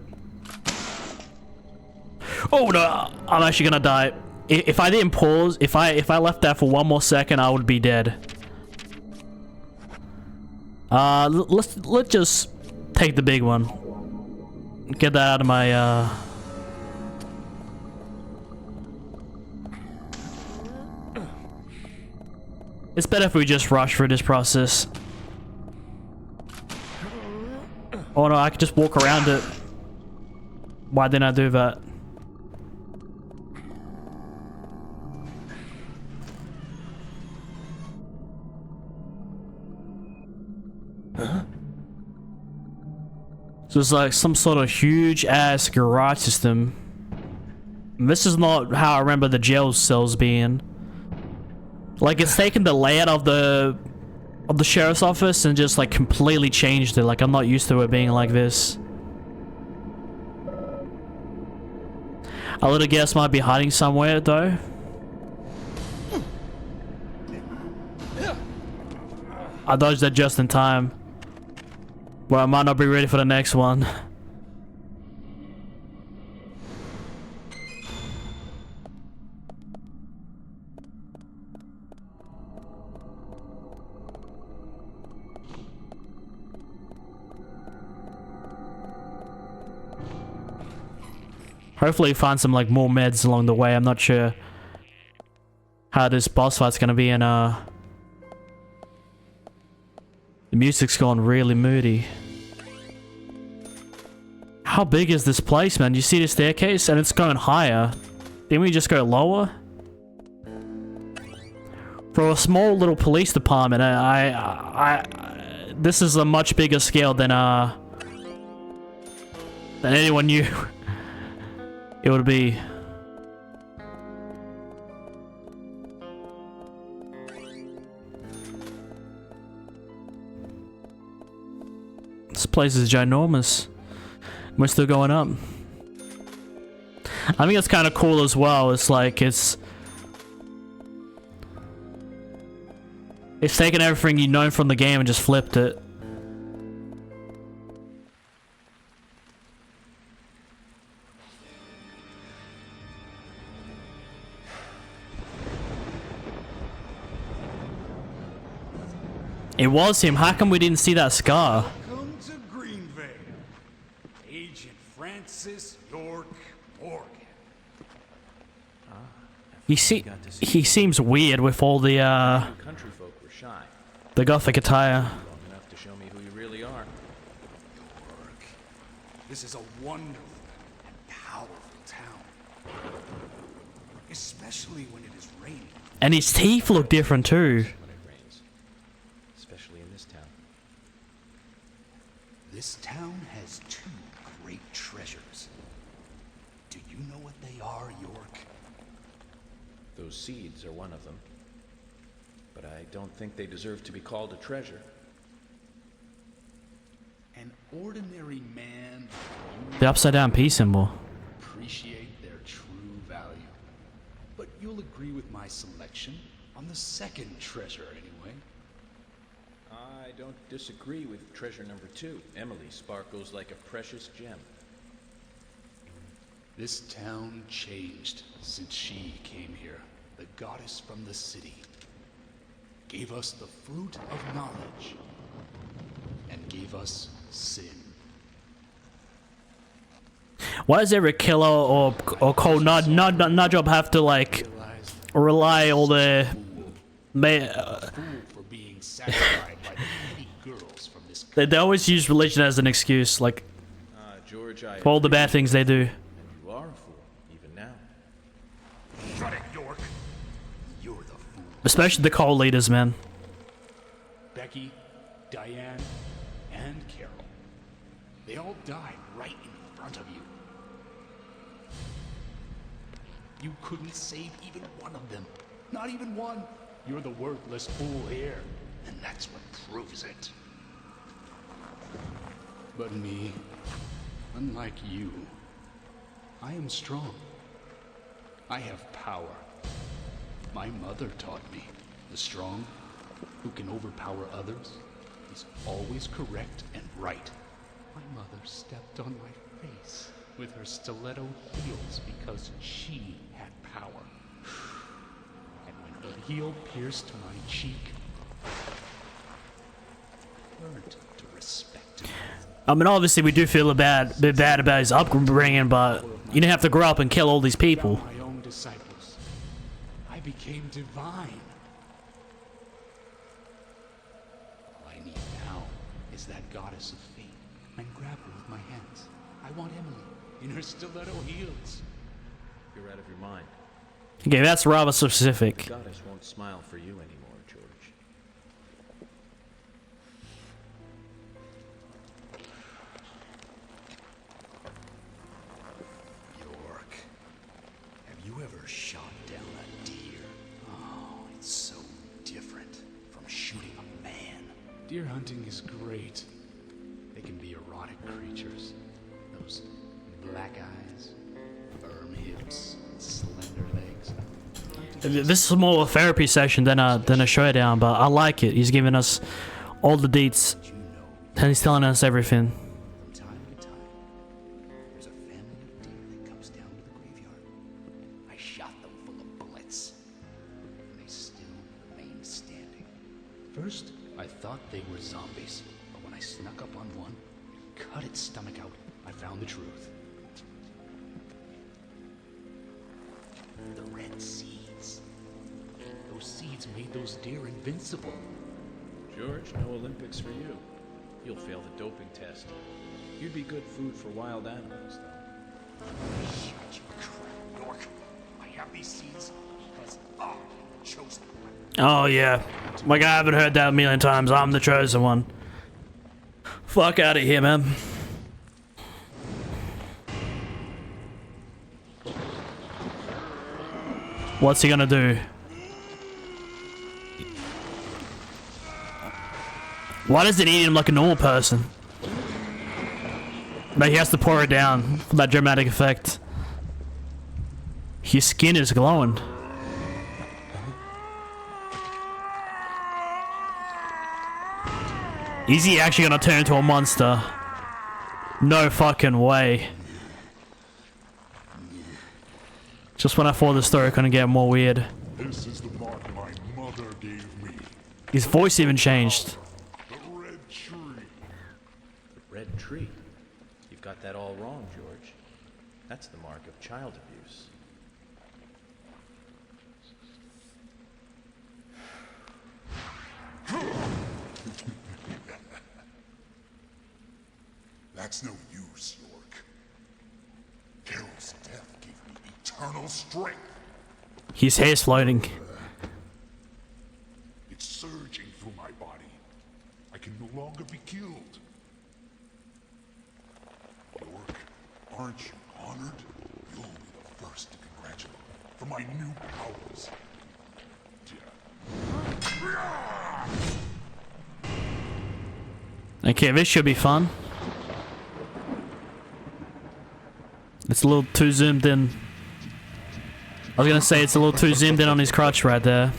Oh no, I'm actually gonna die. If I didn't pause, if I left that for 1 more second, I would be dead. Let's just take the big one. Get that out of my It's better if we just rush through this process. Oh no, I could just walk around it. Why didn't I do that? Huh? So it's like some sort of huge ass garage system. This is not how I remember the jail cells being. Like, it's taken the layout of the sheriff's office and just like completely changed it. Like, I'm not used to it being like this. A little guess might be hiding somewhere though. I dodged that just in time. Well, I might not be ready for the next one. Hopefully find some like more meds along the way. I'm not sure how this boss fight's gonna be, and the music's gone really moody. How big is this place, man? You see the staircase and it's going higher. Didn't we just go lower? For a small little police department, this is a much bigger scale than anyone knew it would be. This place is ginormous. We're still going up. I think it's kind of cool as well. It's like it's taken everything you know from the game and just flipped it. It was him. How come we didn't see that scar? Welcome to Greenvale. Agent Francis York Morgan. He seems weird with all the Country folk were shy. the gothic attire. Long enough to show me who you really are. York. This is a wonderful and powerful town. Especially when it is raining. And his teeth look different too. Especially in this town. This town has two great treasures. Do you know what they are, York? Those seeds are one of them. But I don't think they deserve to be called a treasure. An ordinary man. The upside down peace symbol. Appreciate their true value. But you'll agree with my selection on the second treasure anyway. I don't disagree with treasure number 2. Emily sparkles like a precious gem. This town changed since she came here. The goddess from the city gave us the fruit of knowledge and gave us sin. Why does every killer or cold nut job have to like rely all the For being satisfied by the petty girls from this they always use religion as an excuse, like George, for all the bad things they do. You are a fool, even now. Shut it, York. You're the fool. Especially the cult leaders, man. Becky, Diane, and Carol. They all died right in front of you. You couldn't save even one of them. Not even one. You're the worthless fool here. And that's what proves it. But me, unlike you, I am strong. I have power. My mother taught me, the strong, who can overpower others, is always correct and right. My mother stepped on my face with her stiletto heels because she had power. And when her heel pierced my cheek, I learned to respect her. I mean, obviously we do feel a bit bad about his upbringing, but you didn't have to grow up and kill all these people. My own disciples. I became divine. All I need now is that goddess of fate. And grab her with my hands. I want Emily in her stiletto heels. You're out of your mind. Okay, that's rather specific. The goddess won't smile for you anymore, George. York, have you ever shot down a deer? Oh, it's so different from shooting a man. Deer hunting is great. They can be erotic creatures. Those black eyes, firm hips, slender legs. This is more of a therapy session than a showdown, but I like it. He's giving us all the deets, and he's telling us everything. From time to time, there's a family of deer that comes down to the graveyard. I shot them full of bullets, and they still remain standing. First, I thought they were zombies, but when I snuck up on one, cut its stomach out, I found the truth. made those deer invincible. George, no Olympics for you. You'll fail the doping test. You'd be good food for wild animals, though. Shut your crap, York. I have these seeds because I'm the chosen one. Oh yeah, like I haven't heard that a million times. I'm the chosen one. Fuck out of here, man. What's he gonna do? Why does it eat him like a normal person? But he has to pour it down for that dramatic effect. His skin is glowing. Is he actually gonna turn into a monster? No fucking way. Just when I thought the story couldn't get more weird. This is the mark my mother gave me. His voice even changed. The red tree. The red tree? You've got that all wrong, George. That's the mark of child abuse. That's no use, York. Carol's death gave me eternal strength. His hair's floating. It's surging through my body. I can no longer be killed. York, aren't you honored? You'll be the first to congratulate me for my new powers. Okay, this should be fun. It's a little too zoomed in. I was gonna say it's a little too zoomed in on his crotch right there.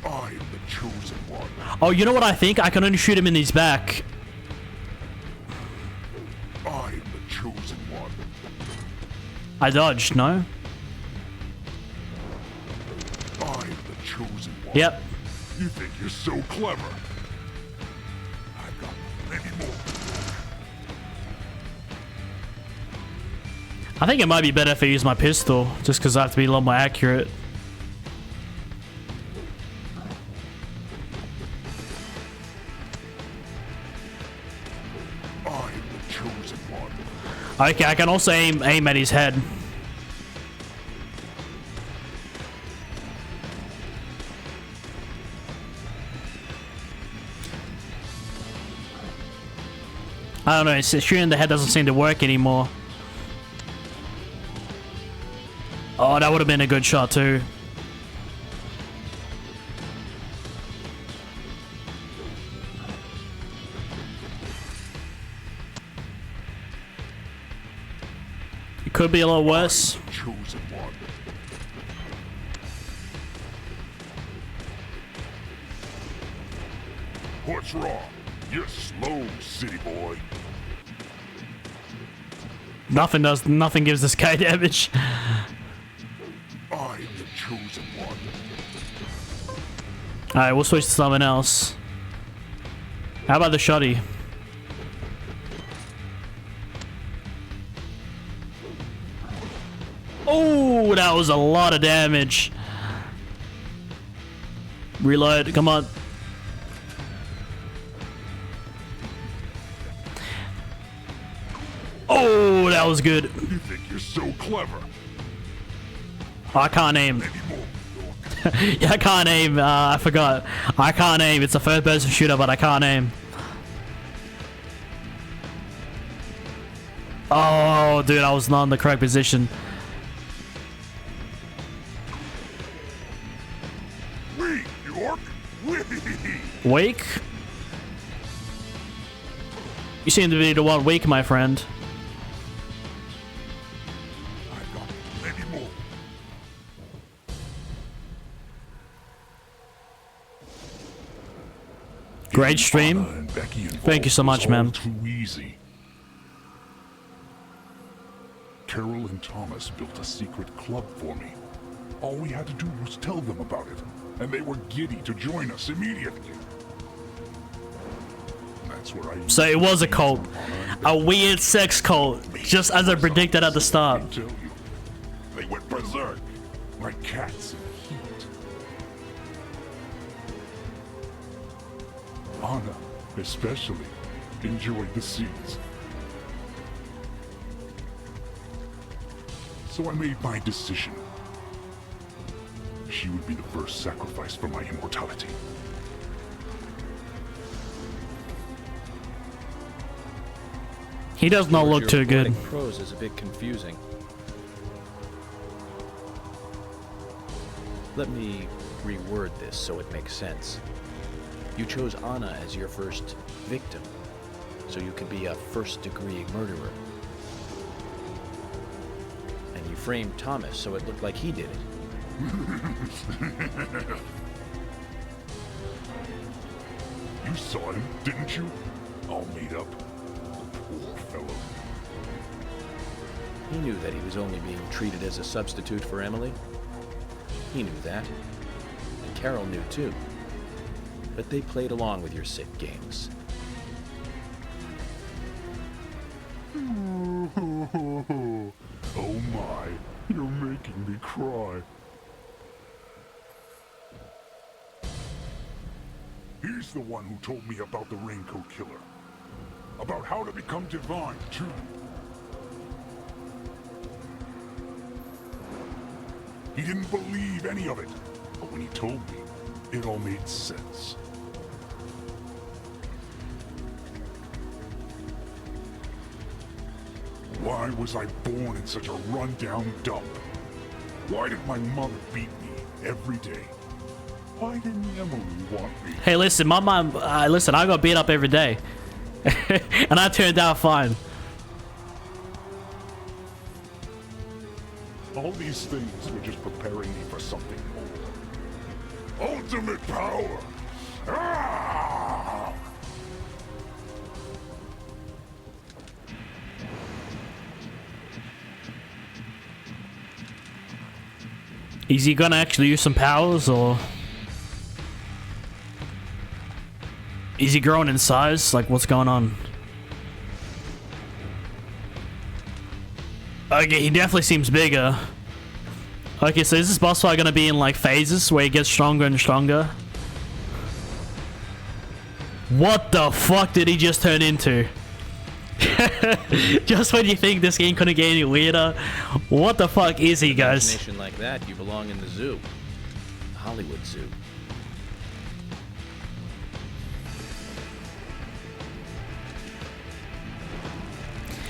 I am the chosen one. Oh, you know what I think? I can only shoot him in his back. I am the chosen one. I dodged, no? I am the chosen one. Yep. You think you're so clever. I've got many more. I think it might be better if I use my pistol, just because I have to be a lot more accurate. I am the chosen one. Okay, I can also aim at his head. I don't know, it's shooting the head doesn't seem to work anymore. Oh, that would have been a good shot too. It could be a lot worse. Chosen one. What's wrong? You're slow, city boy. Nothing gives this guy damage. I am the chosen one. Alright, we'll switch to something else. How about the shotty? Oh, that was a lot of damage. Reload, come on. Oh, that was good. You think you're so clever. Oh, I can't aim. Yeah, I can't aim. I forgot. I can't aim. It's a third-person shooter, but I can't aim. Oh, dude, I was not in the correct position. Weak, York. Weak. Weak? You seem to be the one weak, my friend. I've got many more. Great stream. Thank you so much, man. Too easy. Carol and Thomas built a secret club for me. All we had to do was tell them about it, and they were giddy to join us immediately. That's where I. So it was a cult. A weird sex cult, just as I predicted at the start. They went berserk. like cats in heat. Anna, especially, enjoyed the scenes. So I made my decision. She would be the first sacrifice for my immortality. He does not look too good. Your prose is a bit confusing. Let me reword this so it makes sense. You chose Anna as your first victim, so you could be a first-degree murderer. And you framed Thomas so it looked like he did it. You saw him, didn't you? All made up. Poor fellow. He knew that he was only being treated as a substitute for Emily. He knew that. And Carol knew too. But they played along with your sick games. Oh my, you're making me cry. He's the one who told me about the Raincoat Killer. About how to become divine, too. He didn't believe any of it, but when he told me, it all made sense. Why was I born in such a run-down dump? Why did my mother beat me every day? Why didn't Emily want me? Hey, listen, my mom. Listen, I got beat up every day, and I turned out fine. All these things were just preparing me for something more. Ultimate power! Ah! Is he gonna actually use some powers, or is he growing in size? Like, what's going on? Okay, he definitely seems bigger. Okay, so is this boss fight gonna be in like phases where he gets stronger and stronger? What the fuck did he just turn into? Just when you think this game couldn't get any weirder, what the fuck is he, guys? Imagination like that, you belong in the zoo. The Hollywood Zoo.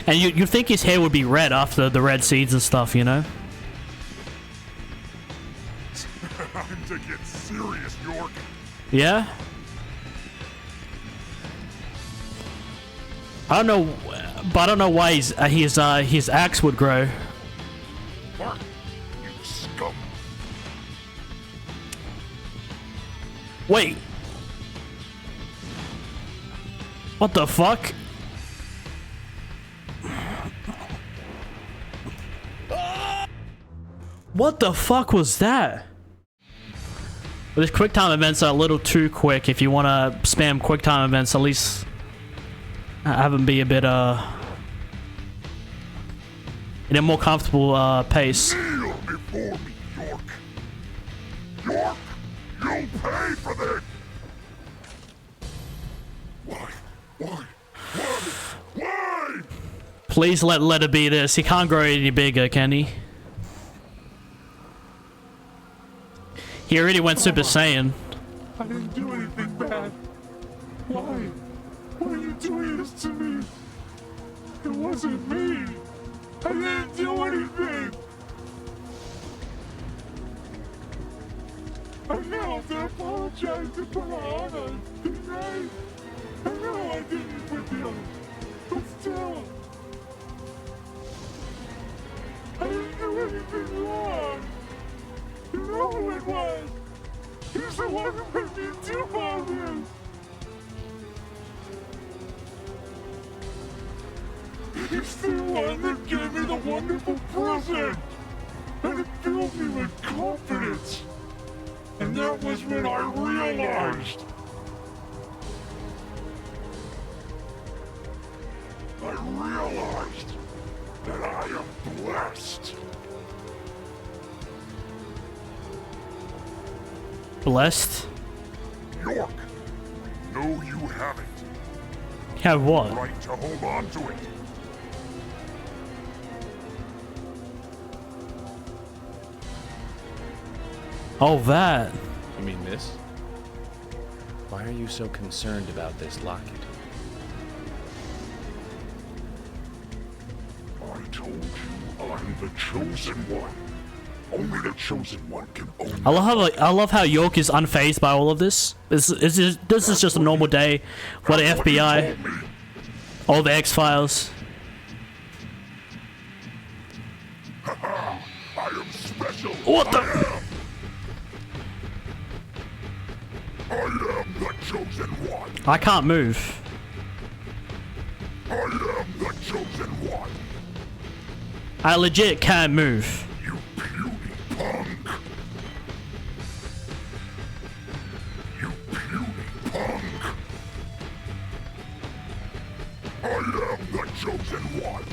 And you'd think his hair would be red after the red seeds and stuff, you know? Time to get serious, York. Yeah? I don't know, but I don't know why his axe would grow. Mark, you scum. Wait. What the fuck? What the fuck was that? Well, these quick time events are a little too quick. If you want to spam quick time events, at least have them be a bit in a more comfortable pace. Kneel before me, York. York, you'll pay for this. Why? Please let it be this. He can't grow any bigger, can he? He already went Super Saiyan. I didn't do anything bad. Why? Why are you doing this to me? It wasn't me. I didn't do anything. I now have to apologize to Piranha, didn't I? I know I didn't with you, but still. I didn't do anything wrong. You know who it was. He's the one who made me do all this. He's the one that gave me the wonderful present. And it filled me with confidence. And that was when I realized. That I am blessed. Blessed? York! No, you haven't. Have what? Right to hold on to it. Oh, that. You mean this? Why are you so concerned about this locket? I told you I'm the chosen one. Only the chosen one can own. I love how York is unfazed by all of this. This is just a normal day for the FBI. All the X-Files. I am special. What the? I am the chosen one. I can't move. I am the chosen one. I legit can't move. You puny punk. You puny punk. I am the chosen one.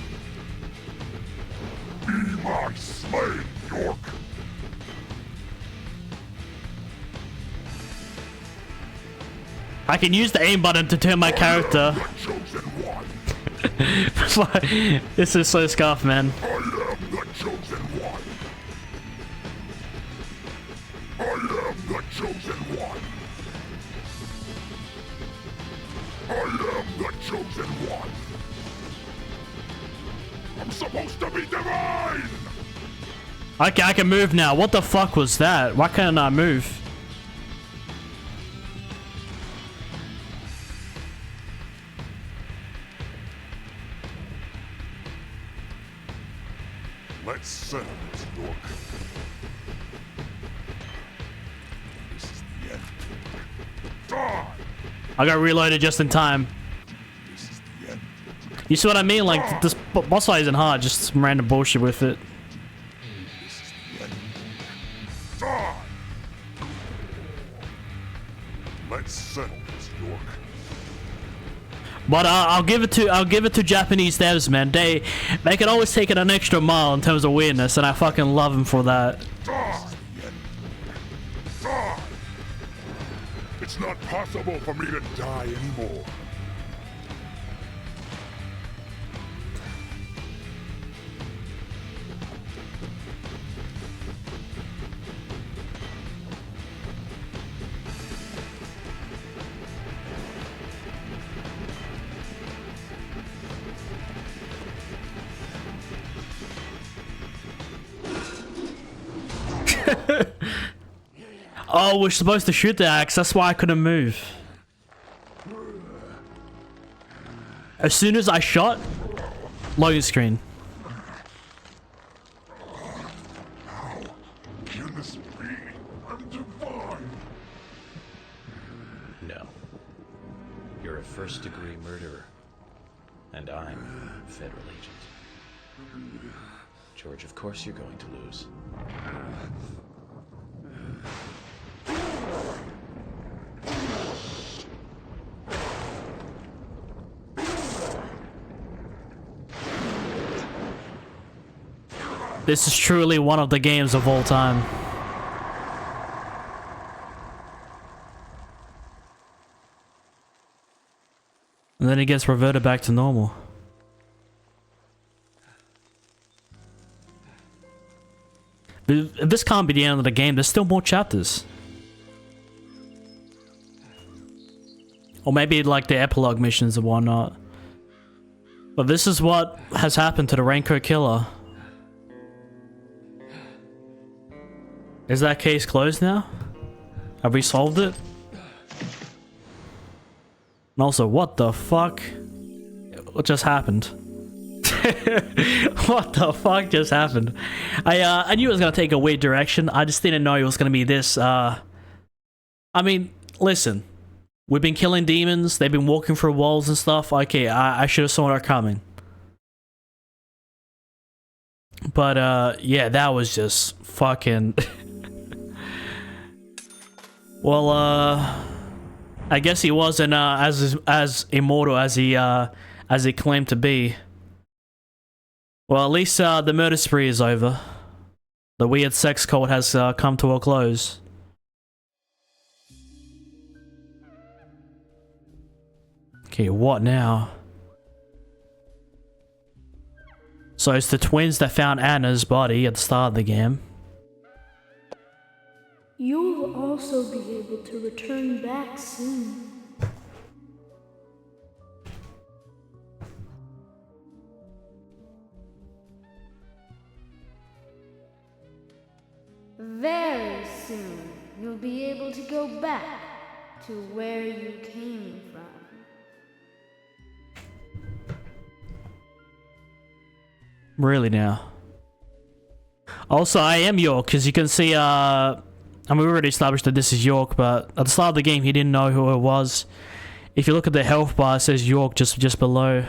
Be my slave, York. I can use the aim button to turn my character. This is so scuffed, man. I am the chosen one. I am the chosen one. I am the chosen one. I'm supposed to be divine! Okay, I can move now. What the fuck was that? Why can't I move? Let's settle this, York. This is the end. Die! I got reloaded just in time. This is the end. You see what I mean? Like, this boss fight isn't hard, just some random bullshit with it. This is the end. Die! Let's settle this, York. But I'll give it to Japanese devs, man. They can always take it an extra mile in terms of weirdness, and I fucking love them for that. Die! Die! It's not possible for me to die anymore. Oh, we're supposed to shoot the axe. That's why I couldn't move. As soon as I shot, loading screen. How can this be? I'm divine. No. You're a first-degree murderer. And I'm a federal agent. George, of course you're going to lose. This is truly one of the games of all time. And then it gets reverted back to normal. But this can't be the end of the game. There's still more chapters. Or maybe like the epilogue missions and whatnot. But this is what has happened to the Raincoat Killer. Is that case closed now? Have we solved it? And also, what the fuck? What just happened? What the fuck just happened? I knew it was gonna take a weird direction. I just didn't know it was gonna be this. I mean, listen. We've been killing demons. They've been walking through walls and stuff. Okay, I should have saw it coming. But yeah, that was just fucking. Well, I guess he wasn't as immortal as he claimed to be. Well, at least the murder spree is over. The weird sex cult has come to a close. Okay, what now? So it's the twins that found Anna's body at the start of the game. You will also be able to return back soon. Very soon, you'll be able to go back to where you came from. Really now. Also, I am York, because you can see, I mean, we already established that this is York, but at the start of the game, he didn't know who it was. If you look at the health bar, it says York just below.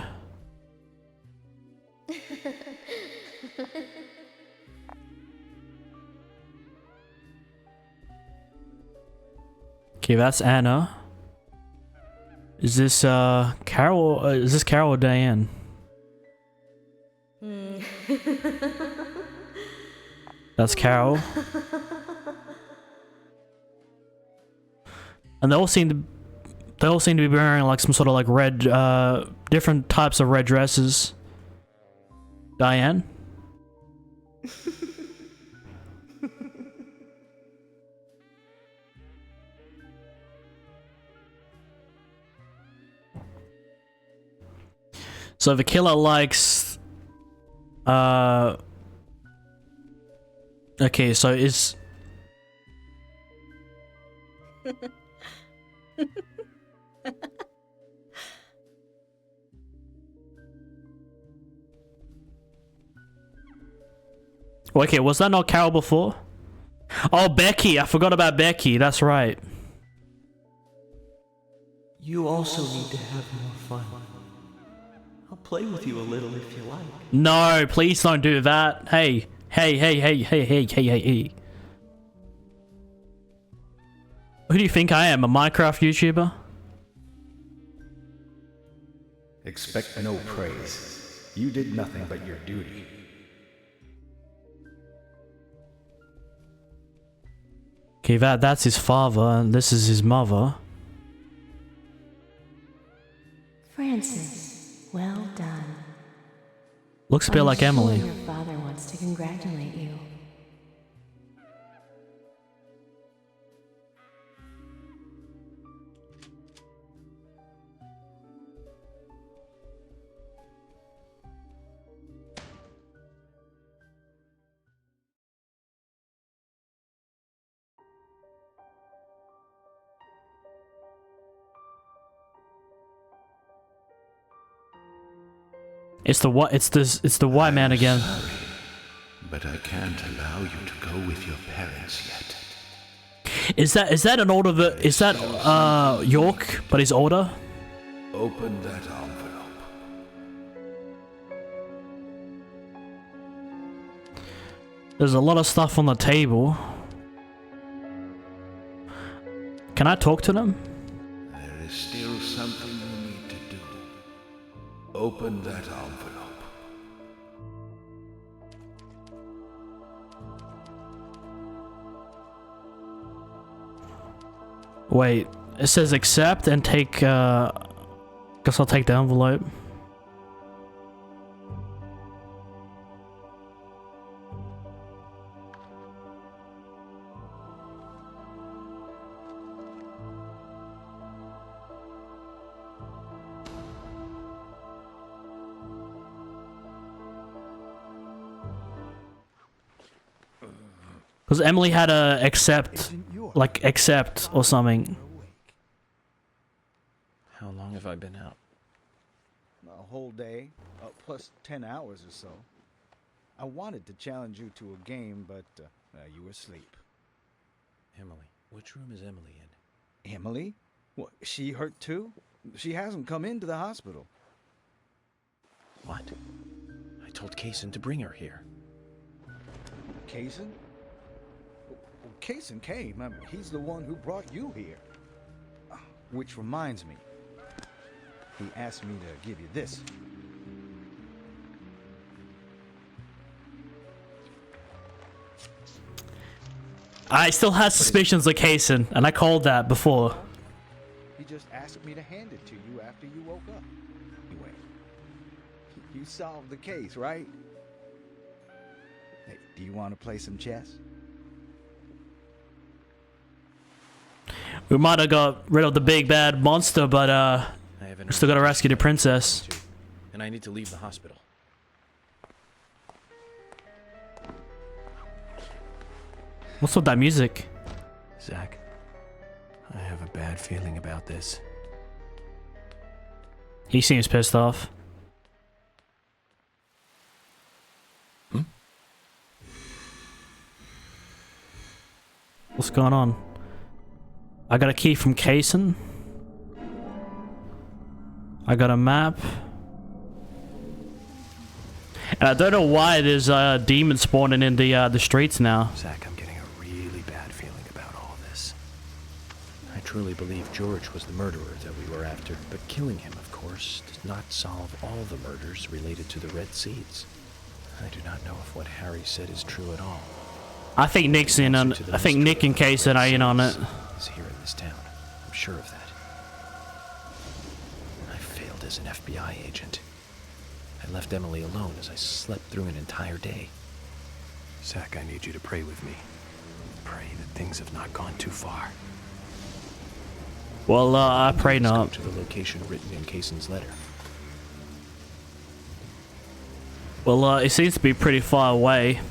Okay, that's Anna. Is this, Carol, is this Carol or Diane? That's Carol. And they all seem to be wearing like some sort of like red, different types of red dresses. Diane? So the killer likes, okay, so is... Okay, was that not Carol before? Oh, Becky, I forgot about Becky, that's right. You also need to have more fun. I'll play with you a little if you like. No, please don't do that. Hey. Who do you think I am, a Minecraft YouTuber? Expect no praise. You did nothing but your duty. Okay, that's his father, and this is his mother. Francis, well done. Looks a bit like Emily. Your father wants to congratulate you. It's the white man again. Sorry, but I can't allow you to go with your parents yet. Is that an older is that York, but he's older? Open that envelope. There's a lot of stuff on the table. Can I talk to them? There is still something you need to do. Open that envelope. Wait, it says accept and take, guess I'll take the envelope. Because Emily had a accept, like accept or something. How long have I been out? A whole day, plus 10 hours or so. I wanted to challenge you to a game, but you were asleep. Emily. Which room is Emily in? Emily? What, she hurt too? She hasn't come into the hospital. What? I told Kaysen to bring her here. Kaysen? Well, Kaysen came. He's the one who brought you here. Which reminds me. He asked me to give you this. I still have suspicions of Kaysen, and I called that before. He just asked me to hand it to you after you woke up. Anyway, you solved the case, right? Hey, do you want to play some chess? We might have got rid of the big bad monster, but we still gotta rescue the princess. And I need to leave the hospital. What's with that music? Zach, I have a bad feeling about this. He seems pissed off. What's going on? I got a key from Kaysen. I got a map. And I don't know why there's demons spawning in the streets now. Zach, I'm getting a really bad feeling about all this. I truly believe George was the murderer that we were after, but killing him, of course, does not solve all the murders related to the Red Seeds. I do not know if what Harry said is true at all. I think Nick's in on. I think Nick and Kaysen are in on it. Is here in this town. I'm sure of that. I failed as an FBI agent. I left Emily alone as I slept through an entire day. Zach, I need you to pray with me. Pray that things have not gone too far. Well, I pray Let's not. go to the location written in Kaysen's letter. Well, it seems to be pretty far away.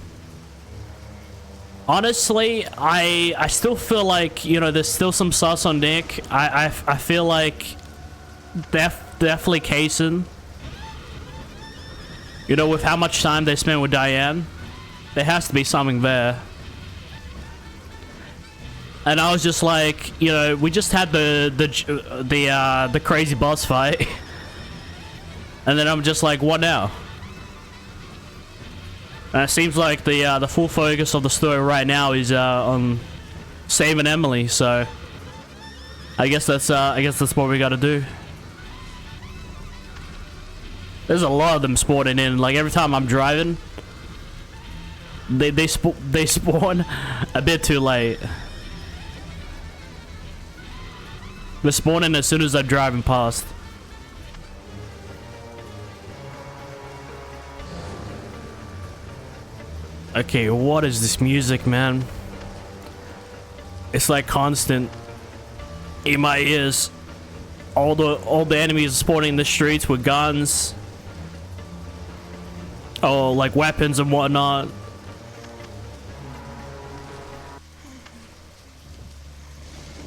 Honestly, I still feel like, you know, there's still some sauce on Nick. I feel like definitely Kaysen. You know, with how much time they spent with Diane, there has to be something there. And I was just like, you know, we just had the crazy boss fight, and then I'm just like, what now? And it seems like the full focus of the story right now is on saving Emily. So I guess that's what we got to do. There's a lot of them spawning in. Like every time I'm driving, they spawn a bit too late. They're spawning as soon as I'm driving past. Okay, what is this music, man? It's like constant in my ears. All the enemies spawning in the streets with guns. Oh, like weapons and whatnot.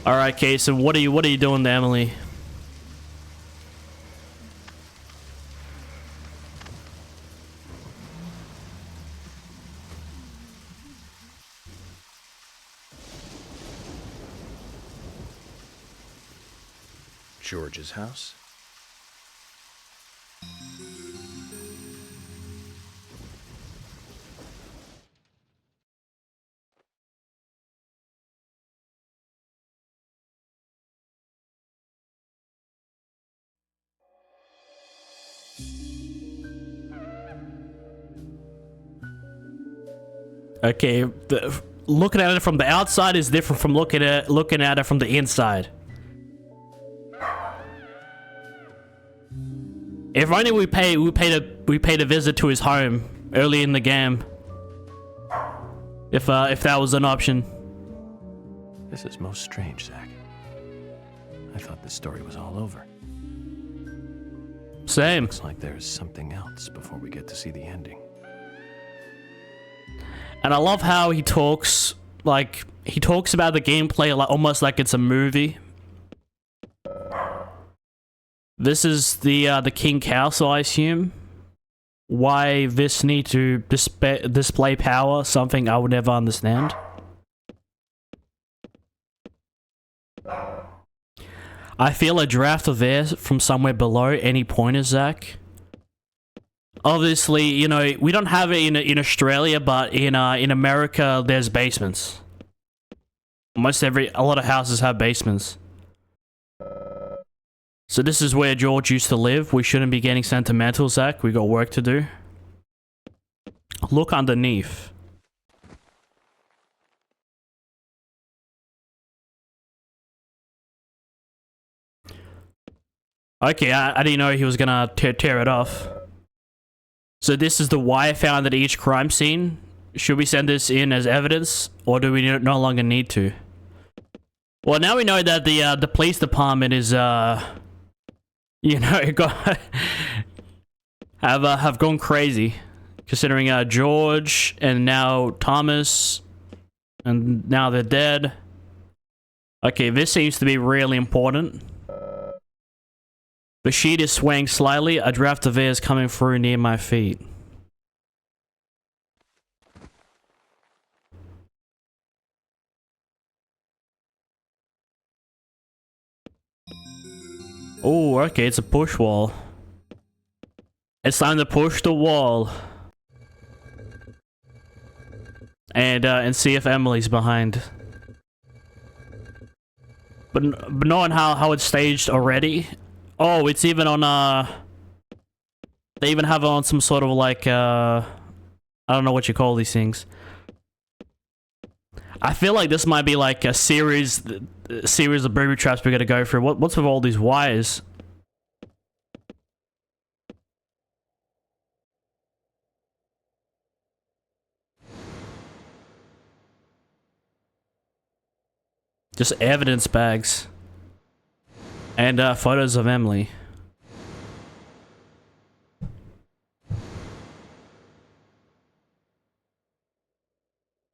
All right, Kaysen, what are you doing to Emily? George's house? Okay, looking at it from the outside is different from looking at it from the inside. If only we paid a visit to his home early in the game. If that was an option. This is most strange, Zach. I thought this story was all over. Same. Looks like there's something else before we get to see the ending. And I love how he talks about the gameplay like almost like it's a movie. This is the King Castle, I assume. Why this need to display power? Something I would never understand. I feel a draft of air from somewhere below. Any pointers, Zach? Obviously, you know, we don't have it in Australia, but in America, there's basements. A lot of houses have basements. So this is where George used to live. We shouldn't be getting sentimental, Zach. We got work to do. Look underneath. Okay, I didn't know he was gonna tear it off. So this is the wire found at each crime scene. Should we send this in as evidence, or do we no longer need to? Well, now we know that the police department is you know, have gone crazy, considering George and now Thomas, and now they're dead. Okay, this seems to be really important. The sheet is swaying slightly. A draft of air is coming through near my feet. Oh, okay, it's a push wall. It's time to push the wall. And see if Emily's behind. But knowing how it's staged already. Oh, it's even on they even have it on some sort of like I don't know what you call these things. I feel like this might be like a series of booby traps we're gonna go through. What's with all these wires? Just evidence bags. And photos of Emily.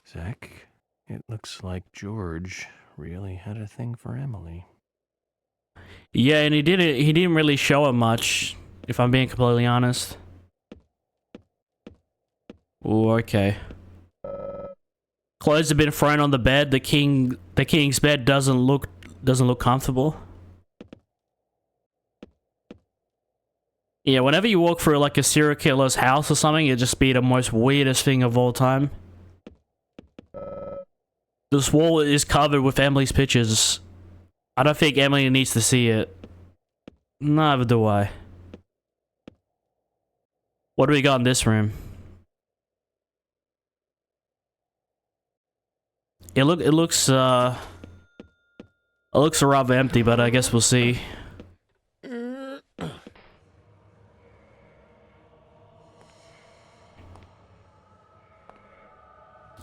Zach, it looks like George really had a thing for Emily. Yeah, and he didn't really show it much, if I'm being completely honest. Ooh, okay. Clothes have been thrown on the bed. The king's bed doesn't look comfortable. Yeah, whenever you walk through like a serial killer's house or something, it'd just be the most weirdest thing of all time. This wall is covered with Emily's pictures. I don't think Emily needs to see it. Neither do I. What do we got in this room? It looks rather empty, but I guess we'll see.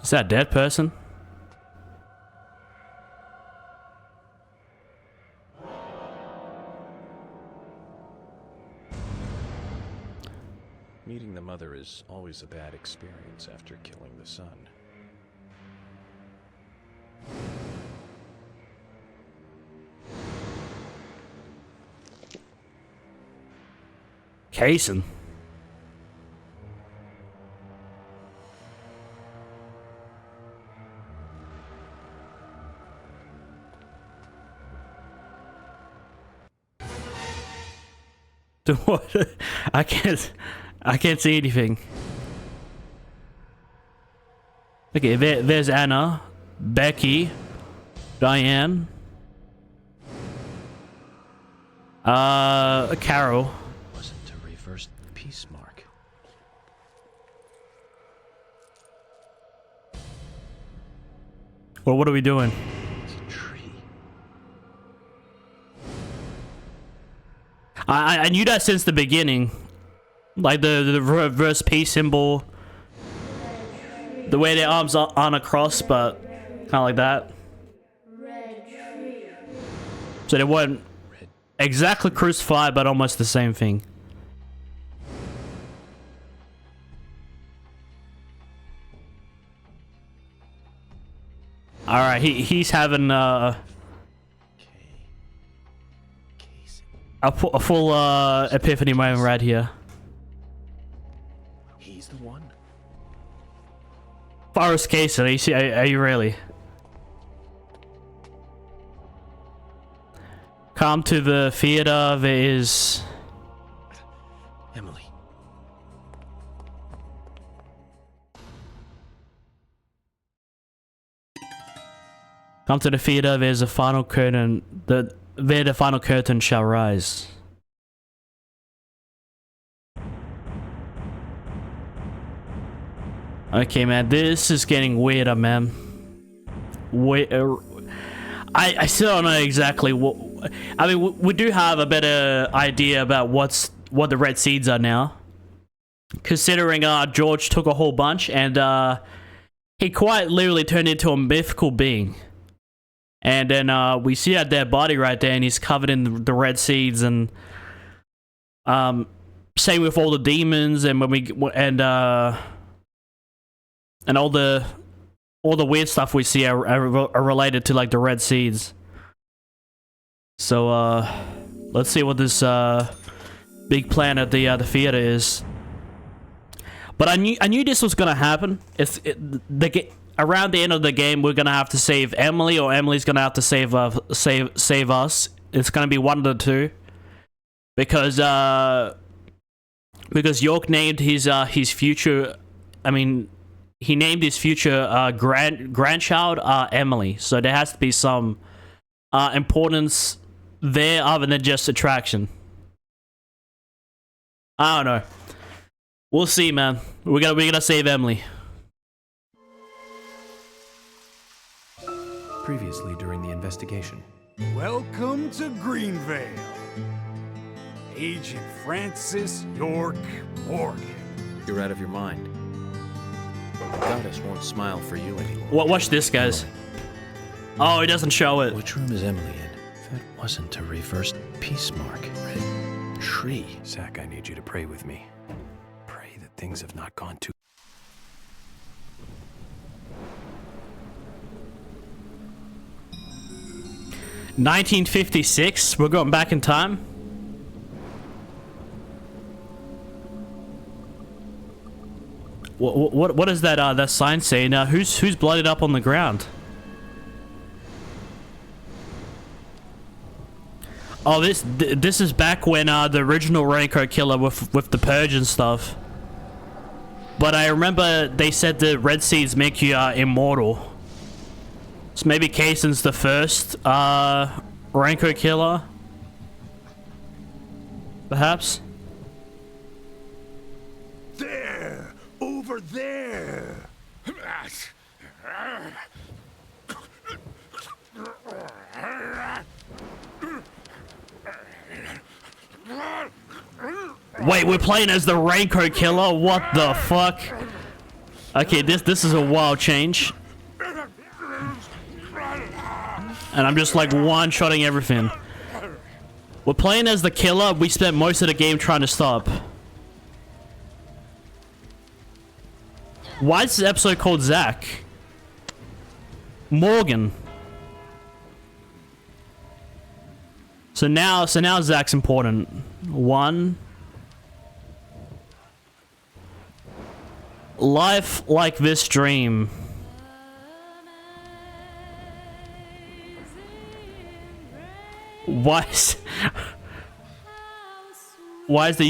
Is that a dead person? Meeting the mother is always a bad experience after killing the son. Cason. What? I can't see anything. Okay, there's Anna, Becky, Diane, Carol. Wasn't a reverse peace mark. Well, what are we doing? I knew that since the beginning. Like the reverse peace symbol. The way their arms aren't across, but kind of like that. So they weren't exactly crucified, but almost the same thing. Alright, he's having a full epiphany moment right here. He's the one. Forrest Cason, are you really? Come to the theater, there is... Emily. Come to the theater, there's a final curtain. There the final curtain shall rise. Okay, man, this is getting weirder, man. I still don't know exactly what... I mean, we do have a better idea about what the red seeds are now, considering George took a whole bunch and he quite literally turned into a mythical being. And then we see that dead body right there, and he's covered in the red seeds. And same with all the demons, and and all the weird stuff we see are related to like the red seeds. So let's see what this big plan at the theater is. But I knew this was gonna happen. Around the end of the game, we're gonna have to save Emily, or Emily's gonna have to save us. It's gonna be one of the two, because York named his future. I mean, he named his future grandchild Emily. So there has to be some importance there other than just attraction. I don't know. We'll see, man. We're gonna save Emily. Previously during the investigation. Welcome to Greenvale. Agent Francis York Morgan. You're out of your mind. The goddess won't smile for you anymore. Watch this, guys. Oh, he doesn't show it. Which room is Emily in? That wasn't a reversed peace mark. Red tree. Zach, I need you to pray with me. Pray that things have not gone too... $1956. We're going back in time. What is that sign saying? Who's bloodied up on the ground? Oh, this is back when the original Raincoat Killer with the purge and stuff. But I remember they said the red seeds make you immortal. So maybe Kaysen's the first Raincoat Killer, perhaps. There, over there. Wait, we're playing as the Raincoat Killer? What the fuck? Okay, this is a wild change. And I'm just like one-shotting everything. We're playing as the killer we spent most of the game trying to stop. Why is this episode called Zach? Morgan. So now Zach's important. One. Life like this dream. Why is the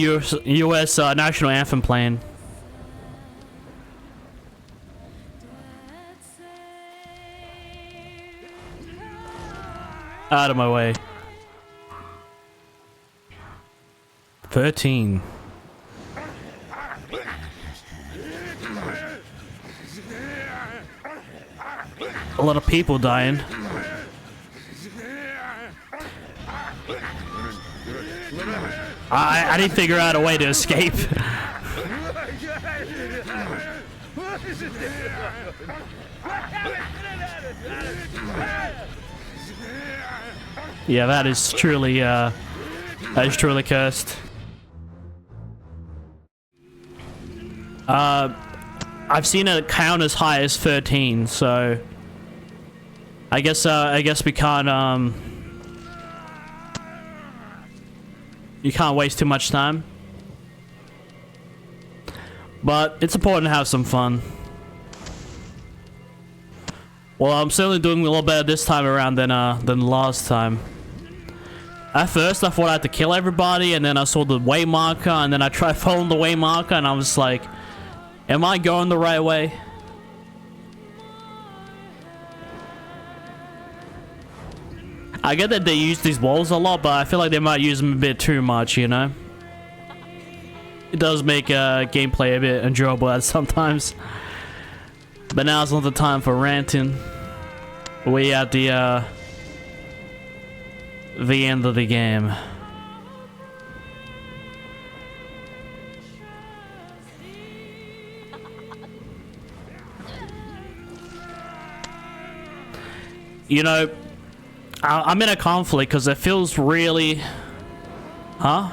U.S. national anthem playing? Out of my way. 13. A lot of people dying. I didn't figure out a way to escape. Yeah, that is truly cursed. I've seen it count as high as 13, so I guess we can't you can't waste too much time. But it's important to have some fun. Well, I'm certainly doing a little better this time around than last time. At first, I thought I had to kill everybody, and then I saw the way marker, and then I tried following the way marker, and I was like, am I going the right way? I get that they use these walls a lot, but I feel like they might use them a bit too much, you know? It does make gameplay a bit enjoyable at sometimes. But now's not the time for ranting. We at the the end of the game. You know, I'm in a conflict because it feels really... Huh?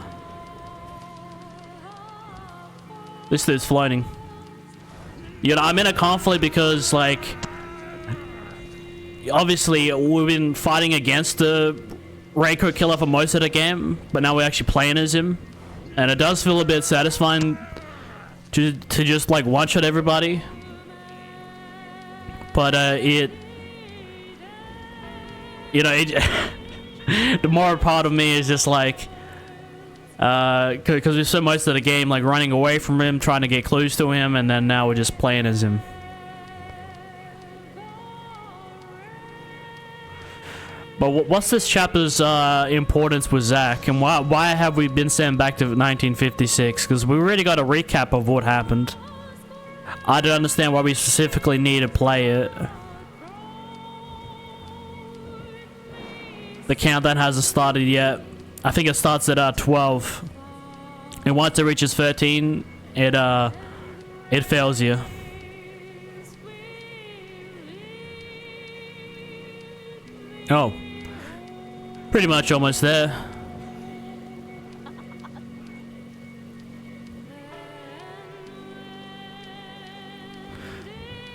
This dude's floating. You know, I'm in a conflict because, like... Obviously, we've been fighting against the Raincoat Killer for most of the game, but now we're actually playing as him. And it does feel a bit satisfying to just, like, one-shot everybody. But, you know, the more part of me is just like, because we spent most of the game like running away from him, trying to get clues to him, and then now we're just playing as him. But what's this chapter's importance with Zach, and why have we been sent back to 1956? Because we already got a recap of what happened. I don't understand why we specifically need to play it. The countdown hasn't started yet. I think it starts at 12. And once it reaches 13, it fails you. Oh. Pretty much almost there.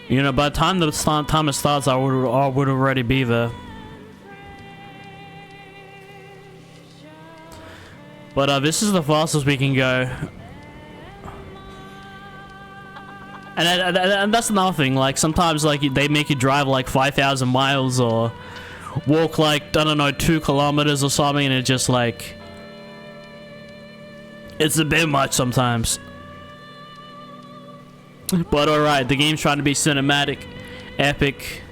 You know, by the time the timer starts, I would already be there. But this is the fastest we can go. And that's another thing, like sometimes like they make you drive like 5,000 miles or walk like, I don't know, 2 kilometers or something, and it's just like, it's a bit much sometimes. But alright, the game's trying to be cinematic, epic.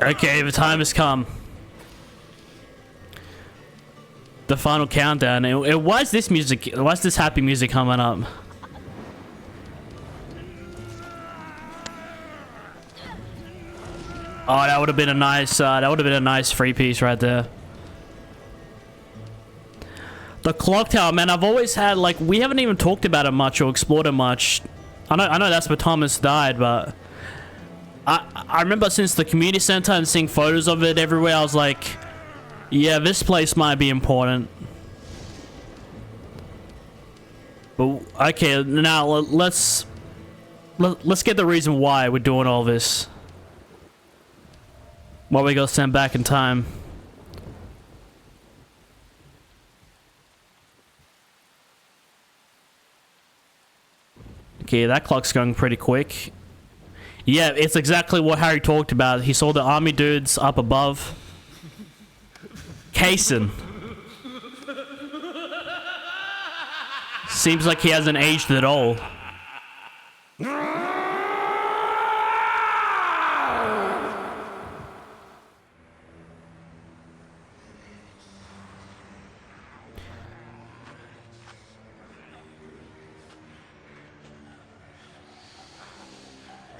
Okay, the time has come. The final countdown. Why is this music? Why is this happy music coming up? Oh, that would have been a nice. That would have been a nice free piece right there. The clock tower, man. I've always had like, we haven't even talked about it much or explored it much. I know that's where Thomas died, but I remember since the community center and seeing photos of it everywhere, I was like, yeah, this place might be important. But okay, now let's get the reason why we're doing all this. Why we got sent back in time. Okay, that clock's going pretty quick. Yeah, it's exactly what Harry talked about. He saw the army dudes up above. Kaysen. Seems like he hasn't aged at all.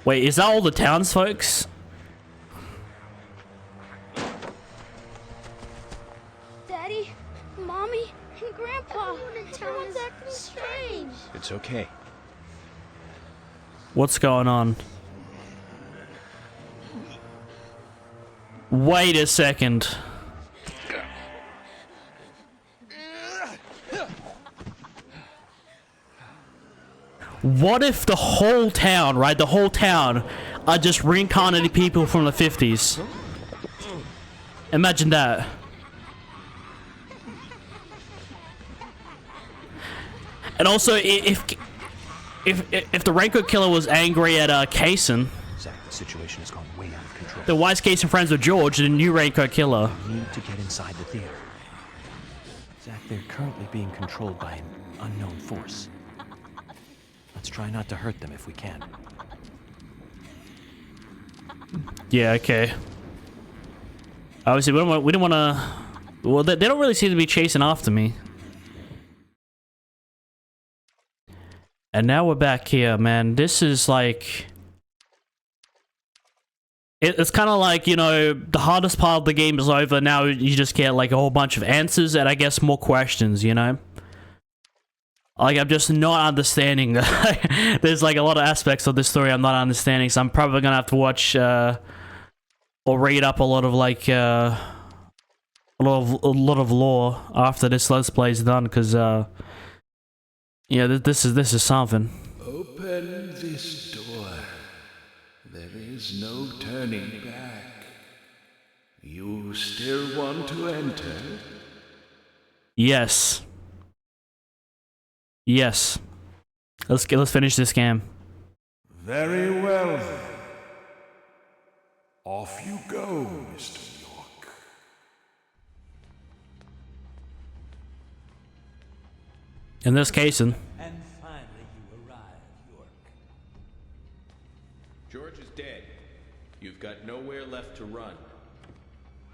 Wait, is that all the townsfolks? Daddy, Mommy, and Grandpa. Everyone's acting strange. It's okay. What's going on? Wait a second. What if the whole town, right, the whole town are just reincarnated people from the 50s? Imagine that. And also, if the Raincoat Killer was angry at Kaysen, Situation has gone way out of control. The wise case and friends with George, the new Raincoat Killer. We need to get inside the theater. Zach, they're currently being controlled by an unknown force. Let's try not to hurt them if we can. Yeah, okay. Obviously, we don't want to... Well, they don't really seem to be chasing after me. And now we're back here, man. This is like... It's kind of like, you know, the hardest part of the game is over. Now you just get like a whole bunch of answers and I guess more questions, you know? Like, I'm just not understanding. There's like a lot of aspects of this story I'm not understanding, so I'm probably gonna have to watch or read up a lot of like a lot of lore after this Let's Play is done, because yeah, this is something. Open this door. There is no turning back. You still want to enter? Yes. Yes. Let's finish this game. Very well then. Off you go, Mr. York. In this case, And finally you arrive, York. George is dead. You've got nowhere left to run.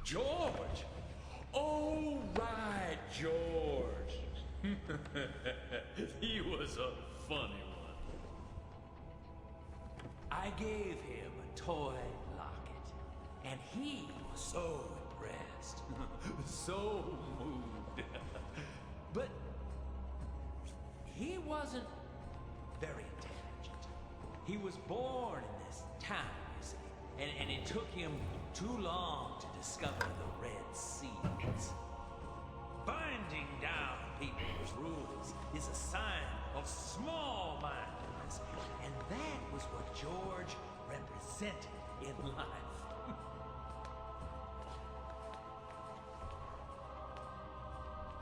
George! Oh, right, George. He was a funny one. I gave him a toy locket, and he was so impressed, so moved. But he wasn't very intelligent. He was born in this town, you see, and it took him too long to discover the Red Seas. Binding down people's rules is a sign of small-mindedness, and that was what George represented in life.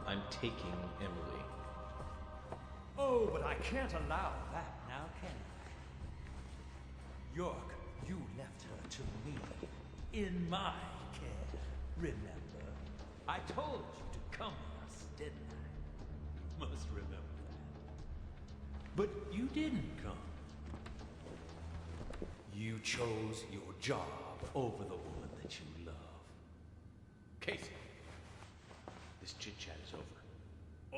I'm taking Emily. Oh, but I can't allow that now, can I? York, you left her to me, in my care, remember? I told you to come with us, didn't I? Must remember that. But you didn't come. You chose your job over the woman that you love. Casey, this chit-chat is over.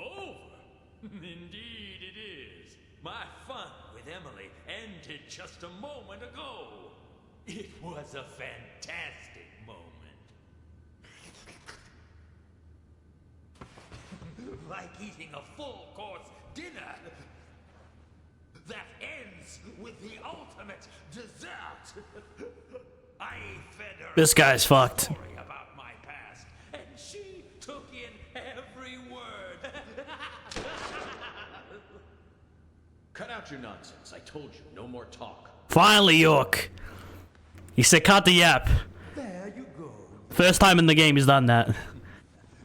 Over? Indeed it is. My fun with Emily ended just a moment ago. It was a fantastic moment. Like eating a full-course dinner that ends with the ultimate dessert. I fed her This guy's fucked. story about my past, and she took in every word. Cut out your nonsense. I told you, no more talk. Finally, York. He said, "Cut the yap." There you go. First time in the game he's done that.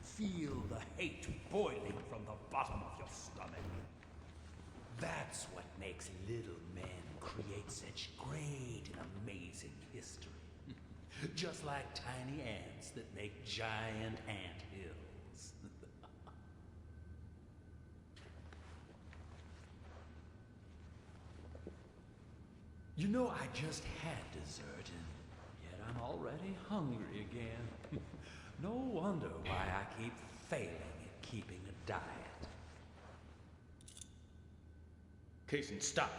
Feel the hate boiling from the bottom of your stomach. That's what makes little men create such great and amazing history. Just like tiny ants that make giant ant hills. You know, I just had dessert, and yet I'm already hungry again. No wonder why I keep failing at keeping a diet. Kaysen, stop.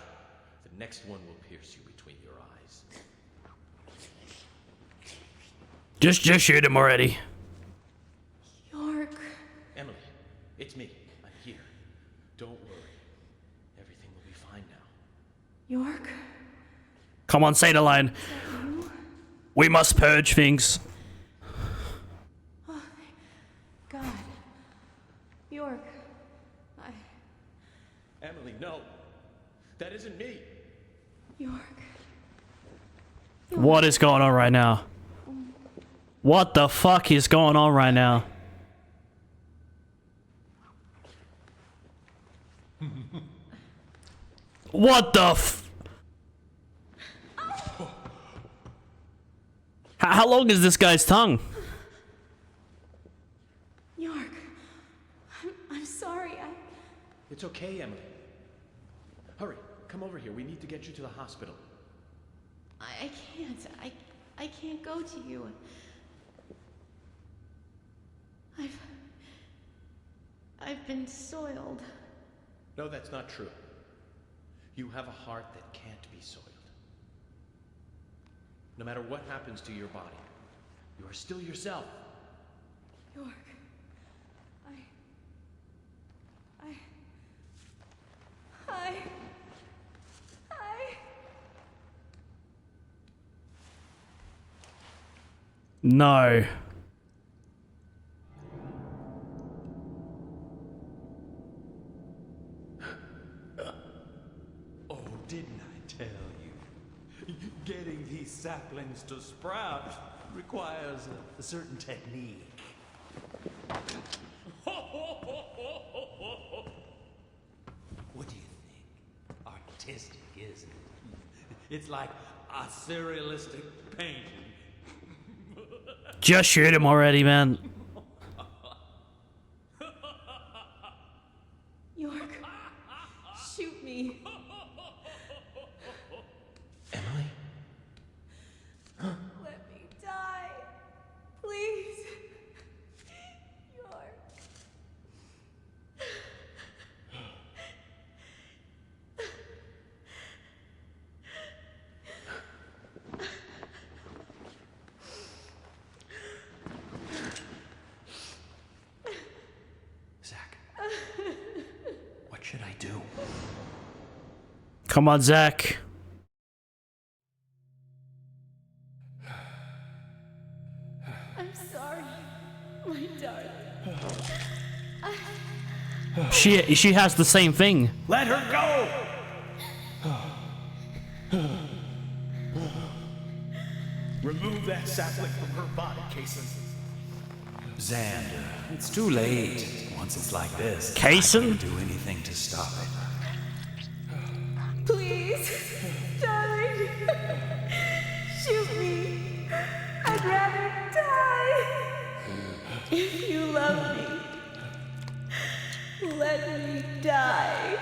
The next one will pierce you between your eyes. Just shoot him already. York. Emily, it's me. I'm here. Don't worry. Everything will be fine now. York. Come on, say the line. We must purge things. Oh, God. York. Emily, no. That isn't me. York. What is going on right now? What the fuck is going on right now? What the f- How long is this guy's tongue? York, I'm sorry. It's okay, Emily. Hurry, come over here. We need to get you to the hospital. I can't. I can't go to you. I've been soiled. No, that's not true. You have a heart that can't be soiled. No matter what happens to your body, you are still yourself. York, No. Oh, didn't I tell you? Getting these saplings to sprout requires a certain technique. What do you think? Artistic, isn't it? It's like a surrealistic painting. Just shoot him already, man. York, shoot me. Emily? Let me die. Please. York. Zach, what should I do? Come on, Zach. I'm sorry, my darling. She has the same thing. Let her go! Remove that sapling from her body, Kason. Xander, it's too late. Once it's like this, Kason? I can't do anything to stop it. Please, darling. Shoot me. I'd rather die. If you love me, let me die.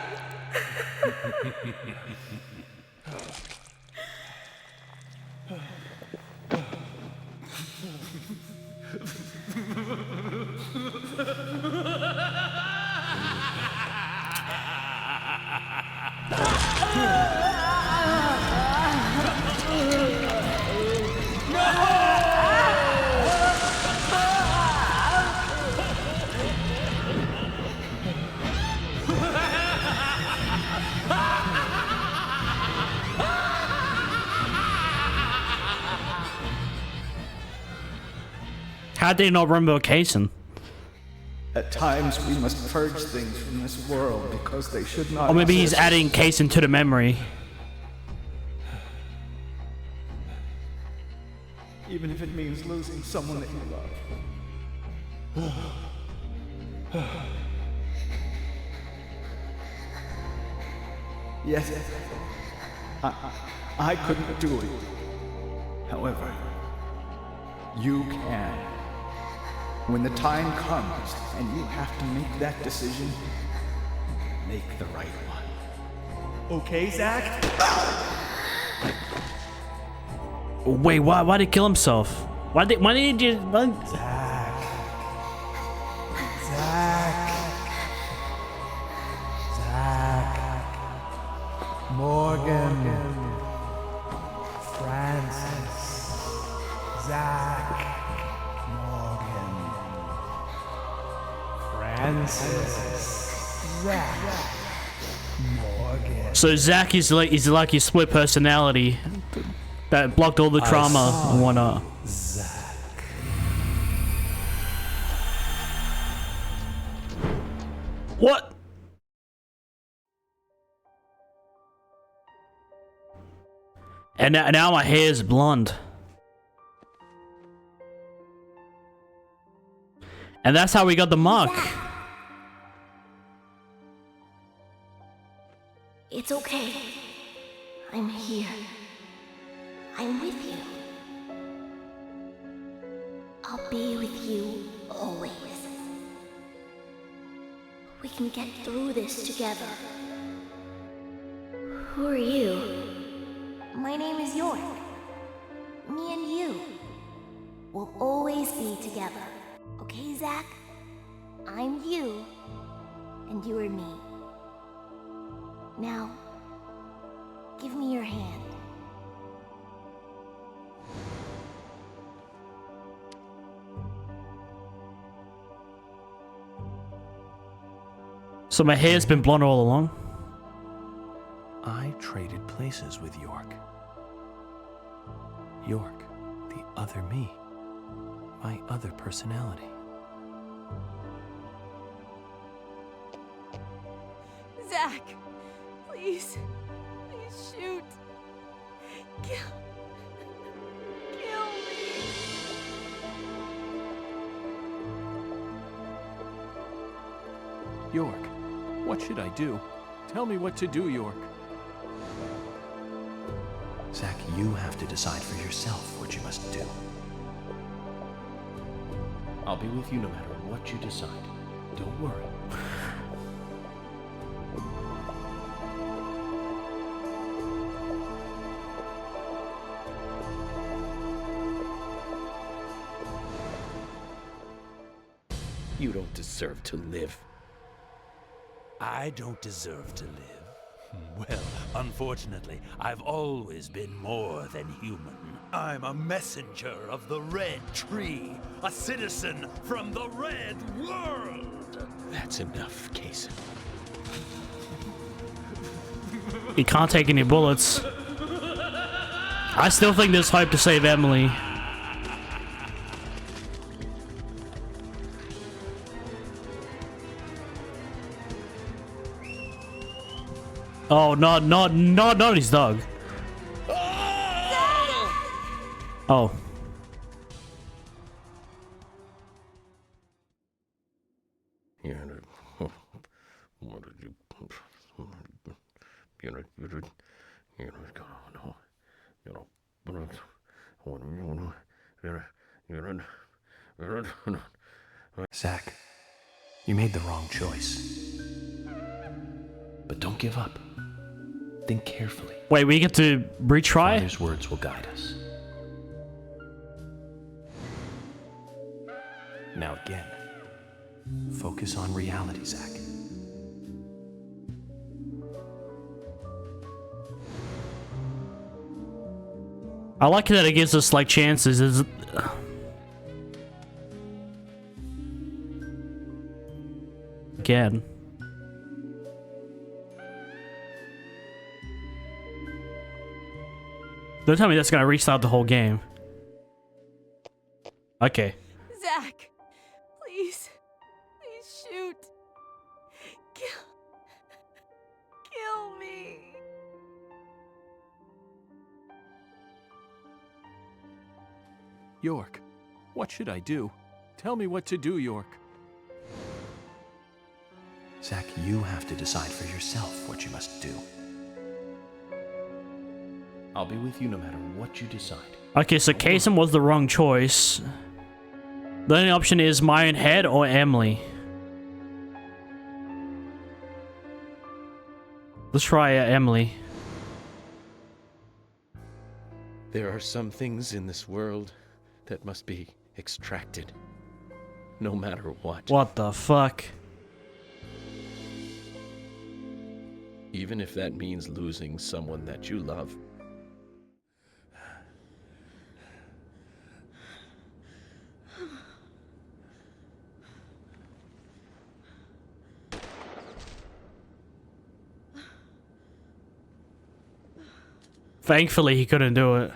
How did he not remember Kason? At times we must purge things from this world because they should not Or maybe he's exist. adding Kason to the memory. Even if it means losing someone that you love. Yes, I couldn't do it. However, you can. When the time comes and you have to make that decision, make the right one. Okay, Zach? Wait, why did he kill himself? Why did he do? Zach. Morgan. Francis. Zach. Morgan. Francis. Zach. Morgan. So Zach is like his split personality that blocked all the trauma and whatnot. Zach. What? And now my hair is blonde. And that's how we got the mark. It's okay. I'm here. I'm with you. with you always. We can get through this together. Who are you? My name is York. Me and you will always be together. Okay, Zach? I'm you, and you are me. Now, give me your hand. So my hair's been blonde all along? I traded places with York. York, the other me. My other personality. Zach, please. Please shoot. Kill me. York, what should I do? Tell me what to do, York. Zach, you have to decide for yourself what you must do. I'll be with you no matter what you decide. Don't worry. You don't deserve to live. I don't deserve to live. Well, unfortunately, I've always been more than human. I'm a messenger of the Red Tree, a citizen from the Red World. That's enough, Kason. He can't take any bullets. I still think there's hope to save Emily. Oh, not his dog. Oh. Zach, you made the wrong choice. But don't give up. Think carefully. Wait, we get to retry? Father's words will guide us. Now again, focus on reality, Zach. I like that it gives us like chances. Again. Don't tell me that's gonna restart the whole game. Okay. Zach, please. Please shoot. Kill me. York, what should I do? Tell me what to do, York. Zach, you have to decide for yourself what you must do. I'll be with you no matter what you decide. Okay, so Kason was the wrong choice. The only option is my own head or Emily. Let's try Emily. There are some things in this world that must be extracted, no matter what. What the fuck? Even if that means losing someone that you love. Thankfully, he couldn't do it.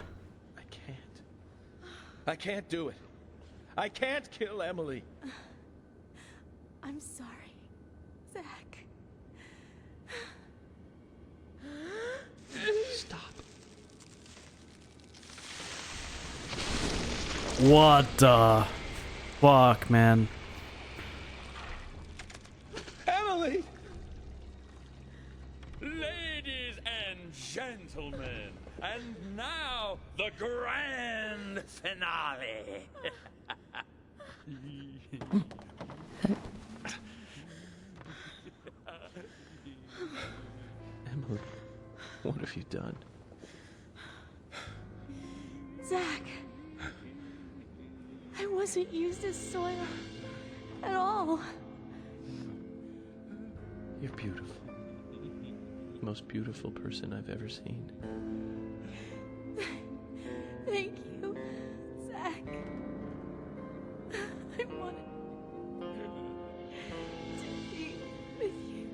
I can't do it. I can't kill Emily. I'm sorry, Zach. Stop. What the fuck, man? Emily! Ladies and gentlemen, and now the grand finale. Emily, what have you done? Zach, I wasn't used as soil at all. You're beautiful. The most beautiful person I've ever seen. Thank you, Zach. I wanted to be with you.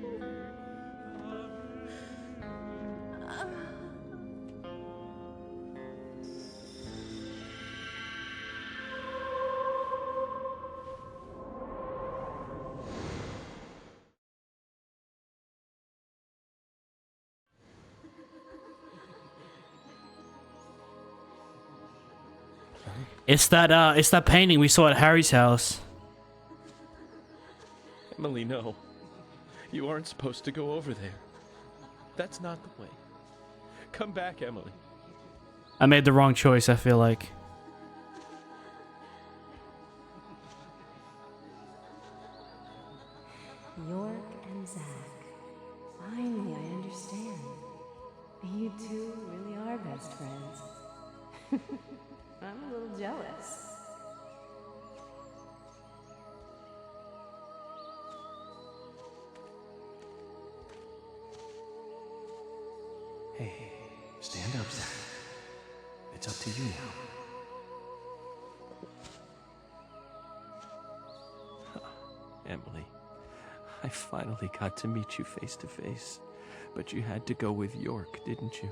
It's that painting we saw at Harry's house. Emily, no. You aren't supposed to go over there. That's not the way. Come back, Emily. I made the wrong choice, I feel like. York and Zach. Finally, I understand. You two really are best friends. I'm a little jealous. Hey, stand up, Zach. It's up to you now. Emily, I finally got to meet you face to face. But you had to go with York, didn't you?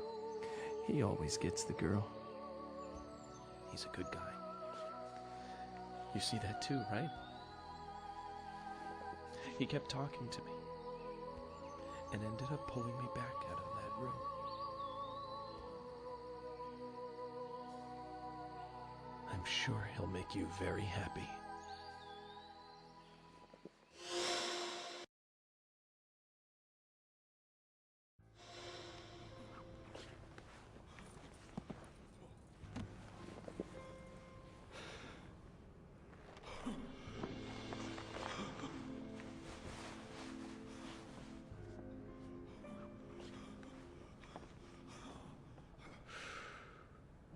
He always gets the girl. He's a good guy. You see that too, right? He kept talking to me and ended up pulling me back out of that room. I'm sure he'll make you very happy.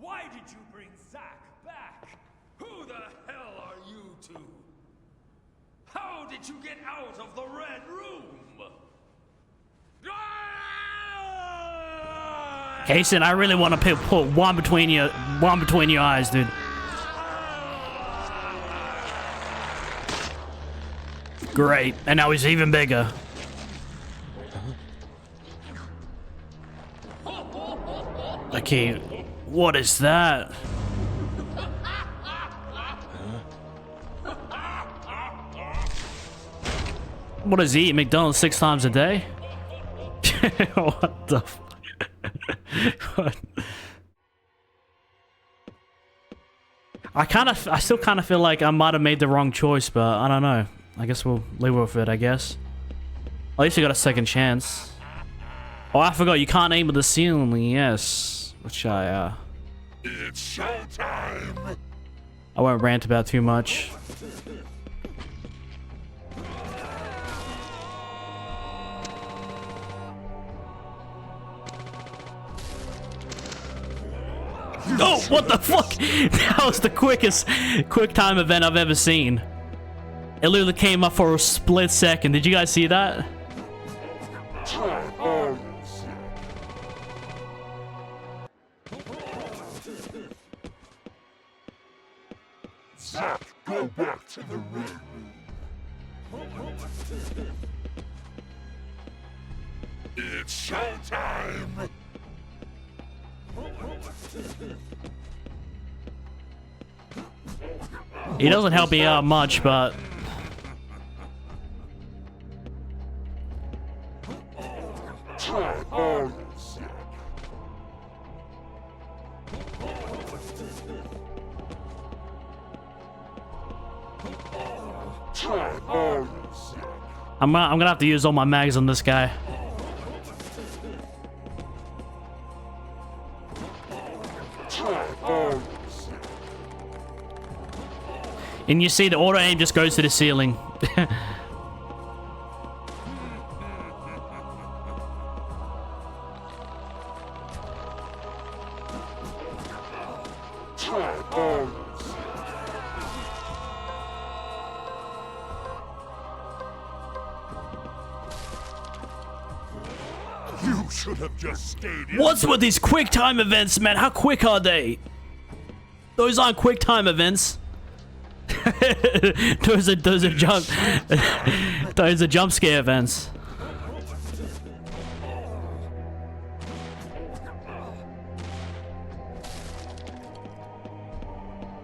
Why did you bring Zach back? Who the hell are you two? How did you get out of the Red Room? Kason, I really want to put one between your eyes, dude. Great, and now he's even bigger. Okay, what is that? What does he eat? McDonald's 6 times a day? What the fuck? What? I still kind of feel like I might have made the wrong choice, but I don't know. I guess we'll live with it, I guess. At least we got a second chance. Oh, I forgot, you can't aim at the ceiling, yes. Which It's showtime! I won't rant about too much. Oh, what the fuck? That was the quick time event I've ever seen. It literally came up for a split second. Did you guys see that? Zach, go back to the Red Room. It's showtime! He doesn't help me out much, but... I'm gonna have to use all my mags on this guy. And you see the auto aim just goes to the ceiling. You should have just stayed in. What's with these quick time events, man? How quick are they? Those aren't quick time events. those are jump those are jump scare events.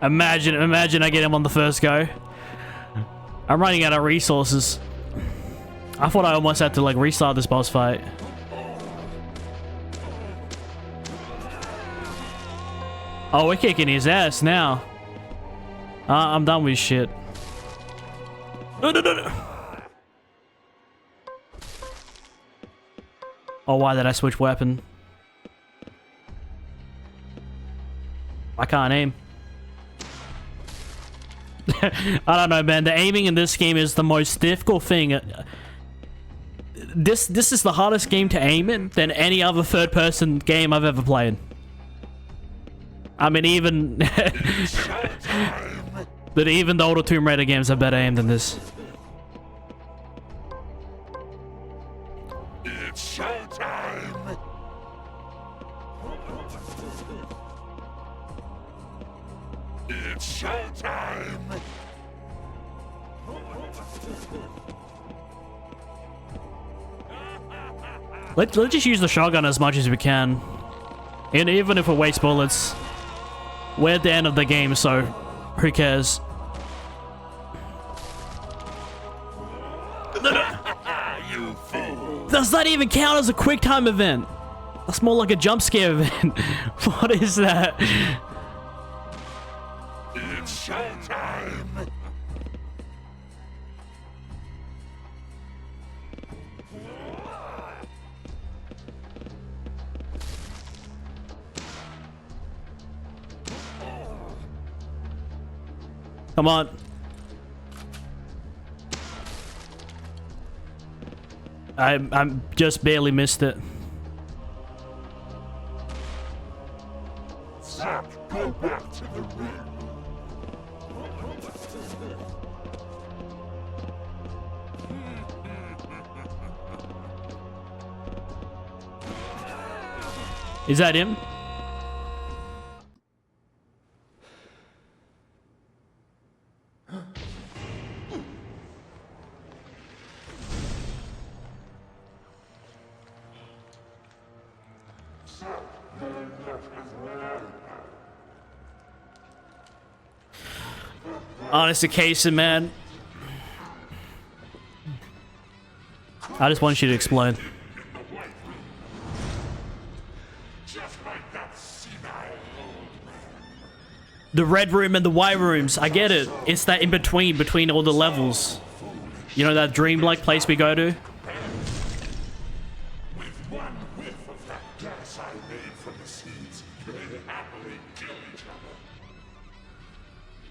Imagine I get him on the first go. I'm running out of resources. I thought I almost had to like restart this boss fight. Oh, we're kicking his ass now. I'm done with shit. No. Oh, why did I switch weapon? I can't aim. I don't know, man. The aiming in this game is the most difficult thing. This is the hardest game to aim in than any other third-person game I've ever played. I mean, even but even the older Tomb Raider games have better aim than this. It's showtime. It's showtime. Let's just use the shotgun as much as we can, and even if we waste bullets, we're at the end of the game, so who cares? You fool. Does that even count as a quick time event? That's more like a jump scare event. What is that? It's showtime. Come on. I'm just barely missed it. Zack, go back to the ring. Is that him? Honest to Casey, man. I just want you to explain. The red room and the white rooms, I get it. It's that in between all the levels. You know that dream-like place we go to? With one whiff of that gas I made from the seeds, they happily kill each other.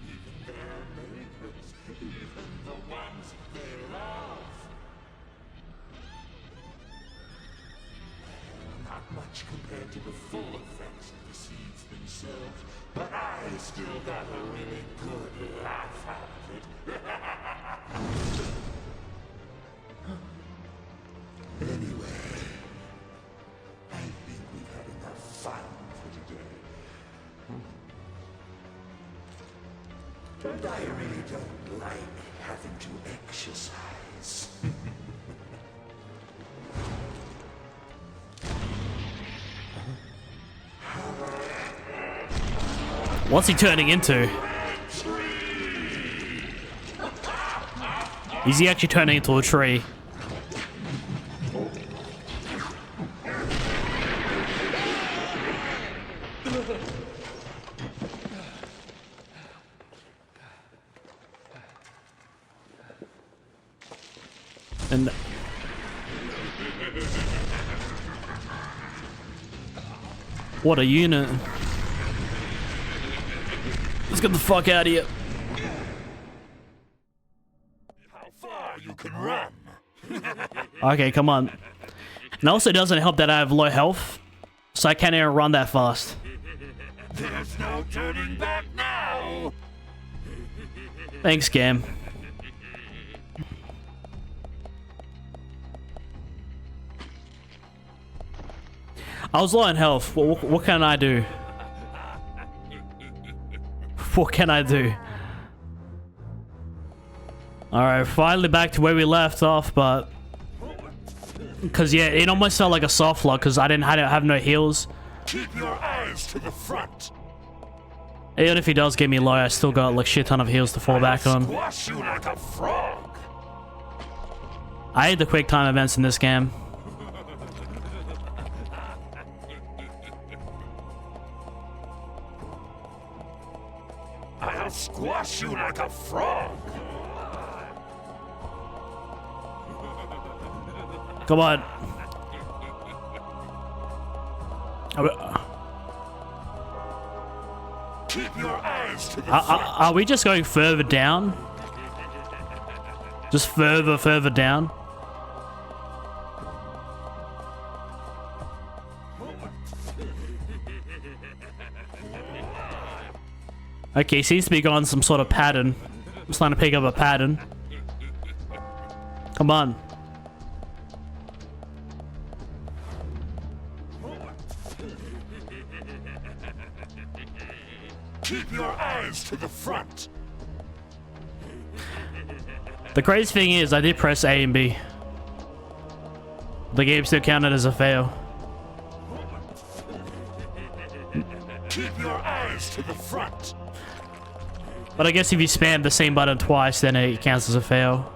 Even their neighbors, even the ones they love. Not much compared to the full effects of the seeds themselves, but I still got a really good laugh out of it. Anyway, I think we've had enough fun for today. And I really don't like having to exercise. What's he turning into? Is he actually turning into a tree? And what a unit. Let's get the fuck out of here. you can run. Okay, come on. And also, it doesn't help that I have low health, so I can't even run that fast. There's no turning back now. Thanks, game. I was low on health. What can I do? What can I do? Alright, finally back to where we left off, but... Because, yeah, it almost felt like a soft lock because I didn't have no heals. Keep your eyes to the front. Even if he does get me low, I still got like shit ton of heals to fall back on. Squash you like a frog. I hate the quick time events in this game. I'll squash you like a frog. Come on. Keep your eyes to the Are we just going further down? Just further down? Okay, seems to be going some sort of pattern. I'm starting to pick up a pattern. Come on. Keep your eyes to the front. The crazy thing is, I did press A and B. The game still counted as a fail. Keep your eyes to the front. But I guess if you spam the same button twice, then it counts as a fail.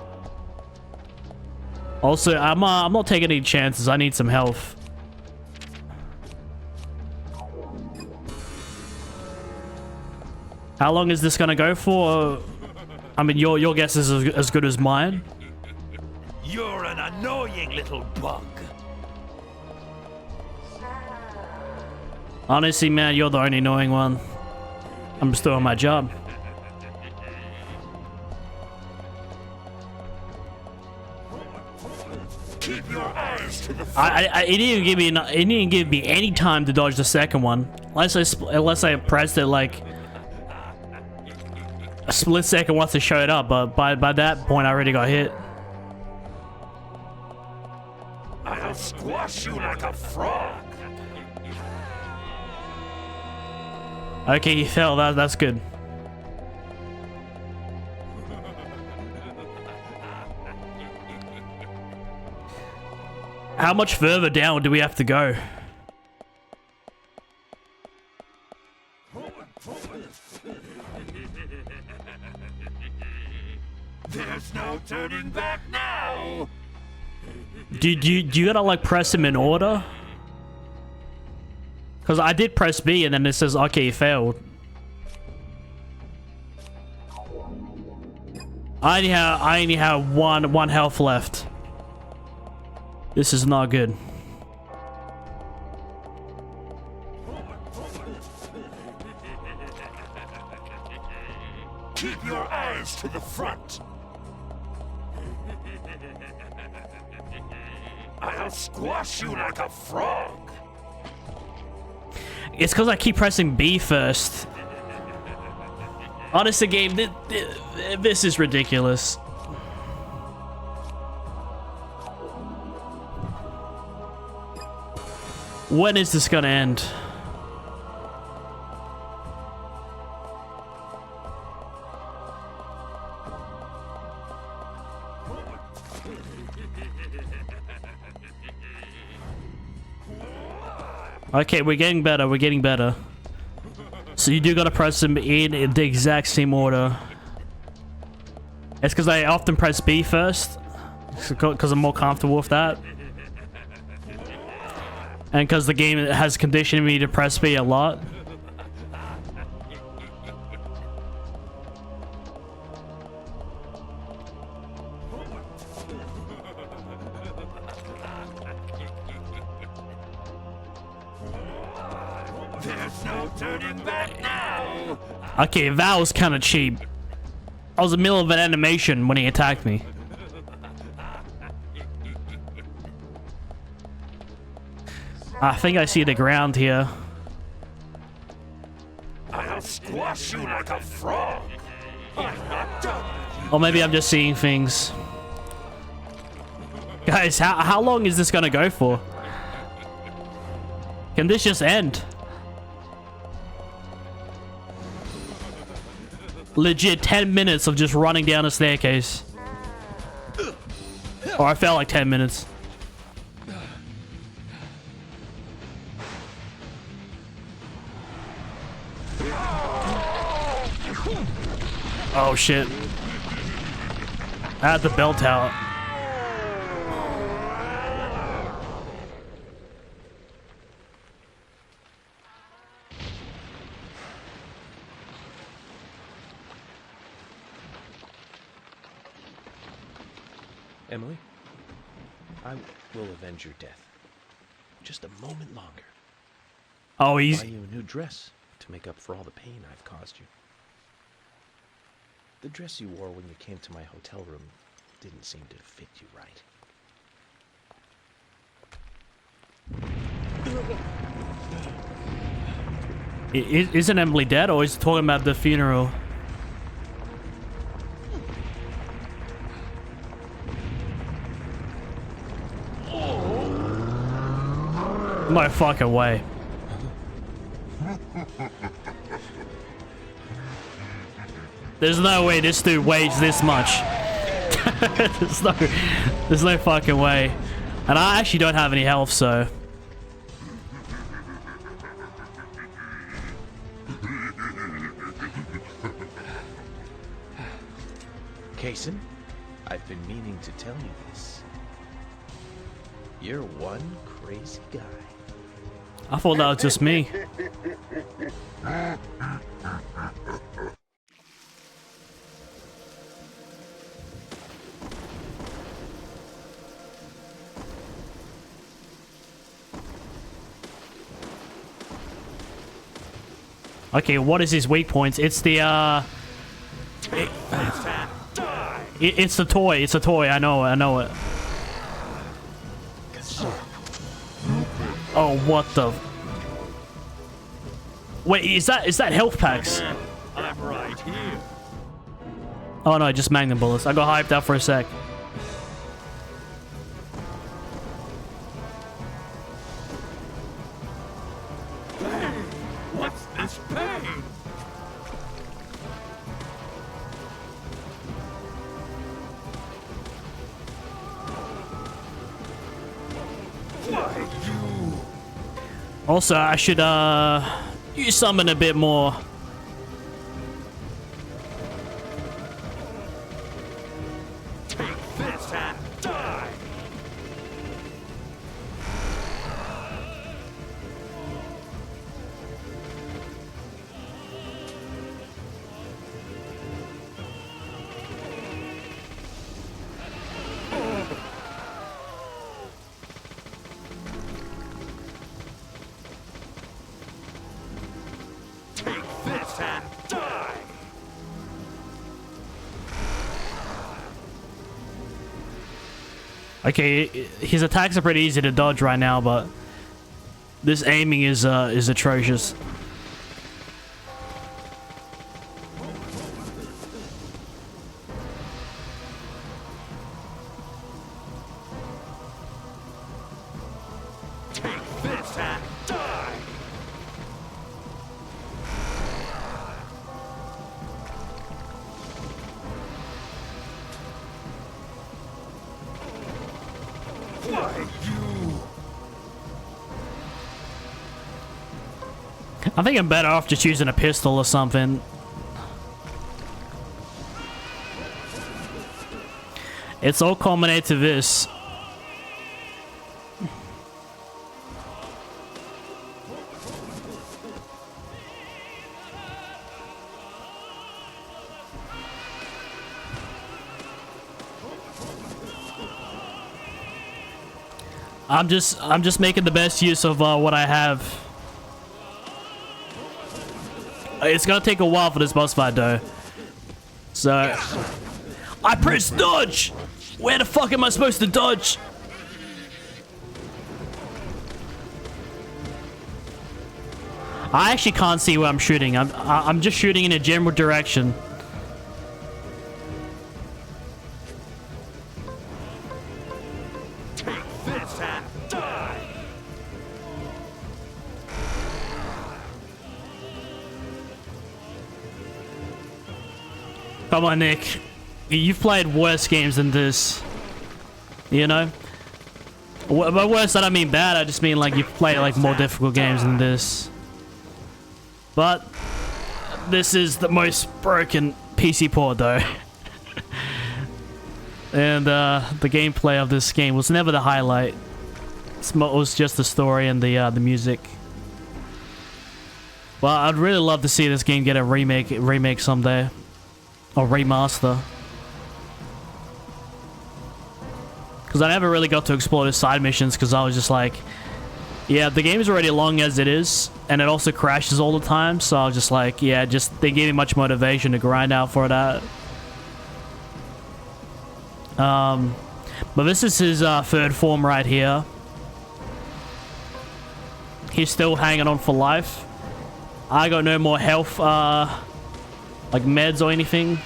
Also, I'm not taking any chances. I need some health. How long is this gonna go for? I mean, your guess is as good as mine. You're an annoying little bug. Honestly, man, you're the only annoying one. I'm just doing my job. Keep your eyes to the front. It didn't give me any time to dodge the second one, unless I pressed it like a split second once it showed up. But by that point, I already got hit. I'll squash you like a frog. Okay, he fell. That's good. How much further down do we have to go? There's no turning back now. Do you gotta like press him in order? Because I did press B and then it says, okay, you failed. I only have one health left. This is not good. Keep your eyes to the front. I'll squash you like a frog. It's because I keep pressing B first. Honestly, game, this is ridiculous. When is this gonna end? Okay, we're getting better, we're getting better. So you do gotta press them in the exact same order. It's because I often press B first, because I'm more comfortable with that. And because the game has conditioned me to press B a lot. There's no turning back now. Okay, that was kind of cheap. I was in the middle of an animation when he attacked me. I think I see the ground here. I'll squash you like a frog. I'm not done. Or maybe I'm just seeing things. Guys, how long is this gonna go for? Can this just end? Legit 10 minutes of just running down a staircase. Or I felt like 10 minutes. Oh shit. I had the belt out. Emily, I will avenge your death. Just a moment longer. Oh, he's... Buy you a new dress to make up for all the pain I've caused you. The dress you wore when you came to my hotel room didn't seem to fit you right. Isn't Emily dead, or is he talking about the funeral? No fucking way. There's no way this dude weighs this much. there's no fucking way. And I actually don't have any health, so... Kaysen, I've been meaning to tell you this. You're one crazy guy. I thought that was just me. Okay, what is his weak points? It's the it's the toy. It's a toy. I know it. Oh, what the? Wait, is that health packs? I'm right here. Oh no, just magnum bullets. I got hyped up for a sec. What's this pain? Why you? Also, I should use summon a bit more. Take this and die. Take this and die. Okay, his attacks are pretty easy to dodge right now, but this aiming is atrocious. Take this and die. Why you? I think I'm better off just using a pistol or something. It's all culminated to this. I'm just making the best use of what I have. It's gonna take a while for this boss fight though. So I pressed dodge! Where the fuck am I supposed to dodge? I actually can't see where I'm shooting. I'm just shooting in a general direction. Come on, Nick. You've played worse games than this. You know? By worse, I don't mean bad. I just mean like you've played like more difficult games than this. But this is the most broken PC port, though. And the gameplay of this game was never the highlight. It was just the story and the music. Well, I'd really love to see this game get a remake someday. Or remaster. Because I never really got to explore the side missions because I was just like, yeah, the game is already long as it is, and it also crashes all the time, so I was just like, yeah, they gave me much motivation to grind out for that. But this is his third form right here. He's still hanging on for life. I got no more health, like meds or anything.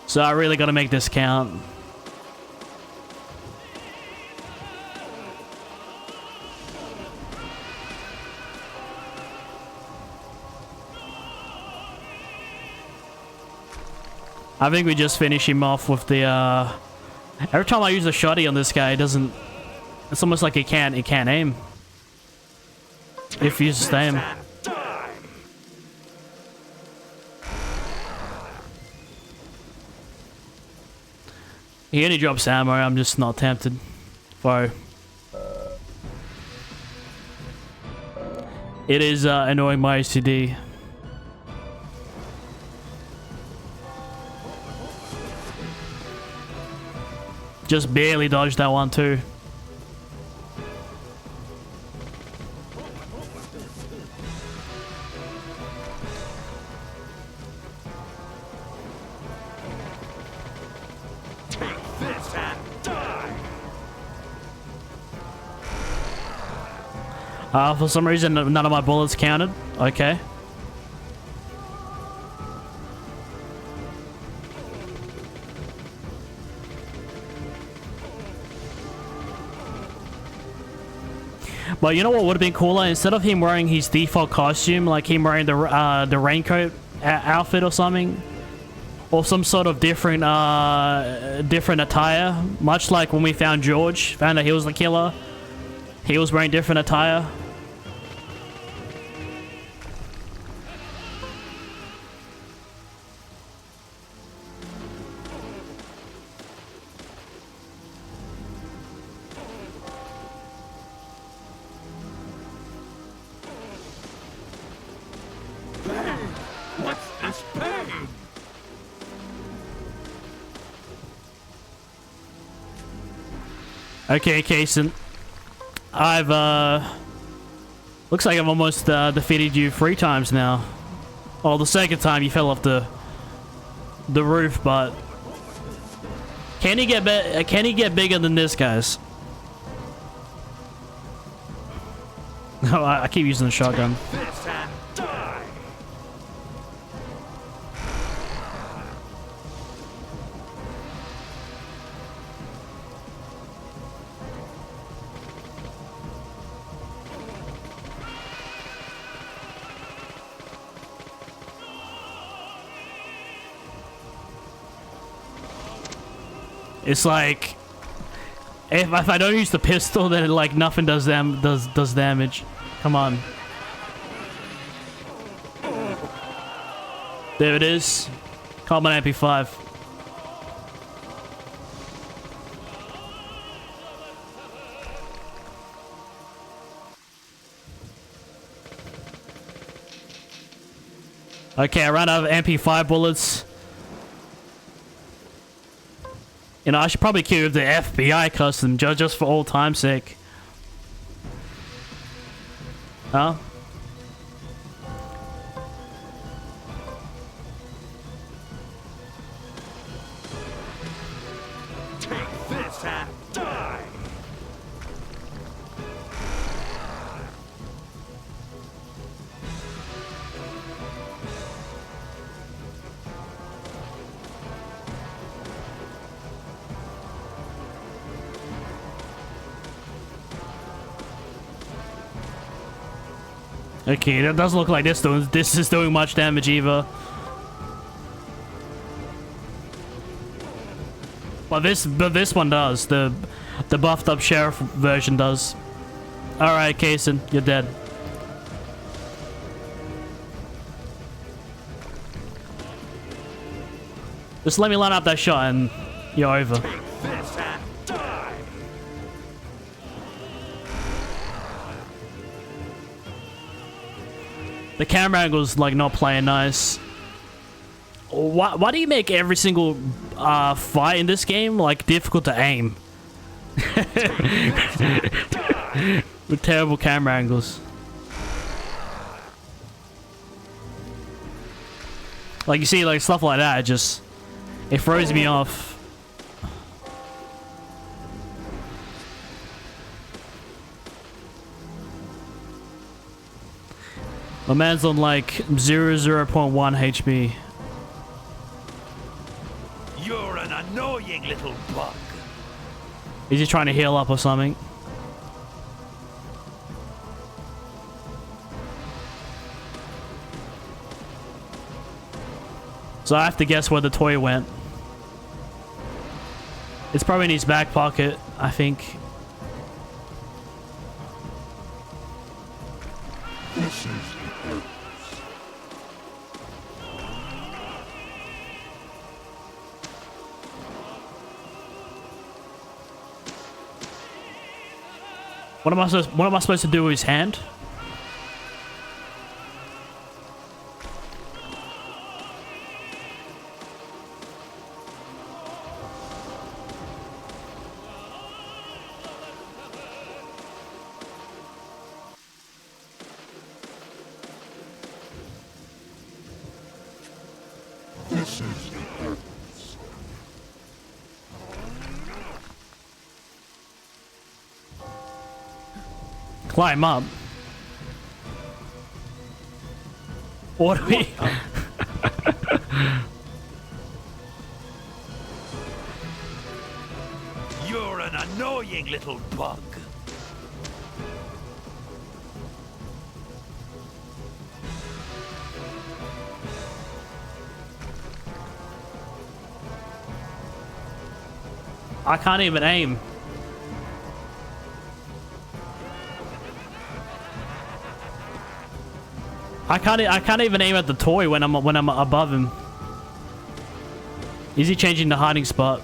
So I really gotta make this count. I think we just finish him off with the every time I use a shotty on this guy, it doesn't. It's almost like he can't aim. If you just aim. He only drops ammo. I'm just not tempted. For it is annoying my OCD. Just barely dodged that one too. For some reason, none of my bullets counted. Okay. But you know what would have been cooler? Instead of him wearing his default costume, like him wearing the raincoat outfit or something, or some sort of different different attire, much like when we found George, found that he was the killer. He was wearing different attire. What's this pain? Okay, Kaysen. I've looks like I've almost defeated you 3 times now. Oh, the second time you fell off the roof, but can he get bigger than this, guys? No, I keep using the shotgun. It's like if I don't use the pistol, then like nothing does damage. Come on. There it is. Common MP5. Okay, I ran out of MP5 bullets. You know, I should probably queue the FBI custom just for old time's sake. Huh? Take this and die! Okay, that doesn't look like this is doing much damage either. But this one does. The buffed up sheriff version does. Alright, Kaysen, you're dead. Just let me line up that shot and you're over. The camera angle's like not playing nice. Why do you make every single fight in this game like difficult to aim? With terrible camera angles. Like you see, like stuff like that, it throws me off. My man's on like 0.1 HP. You're an annoying little bug. Is he trying to heal up or something? So I have to guess where the toy went. It's probably in his back pocket, I think. What am I supposed to do with his hand? Climb up. What do we? You're an annoying little bug. I can't even aim. I can't even aim at the toy when I'm above him. Is he changing the hiding spot?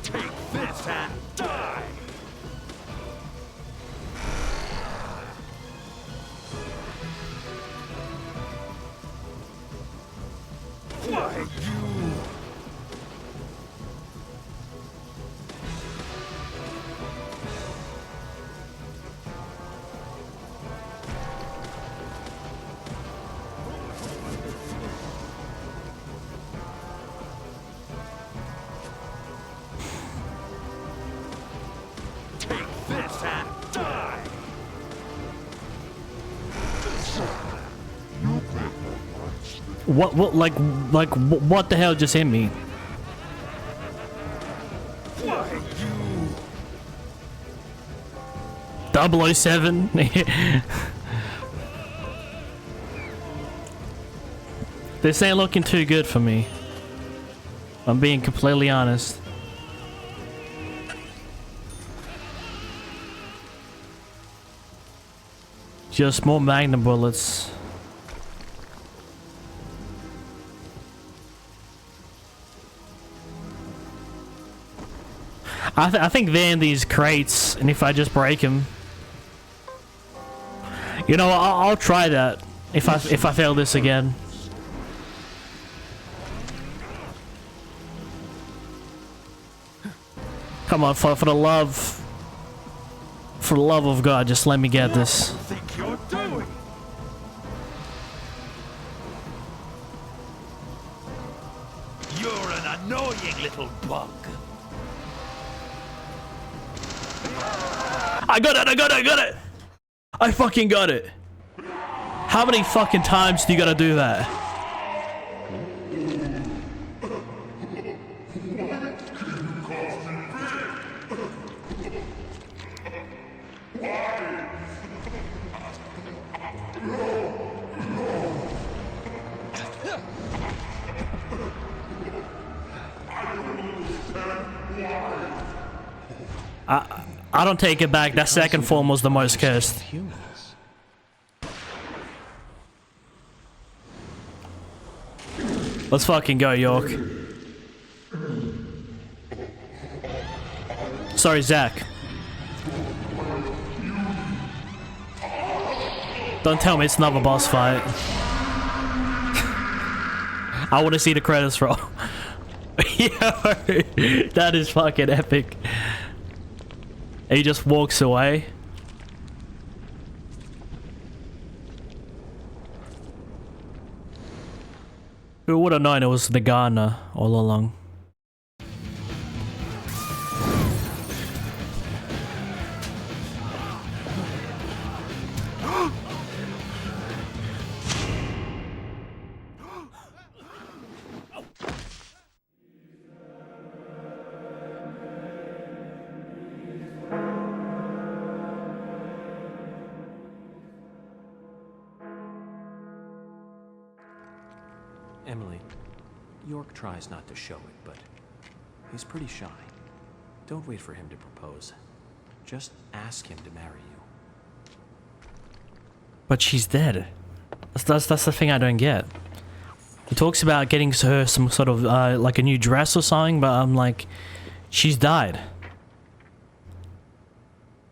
Take this and die. Why you? What the hell just hit me? Why you? 007? This ain't looking too good for me. I'm being completely honest. Just more magnum bullets. I think they're in these crates, and if I just break them, you know, I'll try that if I fail this again. Come on, for the love of God, just let me get this. What do you think you're doing? You're an annoying little bug. I got it! I fucking got it! How many fucking times do you gotta do that? I don't take it back. That second form was the most cursed. Let's fucking go, York. Sorry, Zach. Don't tell me it's another boss fight. I want to see the credits roll. Yo, that is fucking epic. He just walks away. Who would have known it was the gardener all along? Emily, York tries not to show it, but he's pretty shy. Don't wait for him to propose. Just ask him to marry you. But she's dead. That's the thing I don't get. He talks about getting her some sort of like a new dress or something, but I'm like, she's died.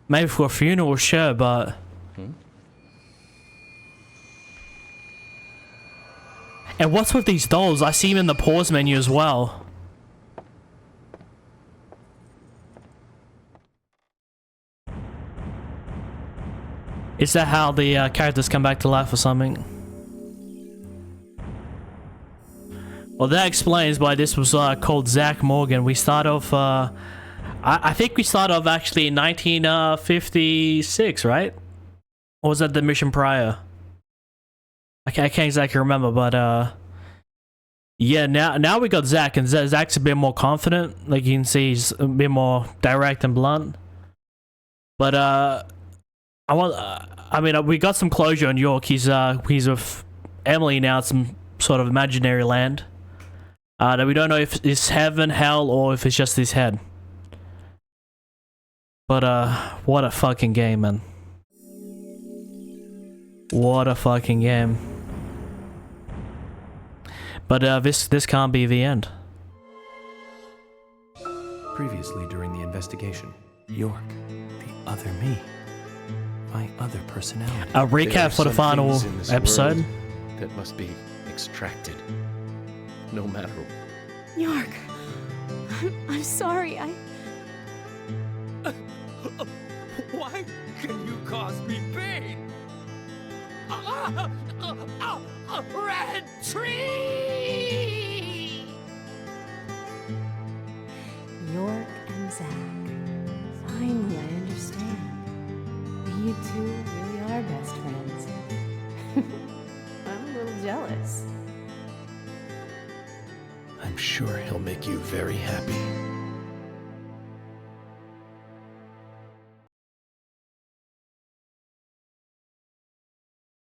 Maybe for a funeral, sure, but and what's with these dolls? I see them in the pause menu as well. Is that how the characters come back to life or something? Well, that explains why this was called Zach Morgan. We start off, I think we start off actually in 1956, right? Or was that the mission prior? I can't exactly remember, but yeah, now we got Zach, and Zach's a bit more confident. Like you can see, he's a bit more direct and blunt. But I mean, we got some closure on York. He's with Emily now at some sort of imaginary land. That we don't know if it's heaven, hell, or if it's just his head. But what a fucking game, man. What a fucking game. But this can't be the end. Previously during the investigation, York, the other me, my other personality. A recap for the final episode. That must be extracted. No matter. York, I'm sorry. Why can you cause me pain? A red tree! York and Zach. Finally, I understand. You two really are best friends. I'm a little jealous. I'm sure he'll make you very happy.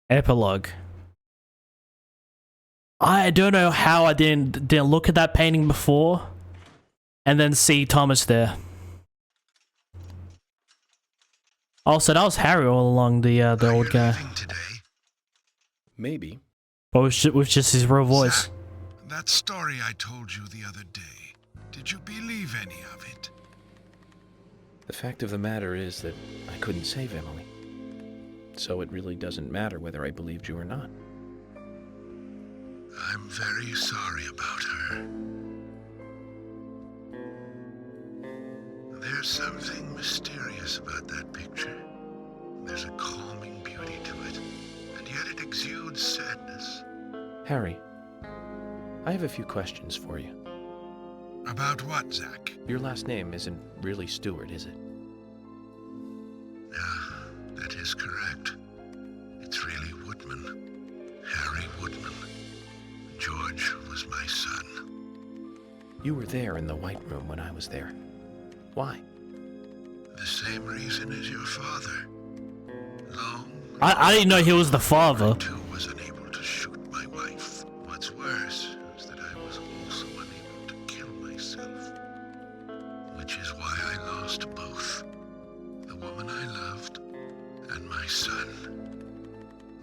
Epilogue. I don't know how I didn't look at that painting before and then see Thomas there. Also, that was Harry all along, the old guy. Maybe. But with just his real voice. That story I told you the other day, did you believe any of it? The fact of the matter is that I couldn't save Emily. So it really doesn't matter whether I believed you or not. I'm very sorry about her. There's something mysterious about that picture. There's a calming beauty to it, and yet it exudes sadness. Harry, I have a few questions for you. About what, Zach? Your last name isn't really Stewart, is it? That is correct. It's really Woodman. Harry Woodman. George was my son. You were there in the White Room when I was there. Why? The same reason as your father. Long I didn't know he was the father. Too was unable to shoot my wife. What's worse is that I was also unable to kill myself. Which is why I lost both. The woman I loved and my son.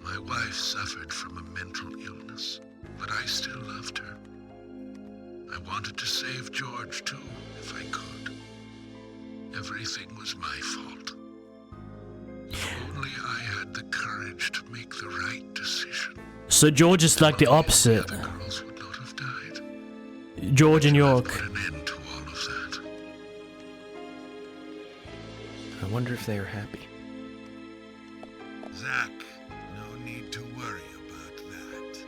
My wife suffered from a mental illness, but I still loved her. I wanted to save George too, if I could. Everything was my fault. If only I had the courage to make the right decision. So George is like the opposite. The girls would not have died. George and York. Put an end to all of that. I wonder if they are happy. Zack, no need to worry about that.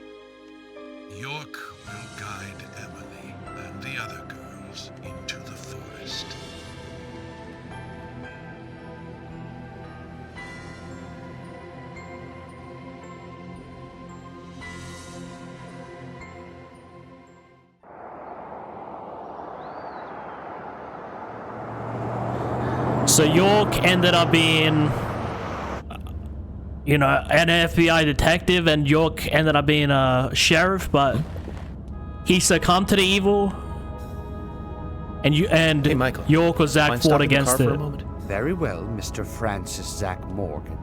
York will guide Emily and the other girls into the forest. So York ended up being, you know, an FBI detective, and York ended up being a sheriff, but he succumbed to the evil. And Hey, Michael, York or Zack mind fought stopping the against car for it. a moment? Very well, Mr. Francis Zack Morgan.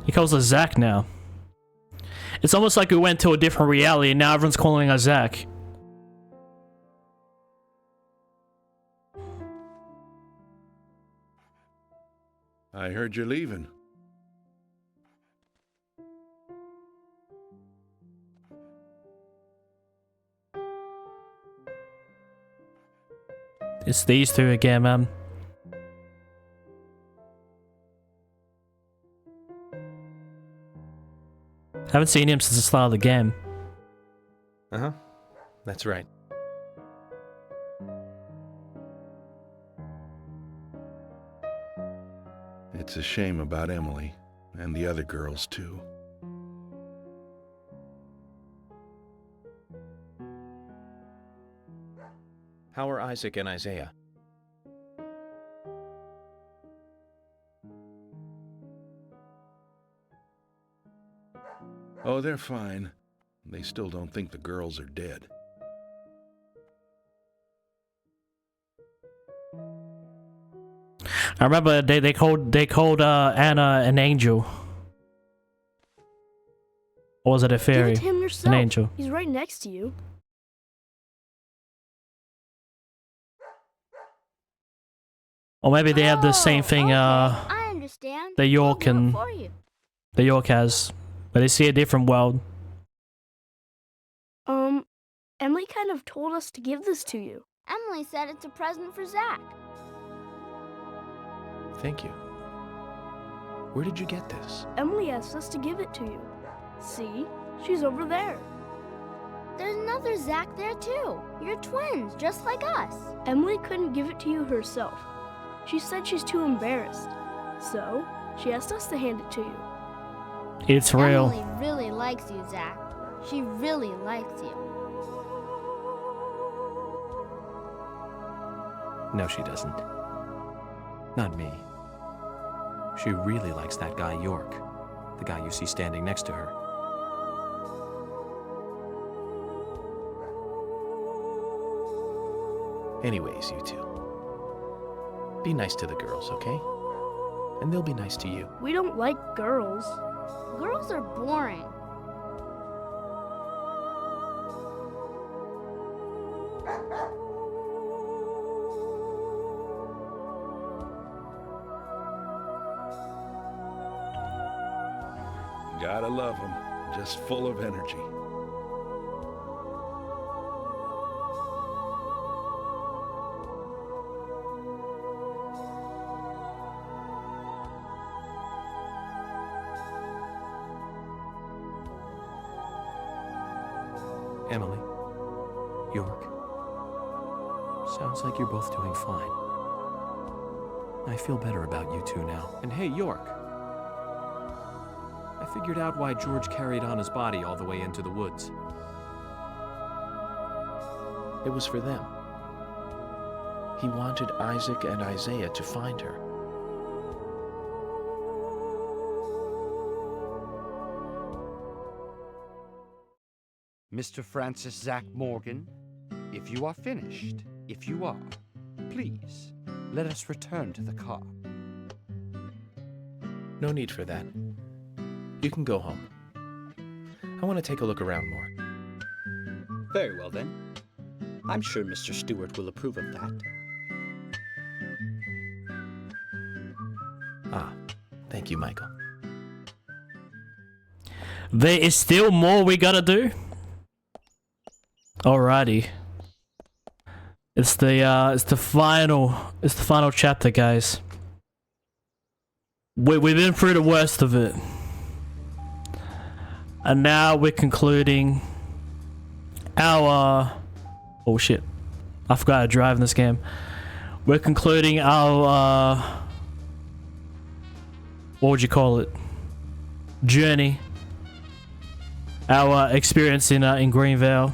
He calls us Zack now. It's almost like we went to a different reality, and now everyone's calling us Zack. I heard you're leaving. It's these two again, man. Haven't seen him since the start of the game. Uh-huh. That's right. It's a shame about Emily, and the other girls too. How are Isaac and Isaiah? Oh, they're fine. They still don't think the girls are dead. I remember they called Anna an angel. Or was it a fairy? Give it to him yourself. An angel. He's right next to you. Or maybe they have the same thing I understand. that York and that York has, but they see a different world. Emily kind of told us to give this to you. Emily said it's a present for Zack. Thank you. Where did you get this? Emily asked us to give it to you. See? She's over there. There's another Zack there too. You're twins, just like us. Emily couldn't give it to you herself. She said she's too embarrassed. So, she asked us to hand it to you. It's real. Emily really likes you, Zack. She really likes you. No, she doesn't. Not me. She really likes that guy York, the guy you see standing next to her. Anyways, you two. Be nice to the girls, okay? And they'll be nice to you. We don't like girls. Girls are boring. Gotta love them. Just full of energy. Emily, York, sounds like you're both doing fine. I feel better about you two now. And hey, York, I figured out why George carried Anna's body all the way into the woods. It was for them. He wanted Isaac and Isaiah to find her. Mr. Francis Zach Morgan, if you are finished, if you are, please, let us return to the car. No need for that. You can go home. I want to take a look around more. Very well, then. I'm sure Mr. Stewart will approve of that. Ah, thank you, Michael. There is still more we gotta do. Alrighty. It's the final chapter, guys. We've been through the worst of it. And now we're concluding our oh shit. I forgot how to drive in this game. We're concluding our what would you call it? Journey. Our experience in Greenvale.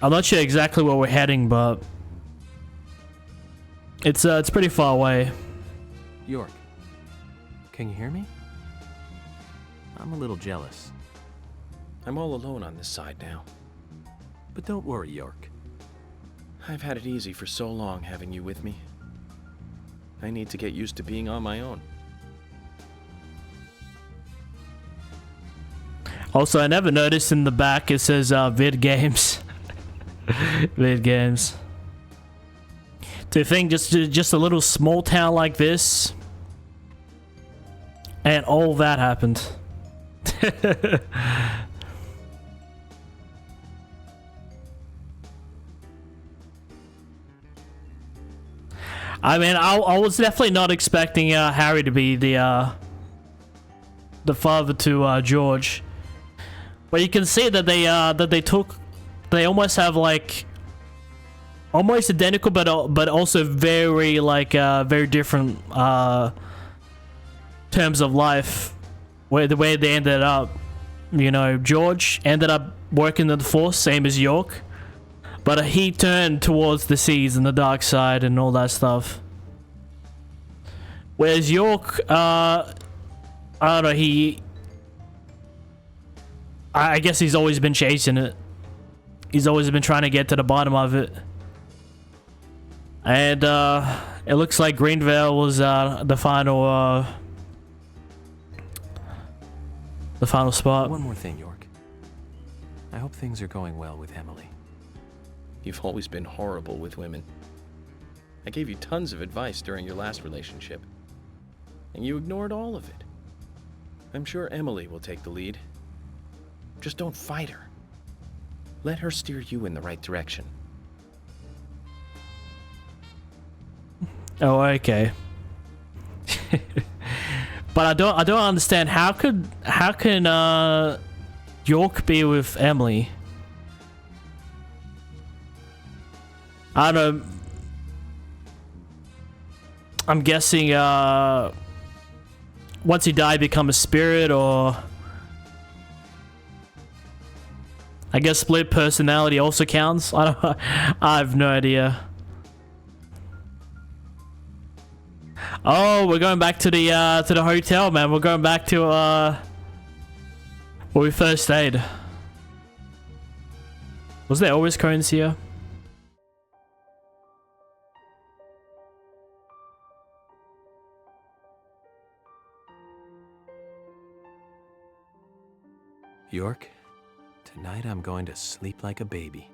I'm not sure exactly where we're heading, but it's pretty far away. York, can you hear me? I'm a little jealous. I'm all alone on this side now. But don't worry, York. I've had it easy for so long having you with me. I need to get used to being on my own. Also, I never noticed in the back it says vid games. Vid games. To think just a little small town like this, and all that happened. I mean, I was definitely not expecting Harry to be the father to George, but you can see that they almost have like almost identical, but also very like very different terms of life. Where the way they ended up, you know, George ended up working in the Force, same as York, but he turned towards the seas and the dark side and all that stuff. Whereas York, I don't know, I guess he's always been chasing it. He's always been trying to get to the bottom of it. And it looks like Greenvale was the final spot. One more thing, York. I hope things are going well with Emily. You've always been horrible with women. I gave you tons of advice during your last relationship, and you ignored all of it. I'm sure Emily will take the lead. Just don't fight her. Let her steer you in the right direction. Oh, okay. But I don't understand how can York be with Emily? I don't know. I'm guessing once he died, become a spirit, or I guess split personality also counts. I have no idea. Oh, we're going back to the hotel, man. We're going back to where we first stayed. Was there always cones here? York, tonight I'm going to sleep like a baby.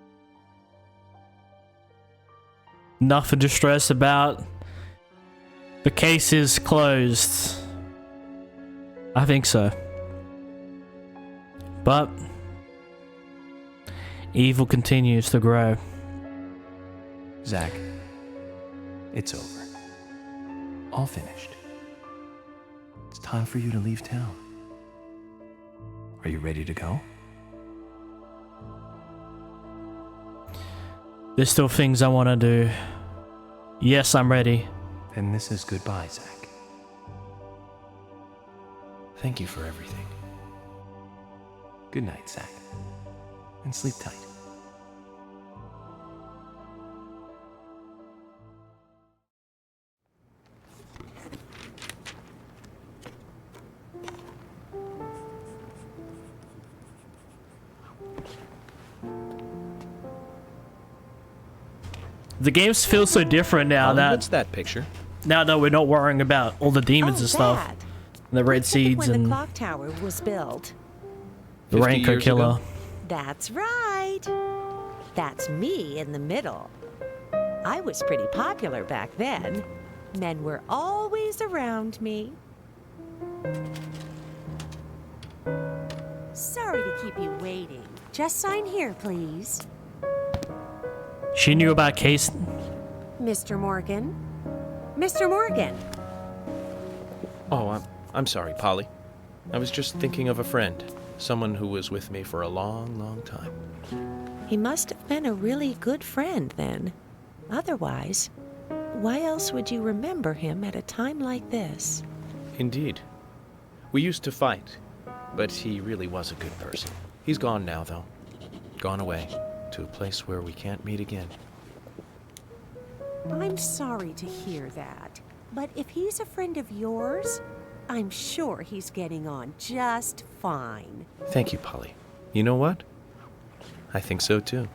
Nothing to stress about. The case is closed. I think so. But evil continues to grow. Zach, it's over. All finished. It's time for you to leave town. Are you ready to go? There's still things I want to do. Yes, I'm ready. Then this is goodbye, Zach. Thank you for everything. Good night, Zach. And sleep tight. The games feel so different now What's that picture? now that we're not worrying about all the demons and stuff. that. The red seeds When and the clock tower was built. the 50 Raincoat years Killer. ago? That's right. That's me in the middle. I was pretty popular back then. Men were always around me. Sorry to keep you waiting. Just sign here, please. She knew about case. Mr. Morgan. Mr. Morgan. Oh, I'm sorry, Polly. I was just thinking of a friend. Someone who was with me for a long, long time. He must have been a really good friend then. Otherwise, why else would you remember him at a time like this? Indeed. We used to fight, but he really was a good person. He's gone now, though. Gone away to a place where we can't meet again. I'm sorry to hear that, but if he's a friend of yours, I'm sure he's getting on just fine. Thank you, Polly. You know what? I think so, too.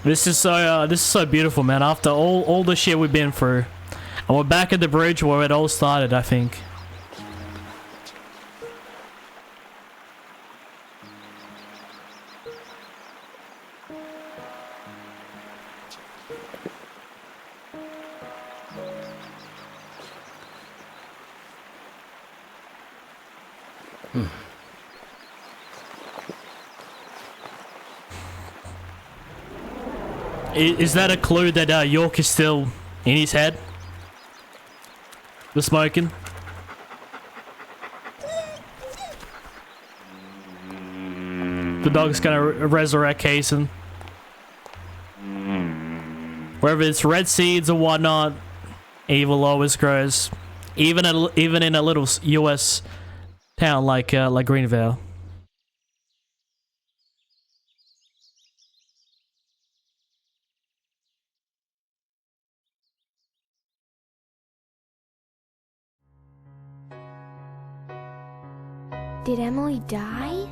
This is so beautiful, man. After all the shit we've been through, and we're back at the bridge where it all started, I think. Is that a clue that York is still in his head? The smoking? The dog's gonna resurrect Kaysen. Wherever it's red seeds or whatnot, evil always grows. Even in a little U.S. town like Greenville. Did Emily die?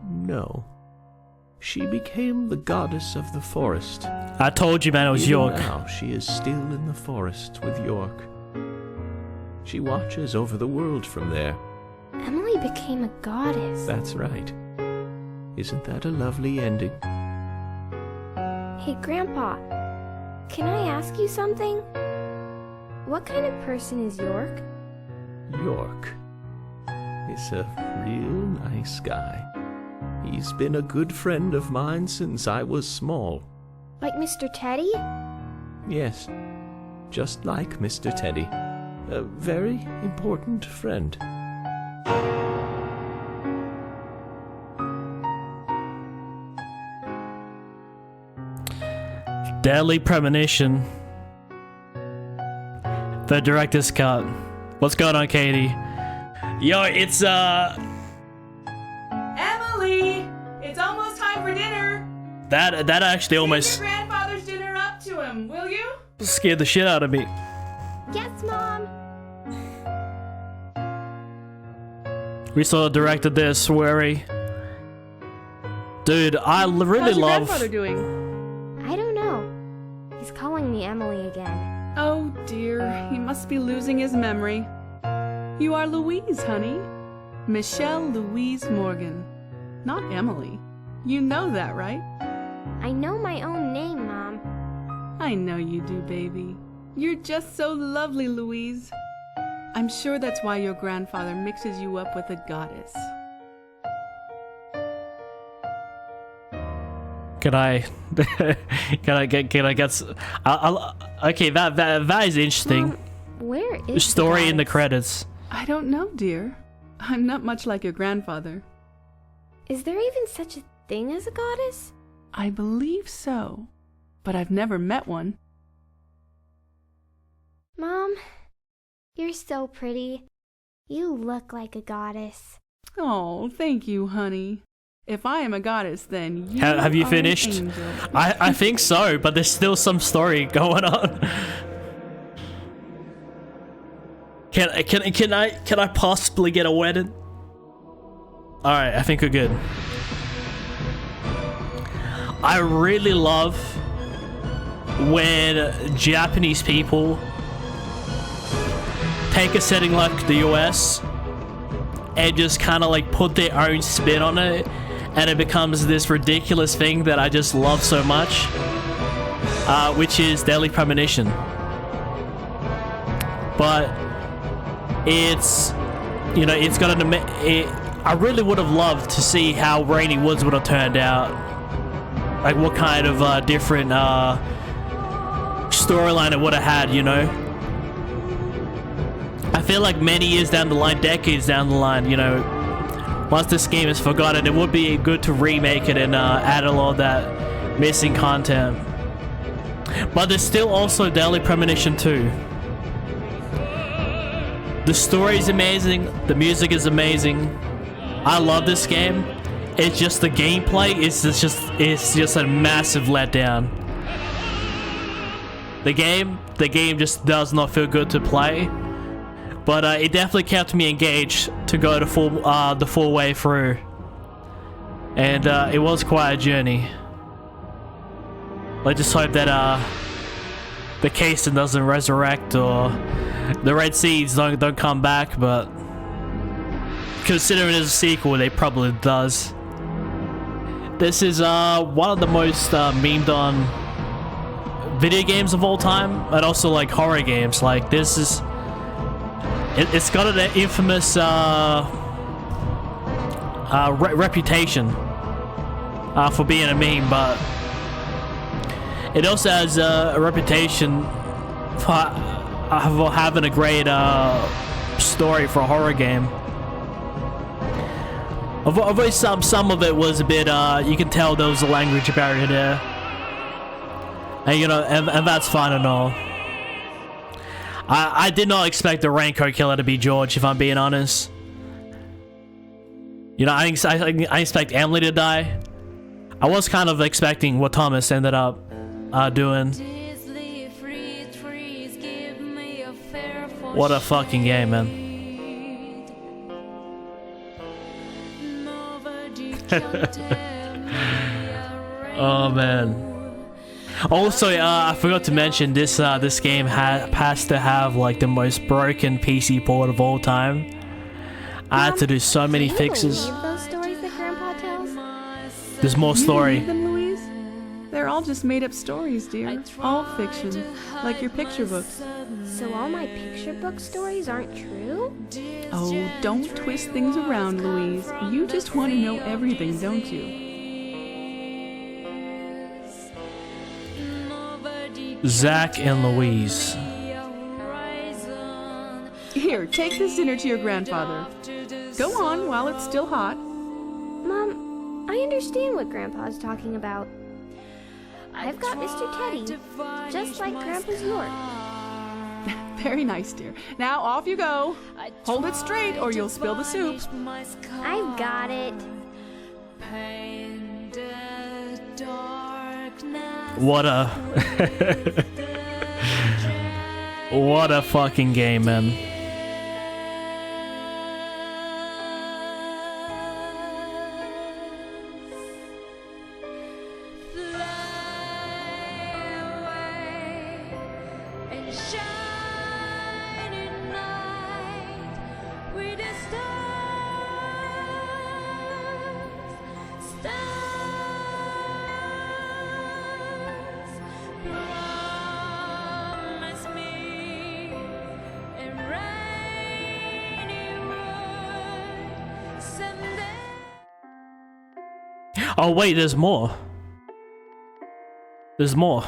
No. She became the goddess of the forest. I told you, man, it was Even York. Now she is still in the forest with York. She watches over the world from there. Emily became a goddess. That's right. Isn't that a lovely ending? Hey, Grandpa, can I ask you something? What kind of person is York? York is a real nice guy. He's been a good friend of mine since I was small. Like Mr. Teddy? Yes, just like Mr. Teddy. A very important friend. Deadly Premonition. The director's cut. What's going on, Katie? Yo, it's Emily! It's almost time for dinner! that actually almost Take your grandfather's dinner up to him, will you? scared the shit out of me. Yes, Mom! We saw the director this, worry. Dude, I really How's your love. grandfather doing? I don't know. He's calling me Emily again. Oh dear, he must be losing his memory. You are Louise, honey. Michelle Louise Morgan. Not Emily. You know that, right? I know my own name, Mom. I know you do, baby. You're just so lovely, Louise. I'm sure that's why your grandfather mixes you up with a goddess. Can I get? Okay, that is interesting. Mom, where is Story the in the goddess? credits. I don't know, dear. I'm not much like your grandfather. Is there even such a thing as a goddess? I believe so, but I've never met one. Mom, you're so pretty. You look like a goddess. Oh, thank you, honey. If I am a goddess, then you Have you are an finished? angel. I think so, but there's still some story going on. Can I possibly get a wedding? Alright, I think we're good. I really love when Japanese people take a setting like the US and just kind of like put their own spin on it, and it becomes this ridiculous thing that I just love so much, which is Deadly Premonition. But it's, you know, it's got an I really would have loved to see how Rainy Woods would have turned out. Like what kind of different storyline it would have had, you know? I feel like many years down the line, decades down the line, you know, once this game is forgotten, it would be good to remake it and add a lot of that missing content. But there's still also Deadly Premonition 2. The story is amazing, the music is amazing. I love this game. It's just the gameplay is just a massive letdown. The game just does not feel good to play, but it definitely kept me engaged to go the full way through, and it was quite a journey. I just hope that the Cason doesn't resurrect or the Red Seeds don't come back, but considering it's a sequel, they probably does. This is one of the most memed on video games of all time, and also like horror games. Like this is, it's got an infamous reputation for being a meme, but it also has a reputation for having a great story for a horror game. Although some of it was a bit, you can tell there was a language barrier there. And, you know, and that's fine and all. I did not expect the Raincoat Killer to be George, if I'm being honest. You know, I expect Emily to die. I was kind of expecting what Thomas ended up doing. What a fucking game, man. Oh man. Also, I forgot to mention this game has to have like the most broken PC port of all time. I had to do so many fixes. Those stories that Grandpa tells? There's more story. You believe them, Louise? They're all just made-up stories, dear. All fiction, like your picture books. So all my picture book stories aren't true? Oh, don't twist things around, Louise. You just want to know everything, don't you? Zach and Louise. Here, take this dinner to your grandfather. Go on while it's still hot. Mom, I understand what Grandpa's talking about. I've got Mr. Teddy, just like Grandpa's York. Very nice, dear. Now off you go. Hold it straight or you'll spill the soup. I've got it. What a what a fucking game, man. Oh wait, there's more. There's more.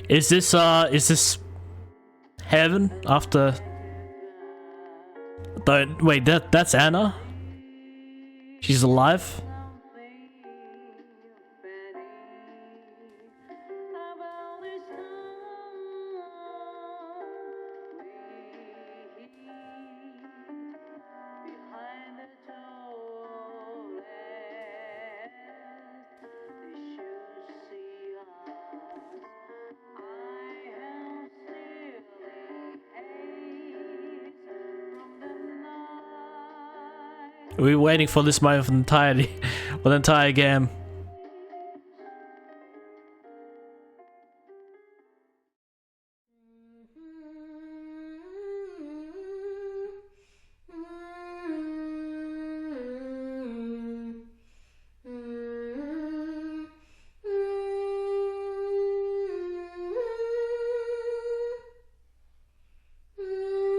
Is this heaven after? Wait, that's Anna? She's alive? We were waiting for this moment for the entire game.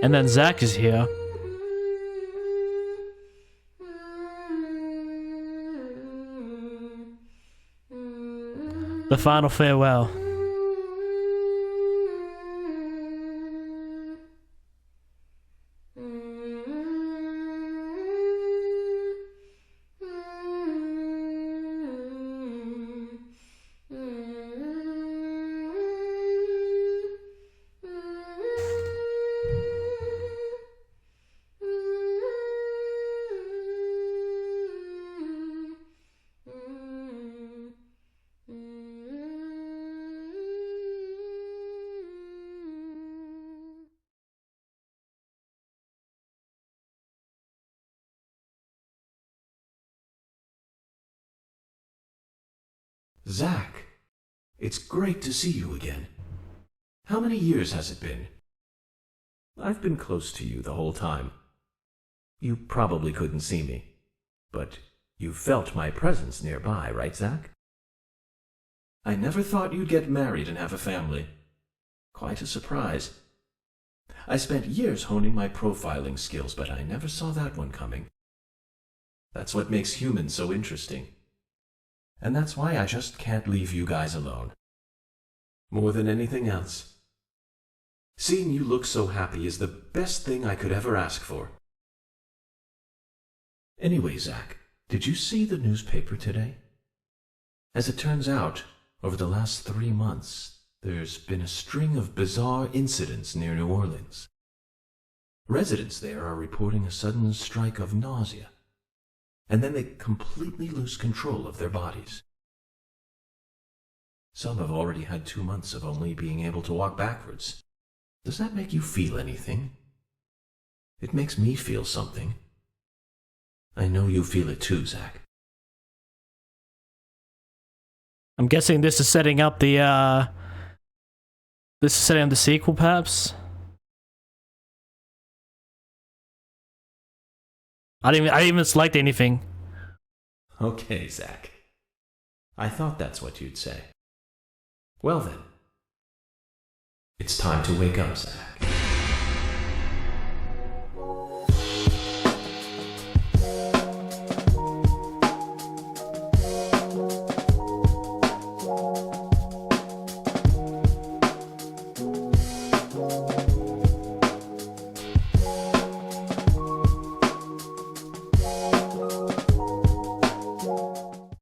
And then Zach is here. The final farewell. Zach, it's great to see you again. How many years has it been? I've been close to you the whole time. You probably couldn't see me, but you felt my presence nearby, right, Zach? I never thought you'd get married and have a family. Quite a surprise. I spent years honing my profiling skills, but I never saw that one coming. That's what makes humans so interesting. And that's why I just can't leave you guys alone. More than anything else. Seeing you look so happy is the best thing I could ever ask for. Anyway, Zach, did you see the newspaper today? As it turns out, over the last 3 months, there's been a string of bizarre incidents near New Orleans. Residents there are reporting a sudden strike of nausea, and then they completely lose control of their bodies. Some have already had 2 months of only being able to walk backwards. Does that make you feel anything? It makes me feel something. I know you feel it too, Zach. I'm guessing this is setting up the sequel, perhaps? I didn't even select anything. Okay, Zach. I thought that's what you'd say. Well then. It's time to wake up, Zach.